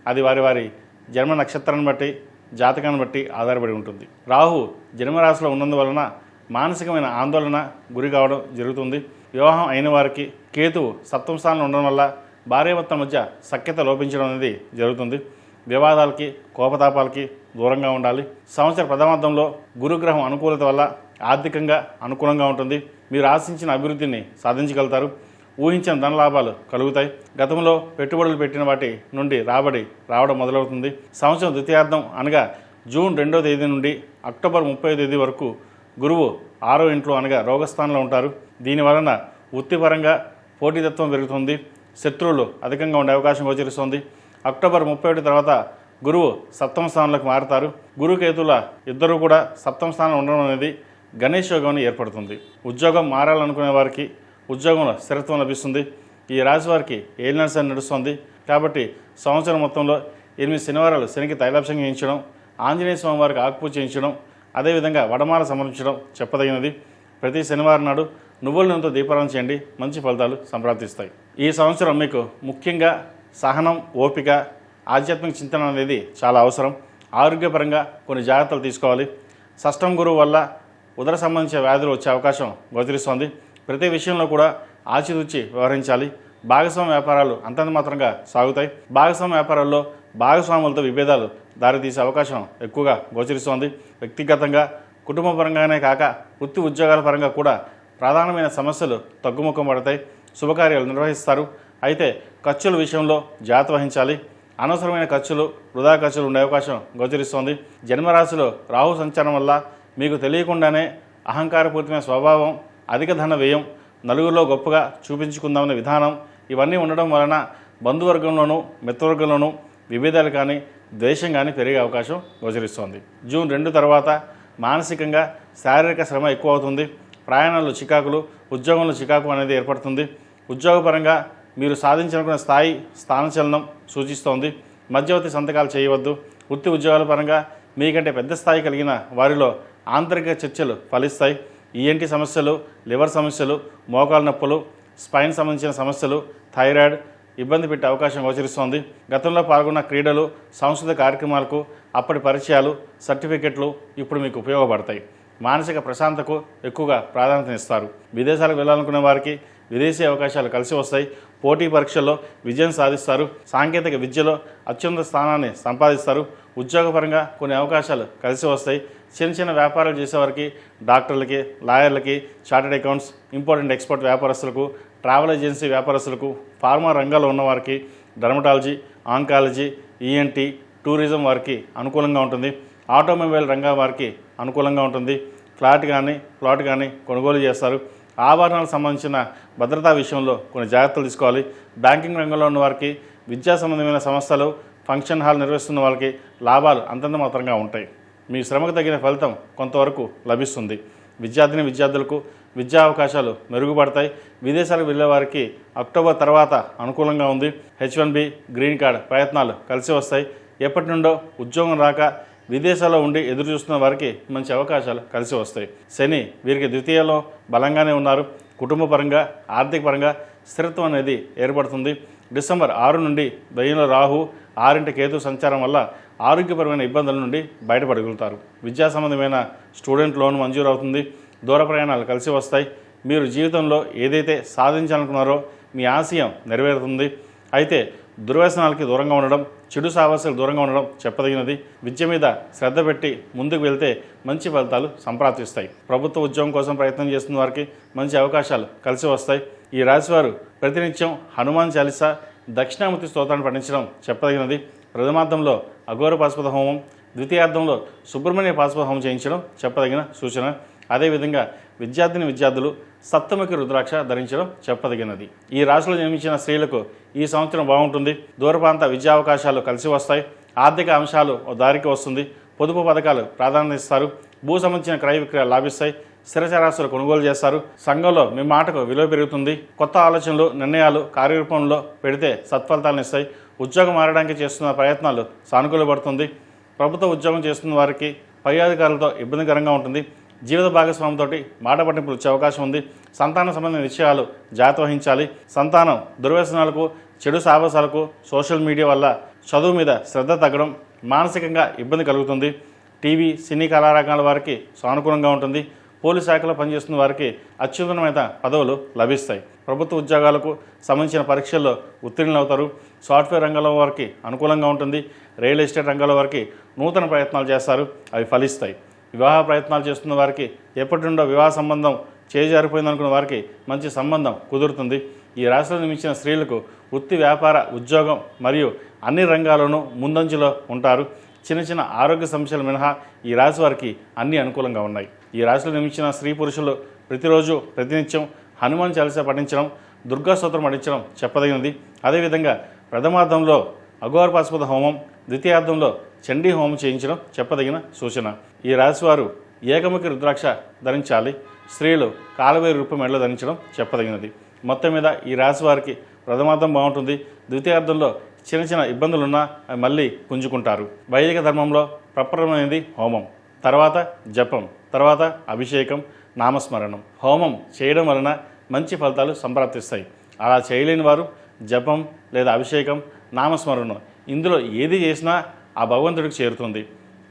[SPEAKER 1] అది వారి వారి జన్మ నక్షత్రాన్ని బట్టి, జాతకాన్ని బట్టి ఆధారపడి ఉంటుంది. రాహు జన్మరాశిలో ఉన్నందువలన మానసికమైన ఆందోళన గురి కావడం జరుగుతుంది. వివాహం అయిన వారికి కేతువు 7వ స్థానంలో ఉండడం వల్ల భార్యాభర్తల మధ్య సఖ్యత లోపించడం అనేది జరుగుతుంది. వివాదాలకి, కోపతాపాలకి దూరంగా ఉండాలి. సంవత్సర ప్రథమార్థంలో గురుగ్రహం అనుకూలత వల్ల ఆర్థికంగా అనుకూలంగా ఉంటుంది. మీరు ఆశించిన అభివృద్ధిని సాధించగలుగుతారు. ఊహించిన ధన లాభాలు కలుగుతాయి. గతంలో పెట్టుబడులు పెట్టిన వాటి నుండి రాబడి రావడం మొదలవుతుంది. సంవత్సరం ద్వితీయార్థం అనగా జూన్ 2వ తేదీ నుండి అక్టోబర్ 30వ తేదీ వరకు గురువు 6వ ఇంట్లో అనగా రోగస్థానంలో ఉంటారు. దీనివలన వృత్తిపరంగా పోటీతత్వం పెరుగుతుంది. శత్రువులు అధికంగా ఉండే అవకాశం గోచరిస్తుంది. అక్టోబర్ 31 తర్వాత గురువు 7వ స్థానంలోకి మారుతారు. గురుకేతుల ఇద్దరు కూడా 7వ స్థానంలో ఉండడం అనేది గణేష్ యోగం ఏర్పడుతుంది. ఉద్యోగం మారాలనుకునే వారికి ఉద్యోగంలో స్థిరత్వం లభిస్తుంది. ఈ రాశి వారికి ఏలినాటి శని నడుస్తుంది కాబట్టి సంవత్సరం మొత్తంలో 8 శనివారాలు శనికి తైలాభిషేకం చేయించడం, ఆంజనేయ స్వామి వారికి ఆకుపూజ చేయించడం, అదేవిధంగా వడమాల సమర్పించడం చెప్పదగినది. ప్రతి శనివారం నాడు నువ్వుల నూనెతో దీపారాధన చేయండి, మంచి ఫలితాలు సంప్రాప్తిస్తాయి. ఈ సంవత్సరం మీకు ముఖ్యంగా సహనం, ఓపిక, ఆధ్యాత్మిక చింతన అనేది చాలా అవసరం. ఆరోగ్యపరంగా కొన్ని జాగ్రత్తలు తీసుకోవాలి. షష్టం గురువు వల్ల ఉదర సంబంధించిన వ్యాధులు వచ్చే అవకాశం గోచరిస్తోంది. ప్రతి విషయంలో కూడా ఆచితూచి వ్యవహరించాలి. భాగస్వామ్య వ్యాపారాలు అంతంత మాత్రంగా సాగుతాయి. భాగస్వామ్య వ్యాపారాల్లో భాగస్వాములతో విభేదాలు దారితీసే అవకాశం ఎక్కువగా గోచరిస్తోంది. వ్యక్తిగతంగా కుటుంబపరంగానే కాక వృత్తి ఉద్యోగాల పరంగా కూడా ప్రధానమైన సమస్యలు తగ్గుముఖం పడతాయి. శుభకార్యాలు నిర్వహిస్తారు. అయితే ఖర్చుల విషయంలో జాగ్రత్త వహించాలి. అనవసరమైన ఖర్చులు, వృధా ఖర్చులు ఉండే అవకాశం గోచరిస్తోంది. జన్మరాశిలో రాహు సంచారం వల్ల మీకు తెలియకుండానే అహంకారపూరితమైన స్వభావం, అధిక ధన వ్యయం, నలుగురిలో గొప్పగా చూపించుకుందామనే విధానం ఇవన్నీ ఉండడం వలన బంధువర్గంలోనూ మిత్రవర్గంలోనూ విభేదాలు కానీ ద్వేషం కానీ పెరిగే అవకాశం గోచరిస్తోంది. జూన్ 2 తర్వాత మానసికంగా శారీరక శ్రమ ఎక్కువ అవుతుంది. ప్రయాణాలు చికాకులు, ఉద్యోగంలో చికాకు అనేది ఏర్పడుతుంది. ఉద్యోగపరంగా మీరు సాధించాలనుకున్న స్థాయి స్థానచలనం సూచిస్తోంది. మధ్యవర్తి సంతకాలు చేయవద్దు. వృత్తి ఉద్యోగాల పరంగా మీకంటే పెద్ద స్థాయి కలిగిన వారిలో ఆంతరిక చర్చలు ఫలిస్తాయి. ఈఎన్టీ సమస్యలు, లివర్ సమస్యలు, మోకాలు నొప్పులు, స్పైన్ సంబంధించిన సమస్యలు, థైరాయిడ్ ఇబ్బంది పెట్టే అవకాశం గోచరిస్తోంది. గతంలో పాల్గొన్న క్రీడలు, సాంస్కృతిక కార్యక్రమాలకు అప్పటి పరిచయాలు, సర్టిఫికెట్లు ఇప్పుడు మీకు ఉపయోగపడతాయి. మానసిక ప్రశాంతకు ఎక్కువగా ప్రాధాన్యతనిస్తారు. విదేశాలకు వెళ్ళాలనుకునే వారికి విదేశీ అవకాశాలు కలిసి వస్తాయి. పోటీ పరీక్షల్లో విజయం సాధిస్తారు. సాంకేతిక విద్యలో అత్యున్నత స్థానాన్ని సంపాదిస్తారు. ఉద్యోగపరంగా కొన్ని అవకాశాలు కలిసి వస్తాయి. చిన్న చిన్న వ్యాపారాలు చేసేవారికి, డాక్టర్లకి, లాయర్లకి, chartered accounts, import and export వ్యాపారస్తులకు, ట్రావెల్ ఏజెన్సీ వ్యాపారస్తులకు, ఫార్మా రంగాల్లో ఉన్నవారికి, డర్మటాలజీ, ఆంకాలజీ, ఈఎన్టీ, టూరిజం వారికి అనుకూలంగా ఉంటుంది. ఆటోమొబైల్ రంగం వారికి అనుకూలంగా ఉంటుంది. ప్లాట్ కానీ కొనుగోలు చేస్తారు. ఆభరణాలకు సంబంధించిన భద్రతా విషయంలో కొన్ని జాగ్రత్తలు తీసుకోవాలి. బ్యాంకింగ్ రంగంలో ఉన్న వారికి, విద్యా సంబంధమైన సంస్థలు, ఫంక్షన్ హాల్ నిర్వహిస్తున్న వాళ్ళకి లాభాలు అంతంత మాత్రంగా ఉంటాయి. మీ శ్రమకు తగిన ఫలితం కొంతవరకు లభిస్తుంది. విద్యార్థులకు విద్యా అవకాశాలు మెరుగుపడతాయి. విదేశాలకు వెళ్ళే వారికి అక్టోబర్ తర్వాత అనుకూలంగా ఉంది. H1B, గ్రీన్ కార్డ్ ప్రయత్నాలు కలిసి వస్తాయి. ఎప్పటి నుండో ఉద్యోగం రాక విదేశాల్లో ఉండి ఎదురు చూస్తున్న వారికి మంచి అవకాశాలు కలిసి వస్తాయి. శని వీరికి ద్వితీయంలో బలంగానే ఉన్నారు. కుటుంబ పరంగా, ఆర్థిక పరంగా స్థిరత్వం అనేది ఏర్పడుతుంది. డిసెంబర్ 6 నుండి దయ్యంలో రాహు, 6 కేతు సంచారం వల్ల ఆరోగ్యపరమైన ఇబ్బందుల నుండి బయటపడగలుగుతారు. విద్యా సంబంధమైన స్టూడెంట్ లోన్ మంజూరు అవుతుంది. దూర ప్రయాణాలు కలిసి వస్తాయి. మీరు జీవితంలో ఏదైతే సాధించాలనుకున్నారో మీ ఆశయం నెరవేరుతుంది. అయితే దుర్వ్యసనాలకి దూరంగా ఉండడం, చెడు సావాసాలకు దూరంగా ఉండడం చెప్పదగినది. విద్య మీద శ్రద్ధ పెట్టి ముందుకు వెళ్తే మంచి ఫలితాలు సంప్రాప్తిస్తాయి. ప్రభుత్వ ఉద్యోగం కోసం ప్రయత్నం చేస్తున్న వారికి మంచి అవకాశాలు కలిసి వస్తాయి. ఈ రాశివారు ప్రతినిత్యం హనుమాన్ చాలీసా, దక్షిణామూర్తి స్తోత్రాన్ని పఠించడం చెప్పదగినది. ప్రథమార్థంలో అఘోర పాశుపత హోమం, ద్వితీయార్థంలో సుబ్రహ్మణ్య పాశుపత హోమం చేయించడం చెప్పదగిన సూచన. అదేవిధంగా విద్యార్థులు సప్తముఖి రుద్రాక్ష ధరించడం చెప్పదగినది. ఈ రాశిలో జన్మించిన స్త్రీలకు ఈ సంవత్సరం బాగుంటుంది. దూరప్రాంత విద్యా అవకాశాలు కలిసి వస్తాయి. ఆర్థిక అంశాలు ఓ దారికి వస్తుంది. పొదుపు పథకాలు ప్రాధాన్యత ఇస్తారు. భూ సంబంధించిన క్రయ విక్రయాలు లాభిస్తాయి. స్థిరచరాస్తులు కొనుగోలు చేస్తారు. సంఘంలో మీ మాటకు విలువ పెరుగుతుంది. కొత్త ఆలోచనలు, నిర్ణయాలు కార్యరూపంలో పెడితే సత్ఫలితాలను ఇస్తాయి. ఉద్యోగం మారడానికి చేస్తున్న ప్రయత్నాలు సానుకూలపడుతుంది. ప్రభుత్వ ఉద్యోగం చేస్తున్న వారికి పై అధికారులతో ఇబ్బందికరంగా ఉంటుంది. జీవిత భాగస్వామితో మాట పట్టింపులు వచ్చే అవకాశం ఉంది. సంతాన సంబంధించిన విషయాలు జాగ్రత్త వహించాలి. సంతానం దుర్వ్యసనాలకు, చెడు సాహసాలకు, సోషల్ మీడియా వల్ల చదువు మీద శ్రద్ధ తగ్గడం, మానసికంగా ఇబ్బంది కలుగుతుంది. టీవీ, సినీ కళారంగాల వారికి సానుకూలంగా ఉంటుంది. పోలీస్ శాఖలో పనిచేస్తున్న వారికి అత్యున్నతమైన పదవులు లభిస్తాయి. ప్రభుత్వ ఉద్యోగాలకు సంబంధించిన పరీక్షల్లో ఉత్తీర్ణులవుతారు. సాఫ్ట్వేర్ రంగంలో వారికి అనుకూలంగా ఉంటుంది. రియల్ ఎస్టేట్ రంగంలో వారికి నూతన ప్రయత్నాలు చేస్తారు, అవి ఫలిస్తాయి. వివాహ ప్రయత్నాలు చేస్తున్న వారికి ఎప్పటి నుండో వివాహ సంబంధం చేజారిపోయిందనుకున్న వారికి మంచి సంబంధం కుదురుతుంది. ఈ రాశిలో జన్మించిన స్త్రీలకు వృత్తి, వ్యాపార, ఉద్యోగం మరియు అన్ని రంగాల్లోనూ ముందంజలో ఉంటారు. చిన్న చిన్న ఆరోగ్య సమస్యలు మినహా ఈ రాశి వారికి అన్నీ అనుకూలంగా ఉన్నాయి. ఈ రాశిలో జన్మించిన స్త్రీ పురుషులు ప్రతిరోజు ప్రతినిత్యం హనుమాన్ చాలీసా పఠించడం, దుర్గా స్తోత్రం పఠించడం చెప్పదగినది. అదేవిధంగా ప్రథమార్థంలో అఘోర పాశుపత హోమం, ద్వితీయార్థంలో చండీ హోమం చేయించడం చెప్పదగిన సూచన. ఈ రాశివారు ఏకముఖి రుద్రాక్ష ధరించాలి. స్త్రీలు కాలవేరు రూపం మెడలో ధరించడం చెప్పదగినది. మొత్తం మీద ఈ రాశి వారికి ప్రథమార్థం బాగుంటుంది. ద్వితీయార్థంలో చిన్న చిన్న ఇబ్బందులున్నా అవి మళ్ళీ పుంజుకుంటారు. వైదిక ధర్మంలో ప్రప్రథమైనది హోమం, తర్వాత జపం, తర్వాత అభిషేకం, నామస్మరణం. హోమం చేయడం వలన మంచి ఫలితాలు సంప్రాప్తిస్తాయి. అలా చేయలేని వారు జపం లేదా అభిషేకం, నామస్మరణం ఇందులో ఏది చేసినా ఆ భగవంతుడికి చేరుతుంది.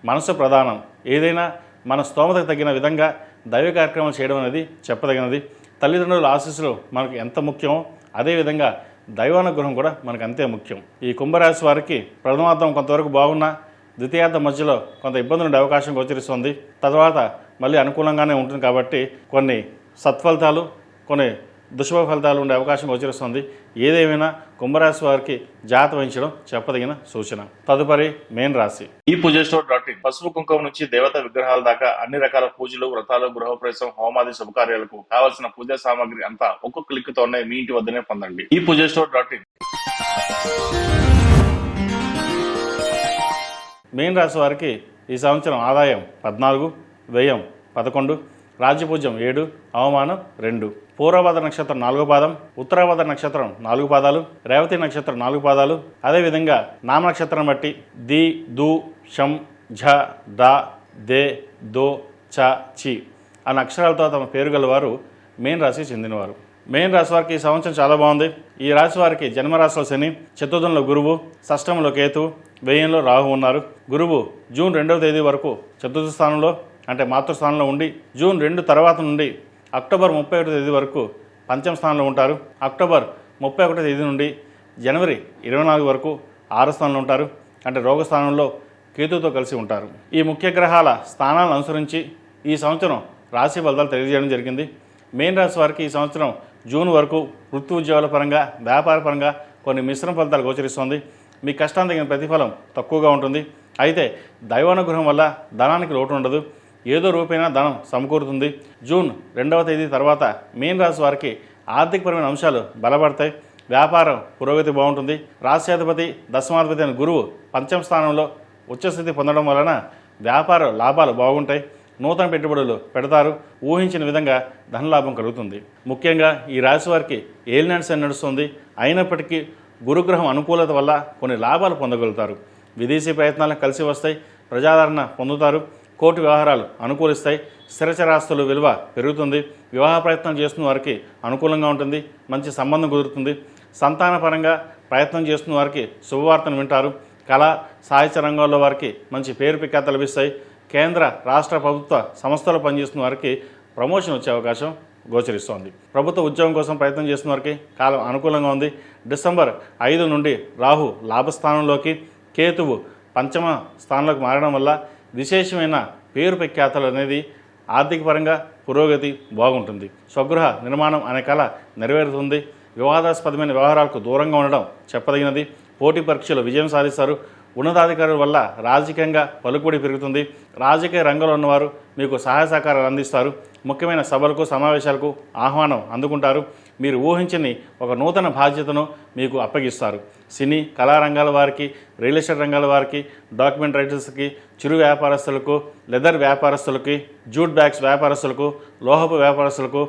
[SPEAKER 1] మనసు ప్రధానం. ఏదైనా మన స్తోమతకు తగిన విధంగా దైవ కార్యక్రమాలు చేయడం అనేది చెప్పదగినది. తల్లిదండ్రుల ఆశీస్సులు మనకు ఎంత ముఖ్యమో అదేవిధంగా దైవానుగ్రహం కూడా మనకు అంతే ముఖ్యం. ఈ కుంభరాశి వారికి ప్రథమార్థం కొంతవరకు బాగున్నా ద్వితీయార్థం మధ్యలో కొంత ఇబ్బందులు ఉండే అవకాశం గోచరిస్తుంది. తర్వాత మళ్ళీ అనుకూలంగానే ఉంటుంది కాబట్టి కొన్ని సత్ఫలితాలు, కొన్ని దుష్ఫల ఫలితాలు ఉండే అవకాశం గోచరిస్తుంది. ఏదేమైనా కుంభరాశి వారికి జాగ్రత్త వహించడం చెప్పదగిన సూచన. తదుపరి మేన్ రాశి. ఈ పూజస్టోర్.in పసుపు కుంకుమ నుంచి దేవత విగ్రహాల దాకా అన్ని రకాల పూజలు, వ్రతాలు, గృహప్రవేశం, హోమాది శుభకార్యాలకు కావలసిన పూజా సామాగ్రి అంతా ఒక్కొక్క క్లిక్తోనే మీ ఇంటి వద్దనే పొందండి. ఈ పూజస్టోర్.in. మేన్ రాశి వారికి ఈ సంవత్సరం ఆదాయం 14, వ్యయం 11, రాజ్యపూజ్యం 7, అవమానం 2. పూర్వభద్ర నక్షత్రం 4వ పాదం, ఉత్తరాభద్ర నక్షత్రం 4 పాదాలు, రేవతి నక్షత్రం 4 పాదాలు. అదేవిధంగా నామ నక్షత్రం బట్టి ది, దు, షం, ఝ, ద, దే, దో, చ, చి అన్న అక్షరాలతో తమ పేరు గలవారు మేన్ రాశికి చెందినవారు. మేన్ రాశి వారికి ఈ సంవత్సరం చాలా బాగుంది. ఈ రాశి వారికి జన్మరాశిలో శని, చతుర్థంలో గురువు, షష్టంలో కేతు, వ్యయంలో రాహు ఉన్నారు. గురువు జూన్ 2వ తేదీ వరకు చతుర్థ స్థానంలో అంటే మాతృస్థానంలో ఉండి జూన్ 2 తర్వాత నుండి అక్టోబర్ 31వ తేదీ వరకు పంచమ స్థానంలో ఉంటారు. అక్టోబర్ 31వ తేదీ నుండి జనవరి 24 వరకు 6వ స్థానంలో ఉంటారు. అంటే రోగస్థానంలో కేతుతో కలిసి ఉంటారు. ఈ ముఖ్య గ్రహాల స్థానాలను అనుసరించి ఈ సంవత్సరం రాశి ఫలితాలు తెలియజేయడం జరిగింది. మేన్ రాశి వారికి ఈ సంవత్సరం జూన్ వరకు వృత్తి ఉద్యోగాల పరంగా, వ్యాపార పరంగా కొన్ని మిశ్రమ ఫలితాలు గోచరిస్తుంది. మీ కష్టానికి తగిన ప్రతిఫలం తక్కువగా ఉంటుంది. అయితే దైవానుగ్రహం వల్ల ధనానికి లోటు ఉండదు. ఏదో రూపైనా ధనం సమకూరుతుంది. జూన్ 2వ తేదీ తర్వాత మీన రాశి వారికి ఆర్థికపరమైన అంశాలు బలపడతాయి. వ్యాపారం పురోగతి బాగుంటుంది. రాష్ట్రాధిపతి దశమాధిపతి అయిన గురువు పంచమ స్థానంలో ఉచ్చస్థితి పొందడం వలన వ్యాపార లాభాలు బాగుంటాయి. నూతన పెట్టుబడులు పెడతారు. ఊహించిన విధంగా ధనలాభం కలుగుతుంది. ముఖ్యంగా ఈ రాశి వారికి ఏలినాటి శని నడుస్తుంది. అయినప్పటికీ గురుగ్రహం అనుకూలత వల్ల కొన్ని లాభాలు పొందగలుగుతారు. విదేశీ ప్రయత్నాలు కలిసి వస్తాయి. ప్రజాదరణ పొందుతారు. కోర్టు వ్యవహారాలు అనుకూలిస్తాయి. స్థిరచరాస్తుల విలువ పెరుగుతుంది. వివాహ ప్రయత్నం చేస్తున్న వారికి అనుకూలంగా ఉంటుంది. మంచి సంబంధం కుదురుతుంది. సంతానపరంగా ప్రయత్నం చేస్తున్న వారికి శుభవార్తను వింటారు. కళ సాహిత్య రంగంలో వారికి మంచి పేరు ప్రఖ్యాతలు లభిస్తాయి. కేంద్ర రాష్ట్ర ప్రభుత్వ సంస్థలు పనిచేస్తున్న వారికి ప్రమోషన్ వచ్చే అవకాశం గోచరిస్తోంది. ప్రభుత్వ ఉద్యోగం కోసం ప్రయత్నం చేస్తున్న వారికి కాలం అనుకూలంగా ఉంది. డిసెంబర్ 5 నుండి రాహు లాభస్థానంలోకి, కేతువు పంచమ స్థానంలోకి మారడం వల్ల విశేషమైన పేరు ప్రఖ్యాతలు అనేది ఆర్థిక పరంగా పురోగతి బాగుంటుంది. స్వగృహ నిర్మాణం అనే కళ నెరవేరుతుంది. వివాదాస్పదమైన వ్యవహారాలకు దూరంగా ఉండడం చెప్పదగినది. పోటీ పరీక్షలు విజయం సాధిస్తారు. ఉన్నతాధికారుల వల్ల రాజకీయంగా పలుకుబడి పెరుగుతుంది. రాజకీయ రంగంలో ఉన్నవారు మీకు సహాయ సహకారాలు అందిస్తారు. ముఖ్యమైన సభలకు సమావేశాలకు ఆహ్వానం అందుకుంటారు. మీరు ఊహించని ఒక నూతన బాధ్యతను మీకు అప్పగిస్తారు. సినీ కళారంగాల వారికి, రియల్ ఎస్టేట్ రంగాల వారికి, డాక్యుమెంట్ రైటర్స్కి, చిరు వ్యాపారస్తులకు, లెదర్ వ్యాపారస్తులకి, జూట్ బ్యాగ్స్ వ్యాపారస్తులకు, లోహపు వ్యాపారస్తులకు,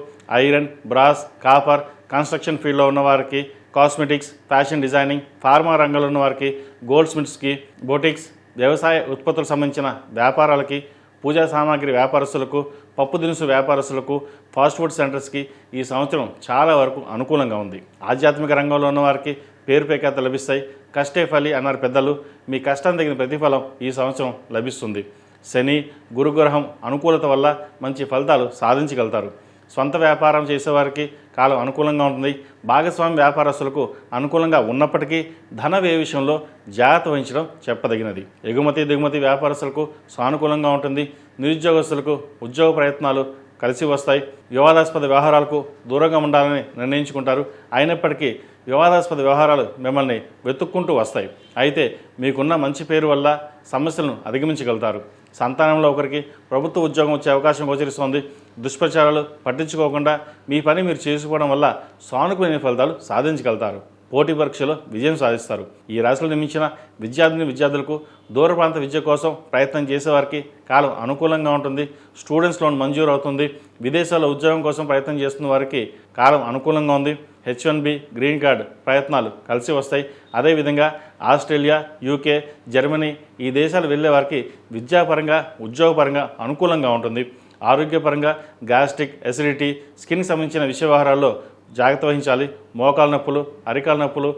[SPEAKER 1] ఐరన్, బ్రాస్, కాపర్, కన్స్ట్రక్షన్ ఫీల్డ్లో ఉన్నవారికి, కాస్మెటిక్స్, ఫ్యాషన్ డిజైనింగ్, ఫార్మా రంగంలో ఉన్న వారికి, గోల్డ్ స్మిత్స్కి, బొటిక్స్, వ్యవసాయ ఉత్పత్తులకు సంబంధించిన వ్యాపారాలకి, పూజా సామాగ్రి వ్యాపారస్తులకు, పప్పు దినుసు వ్యాపారస్తులకు, ఫాస్ట్ ఫుడ్ సెంటర్స్కి ఈ సంవత్సరం చాలా వరకు అనుకూలంగా ఉంది. ఆధ్యాత్మిక రంగంలో ఉన్నవారికి పేరు ప్రఖ్యాత లభిస్తాయి. కష్టే ఫలి అన్నారు పెద్దలు. మీ కష్టం తగిన ప్రతిఫలం ఈ సంవత్సరం లభిస్తుంది. శని గురుగ్రహం అనుకూలత వల్ల మంచి ఫలితాలు సాధించగలుగుతారు. సొంత వ్యాపారం చేసేవారికి కాలం అనుకూలంగా ఉంటుంది. భాగస్వామి వ్యాపారస్తులకు అనుకూలంగా ఉన్నప్పటికీ ధన వ్యయ విషయంలో జాగ్రత్త వహించడం చెప్పదగినది. ఎగుమతి దిగుమతి వ్యాపారస్తులకు సానుకూలంగా ఉంటుంది. నిరుద్యోగస్తులకు ఉద్యోగ ప్రయత్నాలు కలిసి వస్తాయి. వివాదాస్పద వ్యవహారాలకు దూరంగా ఉండాలని నిర్ణయించుకుంటారు. అయినప్పటికీ వివాదాస్పద వ్యవహారాలు మిమ్మల్ని వెతుక్కుంటూ వస్తాయి. అయితే మీకున్న మంచి పేరు వల్ల సమస్యలను అధిగమించగలుగుతారు. సంతానంలో ఒకరికి ప్రభుత్వ ఉద్యోగం వచ్చే అవకాశం గోచరిస్తోంది. దుష్ప్రచారాలు పట్టించుకోకుండా మీ పని మీరు చేసుకోవడం వల్ల సానుకూల ఫలితాలు సాధించగలుగుతారు. పోటీ పరీక్షలో విజయం సాధిస్తారు. ఈ రాశిలో నిర్మించిన విద్యార్థులకు దూర ప్రాంత విద్య కోసం ప్రయత్నం చేసేవారికి కాలం అనుకూలంగా ఉంటుంది. స్టూడెంట్స్ లోన్ మంజూరు అవుతుంది. విదేశాల్లో ఉద్యోగం కోసం ప్రయత్నం చేస్తున్న వారికి కాలం అనుకూలంగా ఉంది. H1B గ్రీన్ కార్డ్ ప్రయత్నాలు కలిసి వస్తాయి. అదేవిధంగా ఆస్ట్రేలియా, UK, జర్మనీ ఈ దేశాలు వెళ్ళే వారికి విద్యాపరంగా ఉద్యోగపరంగా అనుకూలంగా ఉంటుంది. ఆరోగ్యపరంగా గ్యాస్ట్రిక్, ఎసిడిటీ, స్కిన్కి సంబంధించిన విషయ వ్యవహారాల్లో జాగ్రత్త వహించాలి. మోకాల నొప్పులు, అరికాల నొప్పులు,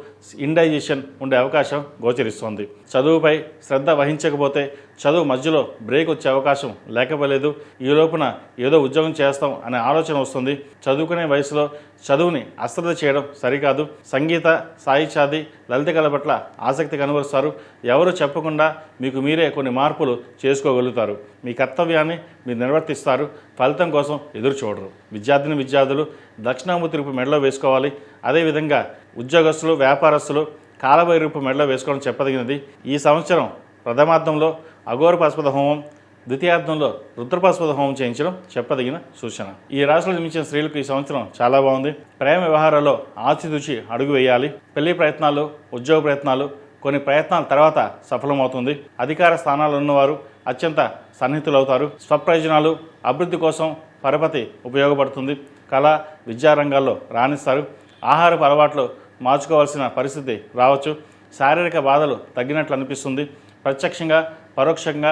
[SPEAKER 1] ఇండైజెషన్ ఉండే అవకాశం గోచరిస్తోంది. చదువుపై శ్రద్ధ వహించకపోతే చదువు మధ్యలో బ్రేక్ వచ్చే అవకాశం లేకపోలేదు. ఈ లోపున ఏదో ఉద్యోగం చేస్తాం అనే ఆలోచన వస్తుంది. చదువుకునే వయసులో చదువుని అశ్రద్ధ చేయడం సరికాదు. సంగీత, సాహిత్యాది, లలిత కళ పట్ల ఆసక్తి కనబరుస్తారు. ఎవరు చెప్పకుండా మీకు మీరే కొన్ని మార్పులు చేసుకోగలుగుతారు. మీ కర్తవ్యాన్ని మీరు నిర్వర్తిస్తారు. ఫలితం కోసం ఎదురు చూడరు. విద్యార్థులు దక్షిణామూర్తి రూపు మెడలో వేసుకోవాలి. అదేవిధంగా ఉద్యోగస్తులు, వ్యాపారస్తులు కాలభైరవ రూపు మెడలో వేసుకోవడం చెప్పదగినది. ఈ సంవత్సరం ప్రథమార్థంలో అఘోర పాశుపత హోమం, ద్వితీయార్థంలో రుద్రపాశుపత హోమం చేయించడం చెప్పదగిన సూచన. ఈ రాశిలో జన్మించిన స్త్రీలకు ఈ సంవత్సరం చాలా బాగుంది. ప్రేమ వ్యవహారాల్లో ఆచితూచి అడుగు వేయాలి. పెళ్లి ప్రయత్నాలు, ఉద్యోగ ప్రయత్నాలు, కొన్ని ప్రయత్నాల తర్వాత సఫలమవుతుంది. అధికార స్థానాల్లో ఉన్నవారు అత్యంత సన్నిహితులవుతారు. స్వప్రయోజనాలు, అభివృద్ధి కోసం పరపతి ఉపయోగపడుతుంది. కళ, విద్యారంగాల్లో రాణిస్తారు. ఆహారపు అలవాట్లు మార్చుకోవాల్సిన పరిస్థితి రావచ్చు. శారీరక బాధలు తగ్గినట్లు అనిపిస్తుంది. ప్రత్యక్షంగా, పరోక్షంగా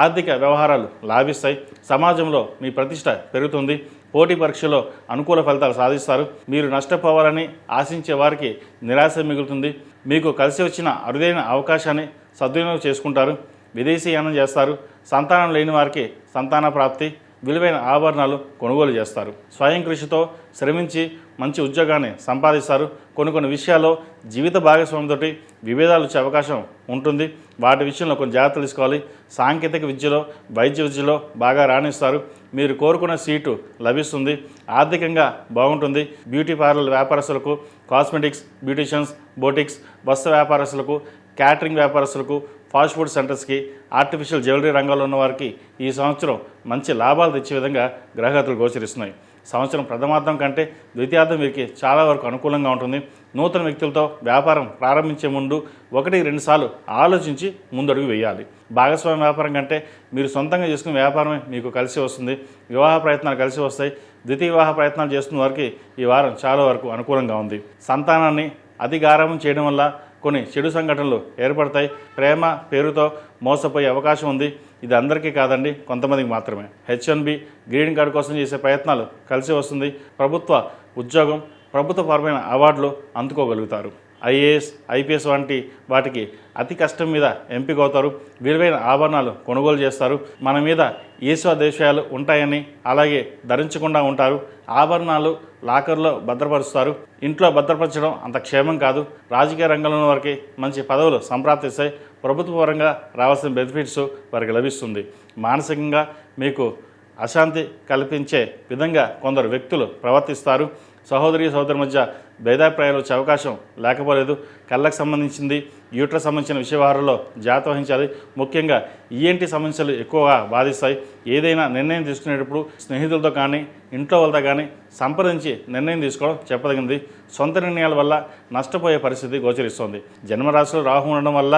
[SPEAKER 1] ఆర్థిక వ్యవహారాలు లాభిస్తాయి. సమాజంలో మీ ప్రతిష్ట పెరుగుతుంది. పోటీ పరీక్షలో అనుకూల ఫలితాలు సాధిస్తారు. మీరు నష్టపోవాలని ఆశించే వారికి నిరాశ మిగులుతుంది. మీకు కలిసి వచ్చిన అరుదైన అవకాశాన్ని సద్వినియోగం చేసుకుంటారు. విదేశీయానం చేస్తారు. సంతానం లేని వారికి సంతాన ప్రాప్తి, విలువైన ఆభరణాలు కొనుగోలు చేస్తారు. స్వయం కృషితో శ్రమించి మంచి ఉద్యోగాన్ని సంపాదిస్తారు. కొన్ని విషయాల్లో జీవిత భాగస్వామితోటి విభేదాలు వచ్చే అవకాశం ఉంటుంది. వాటి విషయంలో కొన్ని జాగ్రత్తలు తీసుకోవాలి. సాంకేతిక విద్యలో, వైద్య విద్యలో బాగా రాణిస్తారు. మీరు కోరుకున్న సీటు లభిస్తుంది. ఆర్థికంగా బాగుంటుంది. బ్యూటీ పార్లర్ వ్యాపారస్తులకు, కాస్మెటిక్స్, బ్యూటీషియన్స్, బోటిక్స్, వస్త్ర వ్యాపారస్తులకు, క్యాటరింగ్ వ్యాపారస్తులకు, ఫాస్ట్ ఫుడ్ సెంటర్స్కి, ఆర్టిఫిషియల్ జ్యువెలరీ రంగంలో ఉన్న వారికి ఈ సంవత్సరం మంచి లాభాలు తెచ్చే విధంగా గ్రహగతులు గోచరిస్తున్నాయి. సంవత్సరం ప్రథమార్థం కంటే ద్వితీయార్థం వీరికి చాలా వరకు అనుకూలంగా ఉంటుంది. నూతన వ్యక్తులతో వ్యాపారం ప్రారంభించే ముందు 1-2 సార్లు ఆలోచించి ముందడుగు వేయాలి. భాగస్వామ్య వ్యాపారం కంటే మీరు సొంతంగా చేసుకునే వ్యాపారమే మీకు కలిసి వస్తుంది. వివాహ ప్రయత్నాలు కలిసి వస్తాయి. ద్వితీయ వివాహ ప్రయత్నాలు చేస్తున్న వారికి ఈ వారం చాలా వరకు అనుకూలంగా ఉంది. సంతానాన్ని అతి గారాబం చేయడం వల్ల కొన్ని చెడు సంఘటనలు ఏర్పడతాయి. ప్రేమ పేరుతో మోసపోయే అవకాశం ఉంది. ఇది అందరికీ కాదండి, కొంతమందికి మాత్రమే. H1B గ్రీన్ కార్డు కోసం చేసే ప్రయత్నాలు కలిసి వస్తుంది. ప్రభుత్వ ఉద్యోగం, ప్రభుత్వపరమైన అవార్డులు అందుకోగలుగుతారు. IAS, IPS వంటి వాటికి అతి కష్టం మీద ఎంపిక అవుతారు. విలువైన ఆభరణాలు కొనుగోలు చేస్తారు. మన మీద ఈశ్వదేశాలు ఉంటాయని అలాగే ధరించకుండా ఉంటారు. ఆభరణాలు లాకర్లో భద్రపరుస్తారు. ఇంట్లో భద్రపరచడం అంత క్షేమం కాదు. రాజకీయ రంగంలో ఉన్న వారికి మంచి పదవులు సంప్రాప్తిస్తాయి. ప్రభుత్వ పరంగా రావాల్సిన బెనిఫిట్స్ వారికి లభిస్తుంది. మానసికంగా మీకు అశాంతి కల్పించే విధంగా కొందరు వ్యక్తులు ప్రవర్తిస్తారు. సహోదరి మధ్య భేదాభిప్రాయాలు వచ్చే అవకాశం లేకపోలేదు. కళ్ళకు సంబంధించింది, యూట్రస్ సంబంధించిన విషయవారంలో జాగ్రత్త వహించాలి. ముఖ్యంగా ENT సమస్యలు ఎక్కువగా బాధిస్తాయి. ఏదైనా నిర్ణయం తీసుకునేటప్పుడు స్నేహితులతో కానీ, ఇంట్లో వాళ్ళతో కానీ సంప్రదించి నిర్ణయం తీసుకోవడం చెప్పదగినది. సొంత నిర్ణయాల వల్ల నష్టపోయే పరిస్థితి గోచరిస్తోంది. జన్మరాశిలో రాహు ఉండడం వల్ల,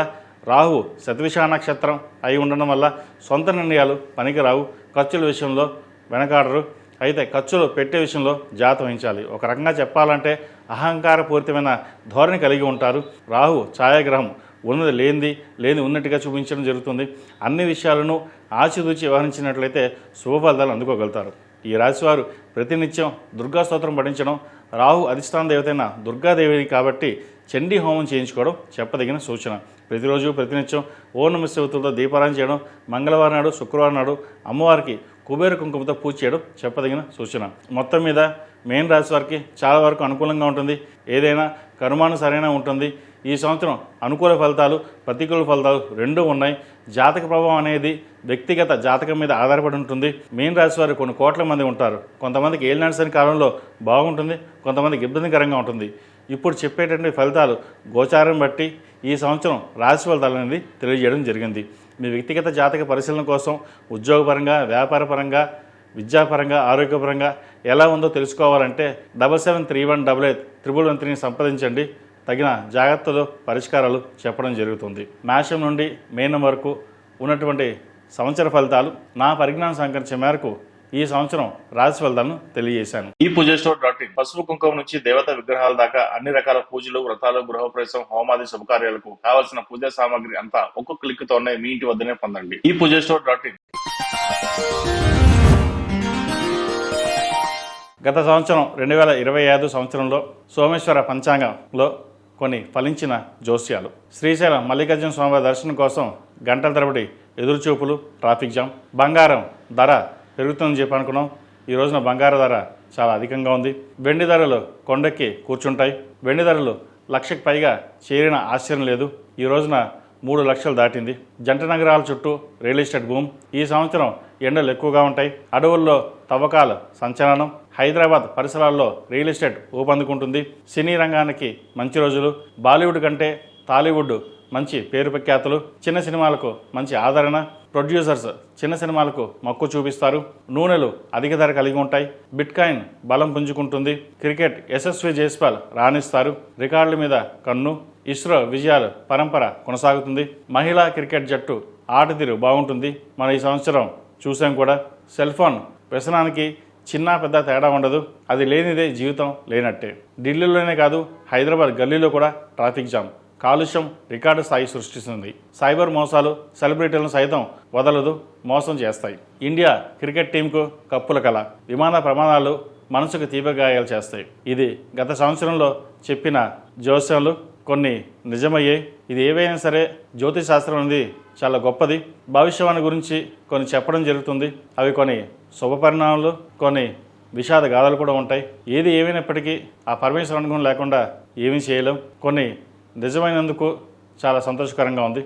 [SPEAKER 1] రాహు శతవిష నక్షత్రం అయి ఉండడం వల్ల సొంత నిర్ణయాలు పనికిరావు. ఖర్చుల విషయంలో వెనకాడరు. అయితే ఖర్చులు పెట్టే విషయంలో జాగ్రత్త వహించాలి. ఒక రకంగా చెప్పాలంటే అహంకారపూరితమైన ధోరణి కలిగి ఉంటారు. రాహు ఛాయాగ్రహం ఉన్నది లేని ఉన్నట్టుగా చూపించడం జరుగుతుంది. అన్ని విషయాలను ఆచితూచి వ్యవహరించినట్లయితే శుభ ఫలితాలు అందుకోగలుగుతారు. ఈ రాశివారు ప్రతినిత్యం దుర్గా స్తోత్రం పఠించడం, రాహు అధిష్టాన దేవతైన దుర్గాదేవిని కాబట్టి చండీ హోమం చేయించుకోవడం చెప్పదగిన సూచన. ప్రతిరోజు ప్రతినిత్యం ఓం నమః శివాయతో దీపారాధన చేయడం, మంగళవారం నాడు, శుక్రవారం నాడు అమ్మవారికి కుబేర కుంకుమతో పూజ చేయడం చెప్పదగిన సూచన. మొత్తం మీద మేన్ రాశి వారికి చాలా వరకు అనుకూలంగా ఉంటుంది. ఏదైనా కర్మానుసారంగా ఉంటుంది. ఈ సంవత్సరం అనుకూల ఫలితాలు, ప్రతికూల ఫలితాలు రెండూ ఉన్నాయి. జాతక ప్రభావం అనేది వ్యక్తిగత జాతకం మీద ఆధారపడి ఉంటుంది. మీన రాశి వారు కొన్ని కోట్ల మంది ఉంటారు. కొంతమందికి ఏలినాటి శని కాలంలో బాగుంటుంది, కొంతమందికి ఇబ్బందికరంగా ఉంటుంది. ఇప్పుడు చెప్పేటువంటి ఫలితాలు గోచారం బట్టి ఈ సంవత్సరం రాశి ఫలితాలు అనేది తెలియజేయడం జరిగింది. మీ వ్యక్తిగత జాతక పరిశీలన కోసం ఉద్యోగపరంగా, వ్యాపారపరంగా, విద్యాపరంగా, ఆరోగ్యపరంగా ఎలా ఉందో తెలుసుకోవాలంటే 7731881113ని సంప్రదించండి. తగిన జాగ్రత్తలు, పరిష్కారాలు చెప్పడం జరుగుతుంది. మేషం నుండి మీనం వరకు ఉన్నటువంటి సంవత్సర ఫలితాలు నా పరిజ్ఞానం సంకరించే మేరకు ఈ సంవత్సరం రాశి ఫలితాలను తెలియజేశాను. ఈ పూజస్టోర్.in పసుపు కుంకుమ నుంచి దేవతా విగ్రహాల దాకా అన్ని రకాల పూజలు, వ్రతాలు, గృహప్రవేశం, హోమాది శుభకార్యాలకు కావాల్సిన పూజా సామాగ్రి అంతా ఒక్కొక్క క్లిక్ తోనే మీ ఇంటి వద్దనే పొందండి. ఈ పూజస్టోర్.in గత సంవత్సరం 2025 సంవత్సరంలో సోమేశ్వర పంచాంగంలో కొన్ని ఫలించిన జోస్యాలు. శ్రీశైలం మల్లికార్జున స్వామివారి దర్శనం కోసం గంటల తరబడి ఎదురుచూపులు, ట్రాఫిక్ జామ్. బంగారం ధర పెరుగుతుందని చెప్పి అనుకున్నాం. ఈ రోజున బంగారు ధర చాలా అధికంగా ఉంది. వెండి ధరలు కొండెక్కి కూర్చుంటాయి. వెండి ధరలు 1,00,000కి పైగా చేరిన ఆశ్చర్యం లేదు. ఈ రోజున 3 లక్షలు దాటింది. జంట నగరాల చుట్టూ రియల్ ఎస్టేట్ భూమ్. ఈ సంవత్సరం ఎండలు ఎక్కువగా ఉంటాయి. అడవుల్లో తవ్వకాల సంచలనం. హైదరాబాద్ పరిసరాల్లో రియల్ ఎస్టేట్ ఊపందుకుంటుంది. సినీ రంగానికి మంచి రోజులు. బాలీవుడ్ కంటే టాలీవుడ్ మంచి పేరు ప్రఖ్యాతులు. చిన్న సినిమాలకు మంచి ఆదరణ. ప్రొడ్యూసర్స్ చిన్న సినిమాలకు మక్కువ చూపిస్తారు. నూనెలు అధిక ధర కలిగి ఉంటాయి. బిట్కాయిన్ బలం పుంజుకుంటుంది. క్రికెట్ యశస్వి జైస్వాల్ రాణిస్తారు. రికార్డుల మీద కన్ను. ఇస్రో విజయాలు పరంపర కొనసాగుతుంది. మహిళా క్రికెట్ జట్టు ఆటతీరు బాగుంటుంది. మనం ఈ సంవత్సరం చూసాం కూడా. సెల్ ఫోన్ వ్యసనానికి చిన్న పెద్ద తేడా ఉండదు. అది లేనిదే జీవితం లేనట్టే. ఢిల్లీలోనే కాదు, హైదరాబాద్ గల్లీలో కూడా ట్రాఫిక్ జామ్. కాలుష్యం రికార్డు స్థాయి సృష్టిస్తుంది. సైబర్ మోసాలు సెలబ్రిటీలను సైతం వదలదు, మోసం చేస్తాయి. ఇండియా క్రికెట్ టీంకు కప్పుల కళ. విమాన ప్రమాదాలు మనసుకు తీవ్ర గాయాలు చేస్తాయి. ఇది గత సంవత్సరంలో చెప్పిన జోస్యాలు కొన్ని నిజమయ్యాయి. ఇది ఏవైనా సరే జ్యోతిష్ శాస్త్రం అనేది చాలా గొప్పది. భవిష్యవాణి గురించి కొన్ని చెప్పడం జరుగుతుంది. అవి కొన్ని శుభపరిణామాలు, కొన్ని విషాద గాథలు కూడా ఉంటాయి. ఏది ఏమైనప్పటికీ ఆ పరమేశ్వర అనుగుణం లేకుండా ఏమీ చేయలేం. కొన్ని నిజమైనందుకు చాలా సంతోషకరంగా ఉంది.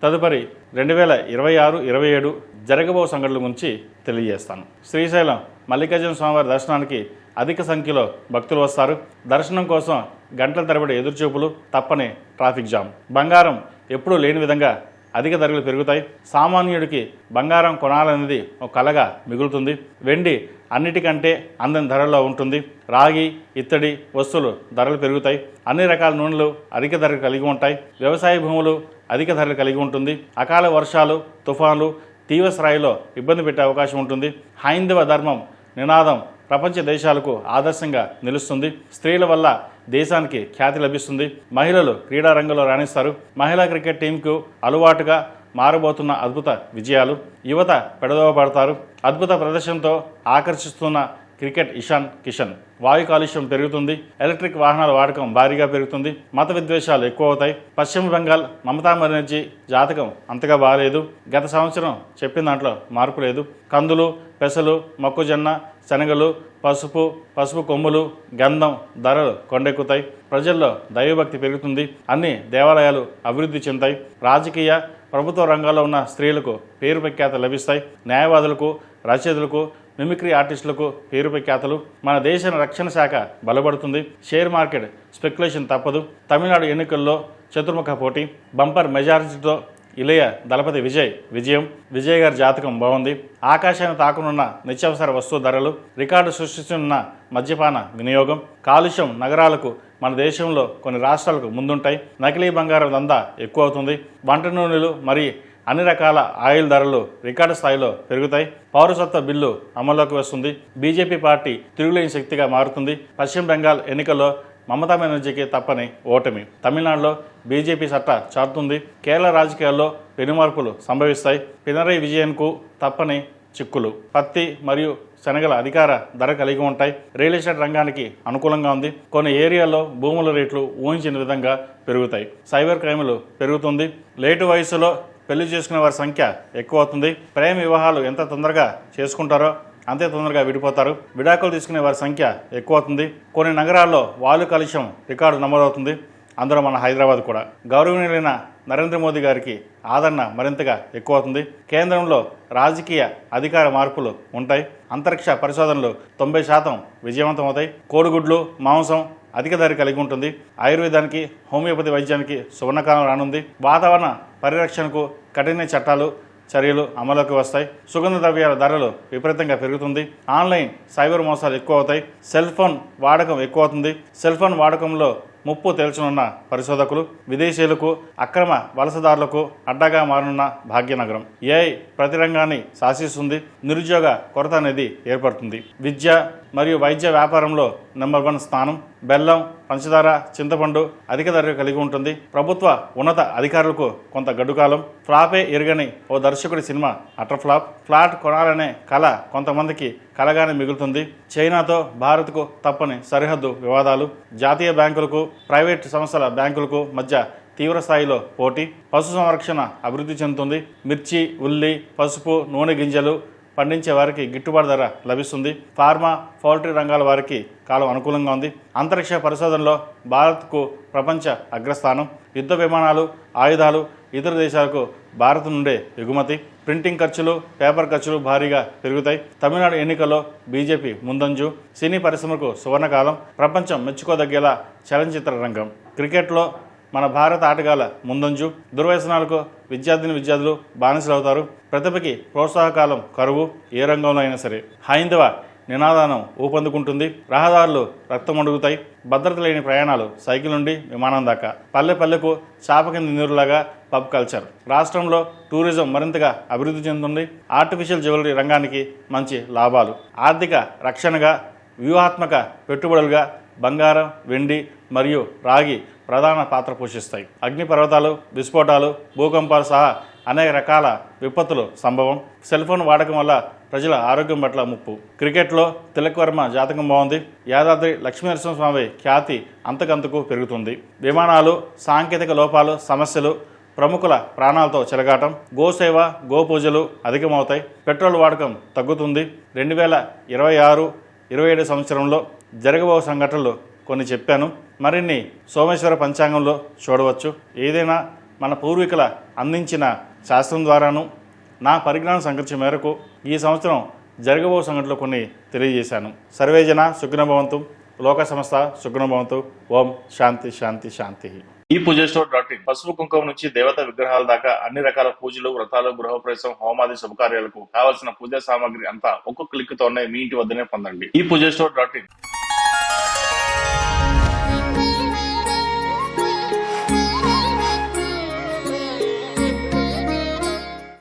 [SPEAKER 1] తదుపరి 2026-27 జరగబో సంఘటనల గురించి తెలియజేస్తాను. శ్రీశైలం మల్లికార్జున స్వామివారి దర్శనానికి అధిక సంఖ్యలో భక్తులు వస్తారు. దర్శనం కోసం గంటల తరబడి ఎదురుచూపులు, తప్పని ట్రాఫిక్ జామ్. బంగారం ఎప్పుడూ లేని విధంగా అధిక ధరలు పెరుగుతాయి. సామాన్యుడికి బంగారం కొనాలనేది ఒక కలగా మిగులుతుంది. వెండి అన్నిటికంటే అందని ధరల్లో ఉంటుంది. రాగి, ఇత్తడి వస్తువులు ధరలు పెరుగుతాయి. అన్ని రకాల నూనెలు అధిక ధరలు కలిగి ఉంటాయి. వ్యవసాయ భూములు అధిక ధరలు కలిగి ఉంటుంది. అకాల వర్షాలు, తుఫాన్లు తీవ్ర స్థాయిలో ఇబ్బంది పెట్టే అవకాశం ఉంటుంది. హైందవ ధర్మం నినాదం ప్రపంచ దేశాలకు ఆదర్శంగా నిలుస్తుంది. స్త్రీల వల్ల దేశానికి ఖ్యాతి లభిస్తుంది. మహిళలు క్రీడా రంగంలో రాణిస్తారు. మహిళా క్రికెట్ టీంకు అలవాటుగా మారబోతున్న అద్భుత విజయాలు. యువత పెడదోవ పడతారు. అద్భుత ప్రదర్శనతో ఆకర్షిస్తున్న క్రికెట్ ఇషాన్ కిషన్. వాయు కాలుష్యం పెరుగుతుంది. ఎలక్ట్రిక్ వాహనాల వాడకం భారీగా పెరుగుతుంది. మత విద్వేషాలు ఎక్కువ అవుతాయి. పశ్చిమ బెంగాల్ మమతా బెనర్జీ జాతకం అంతగా బాగాలేదు. గత సంవత్సరం చెప్పిన దాంట్లో మార్పు లేదు. కందులు, పెసలు, మొక్కజొన్న, శనగలు, పసుపు కొమ్ములు, గంధం ధరలు కొండెక్కుతాయి. ప్రజల్లో దైవభక్తి పెరుగుతుంది. అన్ని దేవాలయాలు అభివృద్ధి చెందుతాయి. రాజకీయ, ప్రభుత్వ రంగాల్లో ఉన్న స్త్రీలకు పేరు ప్రఖ్యాతలు లభిస్తాయి. న్యాయవాదులకు, రచయితలకు, మిమిక్రీ ఆర్టిస్టులకు పేరు ప్రఖ్యాతలు. మన దేశ రక్షణ శాఖ బలపడుతుంది. షేర్ మార్కెట్ స్పెక్యులేషన్ తప్పదు. తమిళనాడు ఎన్నికల్లో చతుర్ముఖ పోటీ. బంపర్ మెజారిటీతో ఇళయ దళపతి విజయం. విజయ్ గారి జాతకం బాగుంది. ఆకాశాన్ని తాకనున్న నిత్యావసర వస్తువు ధరలు. రికార్డు సృష్టిస్తున్న మద్యపాన వినియోగం. కాలుష్యం నగరాలకు మన దేశంలో కొన్ని రాష్ట్రాలకు ముందుంటాయి. నకిలీ బంగారం దందా ఎక్కువ అవుతుంది. వంట నూనెలు మరి అన్ని రకాల ఆయిల్ ధరలు రికార్డు స్థాయిలో పెరుగుతాయి. పౌరసత్వ బిల్లు అమల్లోకి వస్తుంది. బీజేపీ పార్టీ తిరుగులేని శక్తిగా మారుతుంది. పశ్చిమ బెంగాల్ ఎన్నికల్లో మమతా బెనర్జీకి తప్పని ఓటమి. తమిళనాడులో బీజేపీ సత్తా చాటుతుంది. కేరళ రాజకీయాల్లో పెనుమార్పులు సంభవిస్తాయి. పినరయి విజయన్కు తప్పని చిక్కులు. పత్తి మరియు శనగల అధికార ధర కలిగి ఉంటాయి. రియల్ ఎస్టేట్ రంగానికి అనుకూలంగా ఉంది. కొన్ని ఏరియాల్లో భూముల రేట్లు ఊహించిన విధంగా పెరుగుతాయి. సైబర్ క్రైములు పెరుగుతుంది. లేటు వయసులో పెళ్లి చేసుకునే వారి సంఖ్య ఎక్కువ అవుతుంది. ప్రేమ వివాహాలు ఎంత తొందరగా చేసుకుంటారో అంతే తొందరగా విడిపోతారు. విడాకులు తీసుకునే వారి సంఖ్య ఎక్కువ అవుతుంది. కొన్ని నగరాల్లో వాయు కాలుష్యం రికార్డు నమోదవుతుంది. అందులో మన హైదరాబాద్ కూడా. గౌరవనీయులైన నరేంద్ర మోదీ గారికి ఆదరణ మరింతగా ఎక్కువ అవుతుంది. కేంద్రంలో రాజకీయ అధికార మార్పులు ఉంటాయి. అంతరిక్ష పరిశోధనలు 90% విజయవంతమవుతాయి. కోడిగుడ్లు, మాంసం అధిక ధర కలిగి ఉంటుంది. ఆయుర్వేదానికి, హోమియోపతి వైద్యానికి సువర్ణకాలం రానుంది. వాతావరణ పరిరక్షణకు కఠిన చర్యలు అమలులోకి వస్తాయి. సుగంధ ద్రవ్యాల ధరలు విపరీతంగా పెరుగుతుంది. ఆన్లైన్ సైబర్ మోసాలు ఎక్కువ అవుతాయి. సెల్ ఫోన్ వాడకం ఎక్కువ అవుతుంది. సెల్ ఫోన్ వాడకంలో ముప్పు తేల్చనున్న పరిశోధకులు. విదేశీయులకు, అక్రమ వలసదారులకు అడ్డాగా మారనున్న భాగ్యనగరం. ఏఐ ప్రతి రంగాన్ని శాసిస్తుంది. నిరుద్యోగ కొరత అనేది ఏర్పడుతుంది. విద్య, మరియు వైద్య వ్యాపారంలో నెంబర్ 1 స్థానం. బెల్లం, పంచదార, చింతపండు అధిక ధర కలిగి ఉంటుంది. ప్రభుత్వ ఉన్నత అధికారులకు కొంత గడ్డుకాలం. ఫ్లాపే ఎరగని ఓ దర్శకుడి సినిమా అటర్ ఫ్లాప్. ఫ్లాట్ కొనాలనే కళ కొంతమందికి కలగానే మిగులుతుంది. చైనాతో భారత్కు తప్పని సరిహద్దు వివాదాలు. జాతీయ బ్యాంకులకు, ప్రైవేట్ సంస్థల బ్యాంకులకు మధ్య తీవ్ర స్థాయిలో పోటీ. పశు సంరక్షణ అభివృద్ధి చెందుతుంది. మిర్చి, ఉల్లి, పసుపు, నూనె గింజలు పండించే వారికి గిట్టుబాటు ధర లభిస్తుంది. ఫార్మా, పౌల్ట్రీ రంగాల వారికి కాలం అనుకూలంగా ఉంది. అంతరిక్ష పరిశోధనలో భారత్కు ప్రపంచ అగ్రస్థానం. యుద్ధ విమానాలు, ఆయుధాలు ఇతర దేశాలకు భారత్ నుండే ఎగుమతి. ప్రింటింగ్ ఖర్చులు, పేపర్ ఖర్చులు భారీగా పెరుగుతాయి. తమిళనాడు ఎన్నికల్లో బీజేపీ ముందంజు. సినీ పరిశ్రమకు సువర్ణకాలం. ప్రపంచం మెచ్చుకోదగ్గేలా చలనచిత్ర రంగం. క్రికెట్లో మన భారత ఆటగాళ్ల ముందంజు. దుర్వ్యసనాలకు విద్యార్థులు బానిసలవుతారు. ప్రతిభకి ప్రోత్సాహకాలం కరువు. ఏ రంగంలో అయినా సరే. హైందవ నినాదానం ఊపందుకుంటుంది. రహదారులు రక్తమడుగుతాయి. భద్రత లేని ప్రయాణాలు సైకిల్ నుండి విమానం దాకా. పల్లె పల్లెకు చాప కింద నీరులాగా పబ్ కల్చర్. రాష్ట్రంలో టూరిజం మరింతగా అభివృద్ధి చెందుతుంది. ఆర్టిఫిషియల్ జ్యువెలరీ రంగానికి మంచి లాభాలు. ఆర్థిక రక్షణగా, వ్యూహాత్మక పెట్టుబడులుగా బంగారం, వెండి మరియు రాగి ప్రధాన పాత్ర పోషిస్తాయి. అగ్నిపర్వతాలు, విస్ఫోటాలు, భూకంపాలు సహా అనేక రకాల విపత్తులు సంభవం. సెల్ ఫోన్ వాడకం వల్ల ప్రజల ఆరోగ్యం పట్ల ముప్పు. క్రికెట్లో తిలక్ వర్మ జాతకం బాగుంది. యాదాద్రి లక్ష్మీనరసింహస్వామి ఖ్యాతి అంతకంతకు పెరుగుతుంది. విమానాలు, సాంకేతిక లోపాలు, సమస్యలు, ప్రముఖుల ప్రాణాలతో చెలగాటం. గోసేవ, గోపూజలు అధికమవుతాయి. పెట్రోల్ వాడకం తగ్గుతుంది. 2026-27 సంవత్సరంలో జరగబో సంఘటనలు కొన్ని చెప్పాను. మరిన్ని సోమేశ్వర పంచాంగంలో చూడవచ్చు. ఏదైనా మన పూర్వీకుల అందించిన శాస్త్రం ద్వారాను నా పరిజ్ఞానం సంకరించే మేరకు ఈ సంవత్సరం జరగబో సంఘటనలు కొన్ని తెలియజేశాను. సర్వేజన సుఖినోభవంతు. లోక సంస్థ సుఖినోభవంతు. ఓం శాంతి శాంతి శాంతి. ఈ పూజస్టోర్.in పసుపు కుంకుమ నుంచి దేవత విగ్రహాల దాకా అన్ని రకాల పూజలు, వ్రతాలు, గృహప్రవేశం, హోమాది శుభకార్యాలకు కావలసిన పూజా సామాగ్రి అంతా ఒక్కొక్క క్లిక్ తోనే మీ ఇంటి వద్దనే పొందండి. ఈ పూజస్టోర్.in